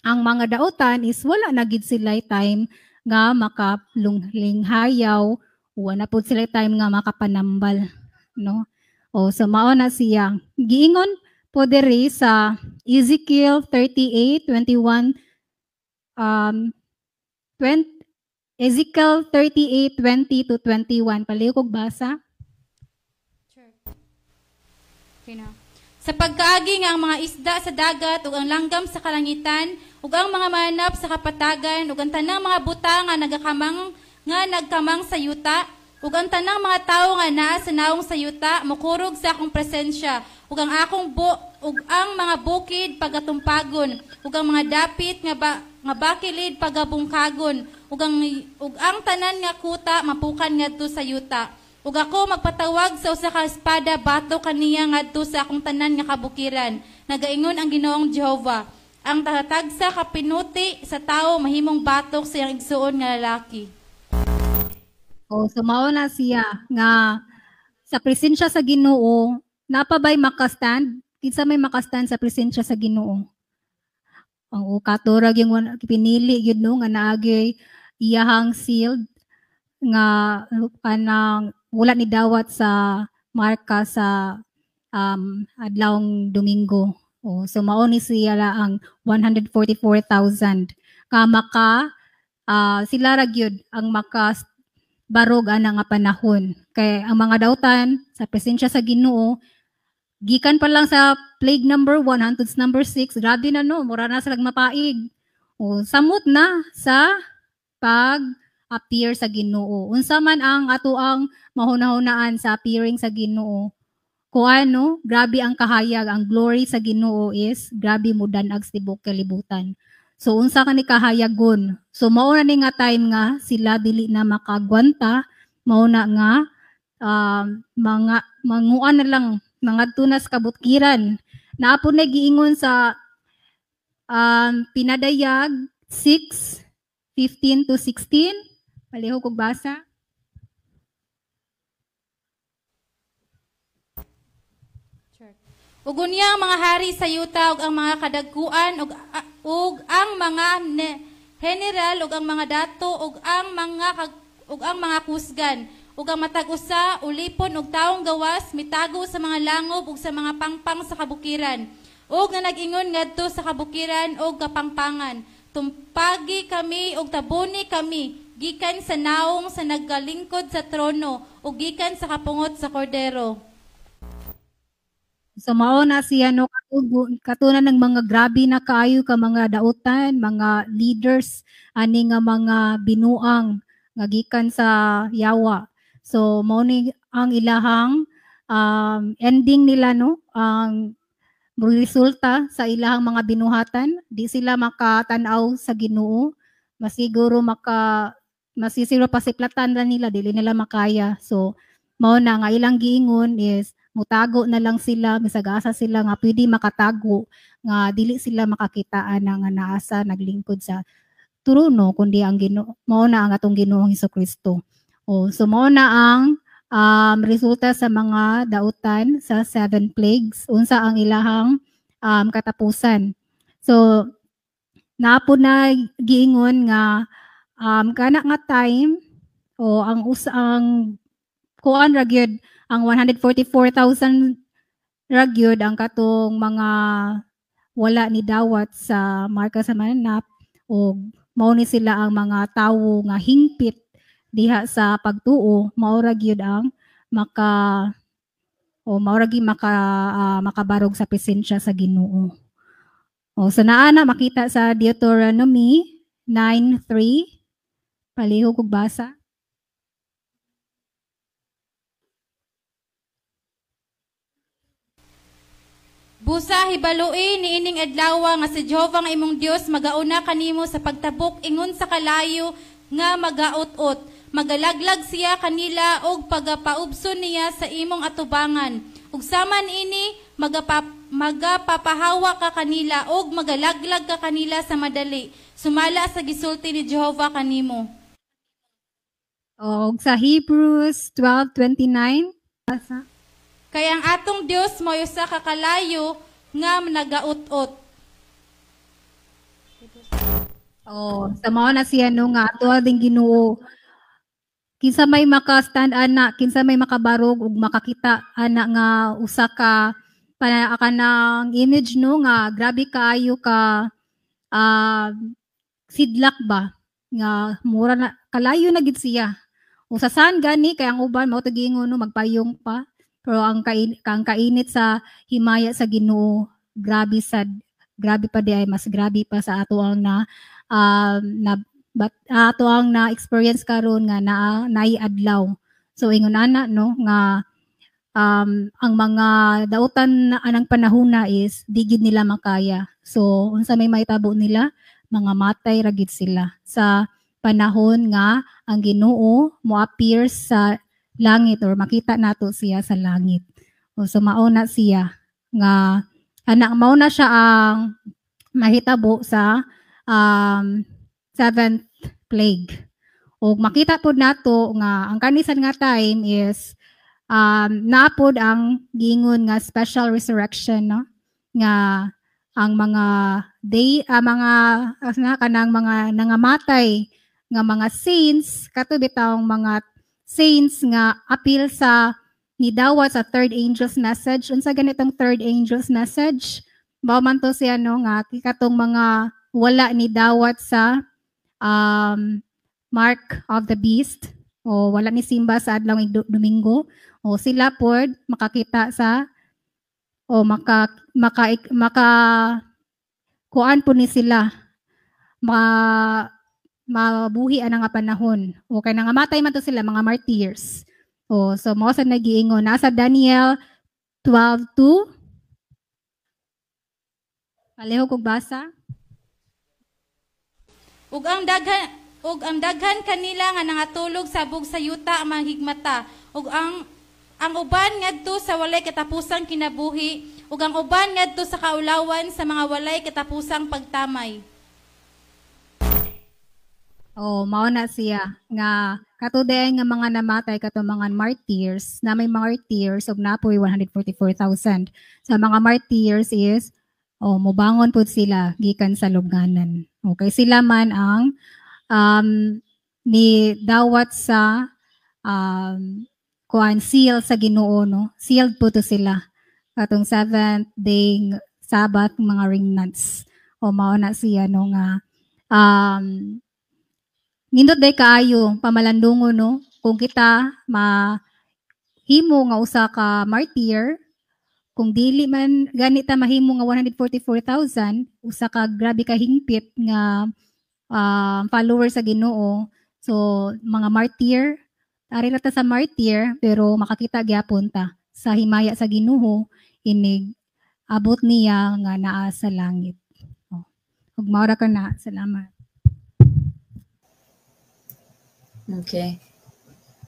ang mga dautan is wala na gid sila time nga makalinghayaw, wala po sila time nga makapanambal, no? O so mao na siya. Giingon po diri sa Ezekiel 38:21 Ezekiel 38:20 to 21. Paliw kog basa. Sure. Okay na. Sa pagkaagi nga ang mga isda sa dagat ug ang langgam sa kalangitan ug ang mga manap sa kapatagan ug ang tanang mga butang nga nagkamang sa yuta ug ang tanang mga tawo nga naa sa naong sa yuta mokurog sa akong presensya ug ang ang mga bukid pagatumpagon ug ang mga dapit nga bakilid pagabungkagon ug ang tanan nga kuta mapukan ngadto sa yuta. Ug ako magpatawag sa usa ka espada bato kaniya ngadto sa akong tanan nga kabukiran. Nagaingon ang Ginoong Jehova, ang tatagsa ka pinuti sa tawo mahimong batok sa iyang igsuon nga lalaki. O so mao na siya nga sa presensya sa Ginoo napabay makastand kinsa may makastand sa presensya sa Ginoo. Ang katurag yung pinili yun no nga naagay iyahang sealed nga kanang wala ni dawat sa marka sa adlawng Domingo. O, so mao ni siya ang 144,000 ka maka sila ra gyud ang barog ana nga panahon. Kay ang mga dautan sa presensya sa Ginoo gikan pa lang sa plague number 1 hangtod sa number 6, grabe na no, mura na sila mapaig. O samot na sa pag-appear sa Ginoo. Unsa man ang ato ang mahunahunaan sa appearing sa Ginoo. Kuano, grabe ang kahayag, ang glory sa Ginoo is grabe mo danag sa tibok kalibutan. So unsa ka ni kahayagon? So mao na ni nga time nga sila dili na makagwanta, mao na nga mga manguan na lang mga tunas kabutkiran. Naapon na giingon sa Pinadayag 6:15 to 16. Palihog kog basa. Ug unya ang mga hari sa yuta ug ang mga kadagkuan ug ang mga general ug ang mga dato ug ang mga kusgan ug ang matag usa ulipon ug taong gawas mitago sa mga langob ug sa mga pangpang sa kabukiran ug na nag-ingon ngadto sa kabukiran ug kapangpangan tumpagi kami ug tabuni kami gikan sa naong sa naggalingkod sa trono ug gikan sa kapungot sa kordero. So mao na siya no katunan ng mga grabe na kaayo ka mga dautan, mga leaders ani nga mga binuang nga gikan sa yawa. So mao ni ang ilahang ending nila no ang resulta sa ilahang mga binuhatan, di sila makatanaw sa Ginoo, masiguro masisiro pasiplatan na nila dili nila makaya. So mao na nga ilang giingon is mutago na lang sila, misag-asa sila nga pwede makatago nga dili sila makakitaan nga naasa naglingkod sa trono kundi ang Ginoo mao na ang atong Ginoong Hesukristo. So mao na ang resulta sa mga dautan sa 7 plagues unsa ang ilahang katapusan. So napo na giingon nga kana nga time ang kuan ra gyud ang 144,000 ragyod ang katong mga wala ni dawat sa marka sa mananap o mao ni sila ang mga tawo nga hingpit diha sa pagtuo mao ra gyud ang makabarog sa presensya sa Ginoo. So naana makita sa Deuteronomy 9:3 palihog kog basa. Busa hibalui niining adlaw nga si Jehova nga imong Dios magauna kanimo sa pagtabok ingon sa kalayo nga magaot-ot. Magalaglag siya kanila og pagapaubson niya sa imong atubangan. Ug saman ini magapapahawa ka kanila og magalaglag ka kanila sa madali. Sumala sa gisulti ni Jehova kanimo. Og sa Hebrews 12:29 basa. Kaya ang atong Dios mo'y usa ka kalayo nga nagaut-ot. Sa mao na siya no nga ato ding Ginoo. Kinsa may maka-stand ana, kinsa may makabarog ug makakita ana nga usa ka kanang image no nga grabe kaayo ka sidlak ba nga mura na kalayo na gid siya. Usa saan gani kay ang uban mao giingon no magpayong pa. Pero ang kainit sa himaya sa Ginoo, grabe pa di ay mas grabe pa sa ato ang ato ang na experience karon nga naiadlaw. So ingon ana no nga ang mga dautan na anang panahona is digid nila makaya. So unsa may maitabo nila, mga matay ra gid sila sa panahon nga ang Ginoo mo appear sa langit or makita nato siya sa langit. So mauna siya nga mauna siya ang mahitabo sa 7th plague. O makita pod nato nga ang kanisan nga time is naapod ang gingon nga special resurrection no nga ang mga kanang mga nangamatay nga mga saints kato bitawng mga saints nga appeal sa nidawat sa third angel's message. Unsa ganitong third angel's message? Mao man to siya no nga katong mga wala ni dawat sa mark of the beast o wala ni simba sa adlaw ng Domingo o sila pod makakita sa o maka kuan po ni sila mabuhi ana nga panahon o kay nangamatay man to sila mga martyrs. So mao sa nagiingon nasa Daniel 12:2 palihog kog basa. Ug ang daghan kanila nga nangatulog sabog sa yuta ang mahigmata ug ang uban ngadto sa walay katapusang kinabuhi ug ang uban ngadto sa kaulawan sa mga walay katapusang pagtamay. Mao na siya nga katuday nga mga namatay kato mga martyrs na may martyrs ug napoy 144,000. Sa mga martyrs is mobangon pud sila gikan sa lubnganan. Okay, sila man ang ni dawat sa seal sa Ginoo, no? Sealed po to sila katong 7th day Sabbath mga remnants. Mao na siya no nga nindot day kaayo pamalandungo, no? Kung kita mahimo nga usa ka martyr, kung dili man ganita mahimo nga 144,000, usa ka grabe ka hingpit nga follower sa Ginoo. So mga martyr, ari ra ta sa martyr pero makakita gyapon ta sa himaya sa Ginoo inig abot niya nga naa sa langit. Ug mao ra kana. Salamat. Okay.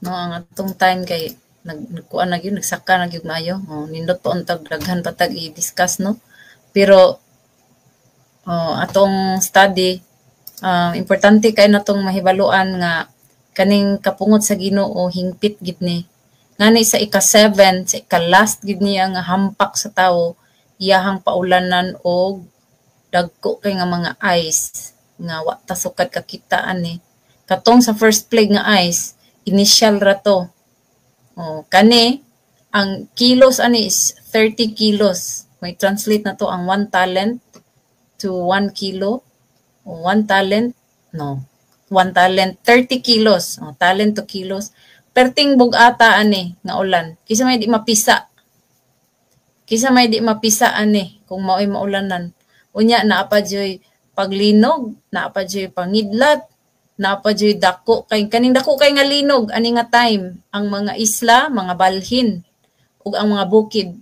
No, ang atong time kay nagkuan na gyud, nagsaka na gyud maayo. Nindot pa untag daghan patag i-discuss, no. Pero atong study importante kay natong mahibaluan nga kaning kapungot sa Ginoo hingpit gid ni. Ngani sa ika-7, sa ika-last gid niya nga hampak sa tawo, iyahang paulanan og dagko kay nga mga eyes nga wa ta sukad kakitaan ni. Katong sa first plague nga eyes, initial ra to. Kani ang kilos ani is 30 kilos. May translate na to ang 1 talent to 1 kilo. 1 talent, 30 kilos. Talent to kilos. Perting bugata ani nga ulan. Kisa may di mapisa. Ani kung mao'y maulanan. Unya naapa joy paglinog, naapa joy pangidlat, naapa joy dako kay kaning dako kay nga linog ani nga time ang mga isla, mga balhin ug ang mga bukid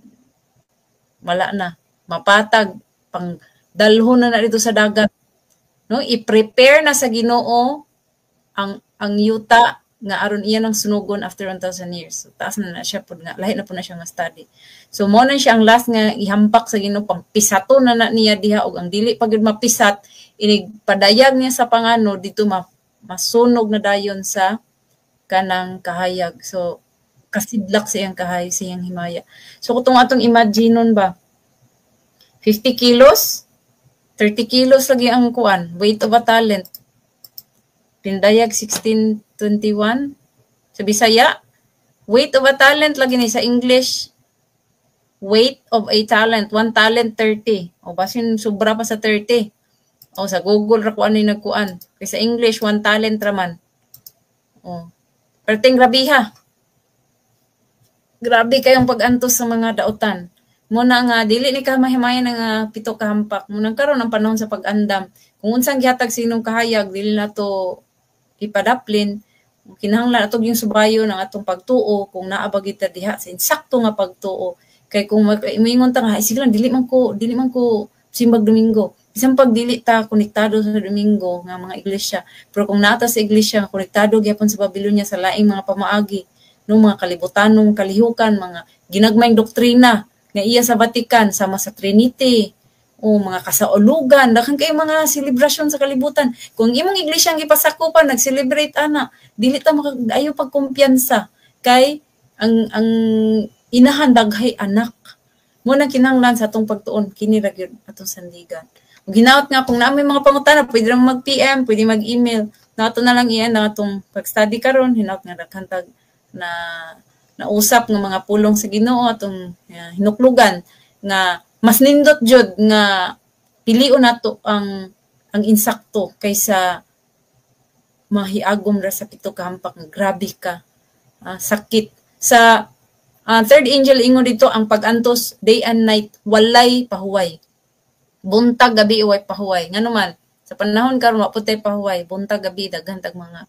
wala na, mapatag pang dalhon na dito sa dagat. No, i-prepare na sa Ginoo ang yuta nga aron iya nang sunugon after 1,000 years. So, taas na siya pud nga lahi na po na siya nga study. So mo na siya ang last nga ihampak sa Ginoo pang pisato na niya diha ug ang dili pagud mapisat inig padayag niya sa pangano dito masunog na dayon sa kanang kahayag. So kasidlak siyang siyang himaya. So kung atong imaginon ba 50 kilos 30 kilos lagi ang kuan, weight of a talent. Pindayag 1621. Sa Bisaya, weight of a talent lagi ni sa English. Weight of a talent, 1 talent 30. O basin sobra pa sa 30. O sa Google ra kuan ni nagkuan. Kay sa English 1 talent raman. O. Perting grabiha. Grabe kayong pag-antos sa mga dautan. Muna nga dili ni ka mahimayan nga pito ka hampak munang karon ang panahon sa pag-andam kung unsang gihatag sinong kahayag dili na to ipadaplin kinahanglan atog yung subayo ng atong pagtuo kung naa ba kita diha sa insakto nga pagtuo kay kung moingon ta nga sige lang dili man ko simbag Domingo bisan pag dili ta konektado sa Domingo nga mga iglesia pero kung naata sa iglesia konektado gyapon sa Babylonia sa laing mga pamaagi no mga kalibutanong kalihukan mga ginagmayng doktrina nga iya sa Vatican, sama sa Trinity, o mga kasaulugan, daghang kay mga selebrasyon sa kalibutan. Kung imong iglesia ang ipasakupan, nag-celebrate ana, dili ta makaayo pagkumpiyansa kay ang inahan daghay anak. Muna kinahanglan sa atong pagtuon, kini ra gyud atong sandigan. Ug ginaot nga kung naamay mga pangutana, pwede ra mag-PM, pwede mag-email. Nato na lang iyan na atong pag-study karon, hinaot nga daghan tag na usap ng mga pulong sa Ginoo atong hinuklugan nga mas nindot jud nga pilion nato ang insakto kaysa mahiagom ra sa pito ka hampak nga grabe ka sakit sa third angel ingon dito ang pag-antos day and night walay pahuway buntag gabi way pahuway nganuman sa panahon karon wa putay pahuway buntag gabi daghan tag mga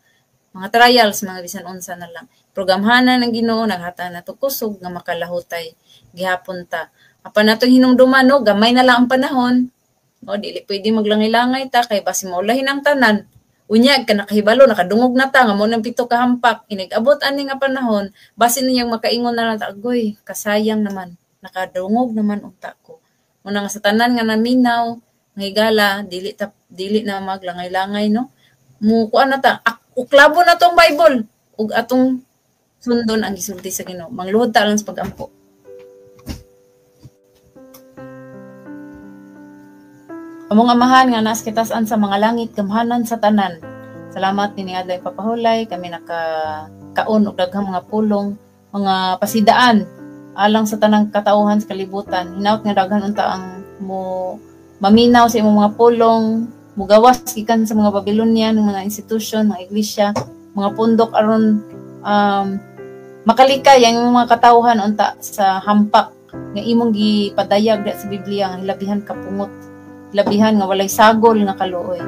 trials, mga bisan unsa na lang. Programhanan ng Ginoo naghata na to kusog nga makalahutay gihapon ta. Apan natong hinumduman no, gamay na lang ang panahon. No, dili pwede maglangay-langay ta kay basi maulahin ang tanan. Unyag ka nakahibalo, nakadungog na ta, nga mo ng 7 ka hampak, inigabot ani nga panahon, basin ninyang makaingon na lang ta, agoy, kasayang naman, nakadungog naman unta ko. Muna nga sa tanan nga naminaw, nga higala, dili na maglangay-langay, no? Mukuan na ta, uklabo na tong Bible, ug atong sundon ang gisulti sa Ginoo. Mangluhod ta lang sa pagampo. Among amahan nga nas kitasan sa mga langit, gamhanan sa tanan. Salamat ni adlay papahulay, kami nakakaon og daghang mga pulong, mga pasidaan alang sa tanang katauhan sa kalibutan. Hinaut nga daghan unta ang mo maminaw sa imong mga pulong, mugawas gikan sa mga Babylonian, mga institusyon, mga iglesia, mga pundok aron makalikay ang mga katauhan unta sa hampak nga imong gipadayag sa Biblia, ang labihan kapungot, labihan nga walay sagol nga kaluoy.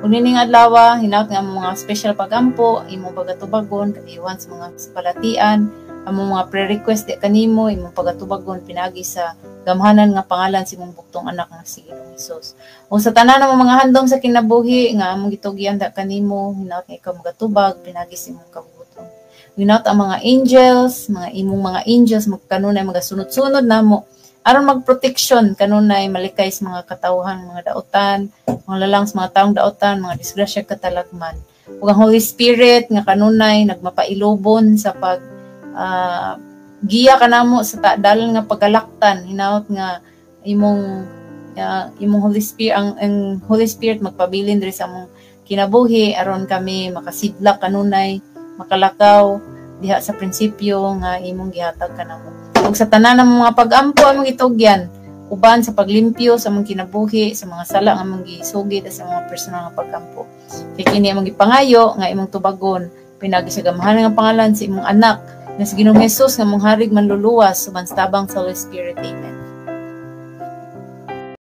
Ug nining adlaw hinaut nga mga special pagampo imong pagatubagon kaniwan sa mga palatian, among mga pre-request di kanimo imong pagatubagon pinagi sa gamhanan nga pangalan sa imong buktong anak nga si Ginoong Hesus. O sa tanan ng mga handom sa kinabuhi nga among gitugyan da kanimo, hinaut nga ikaw magatubag pinagi sa imong kabubuton. Hinaut ang mga angels, mga angels magkanunay magasunod-sunod namo aron magproteksyon kanunay malikay sa mga katawhan, mga dautan, mga lalang sa mga taong dautan, mga disgrasya katalagman. Ug ang Holy Spirit nga kanunay nagmapailubon sa pag giya kanamo sa dalan nga paggalaktan, hinaut nga imong Holy Spirit ang Holy Spirit magpabilin diri sa among kinabuhi aron kami makasidlak kanunay, makalakaw diha sa prinsipyo nga imong gihatag kanamo. Ug sa tanan ng mga pagampo among itugyan, uban sa paglimpyo sa among kinabuhi, sa mga sala nga among gisugid sa mga personal nga pagampo. Kay kini among gipangayo nga imong tubagon pinagi sa gamhanan nga pangalan sa imong anak nga si Ginoong Hesus nga mong harig manluluwas suban sa tabang sa Holy Spirit. Amen.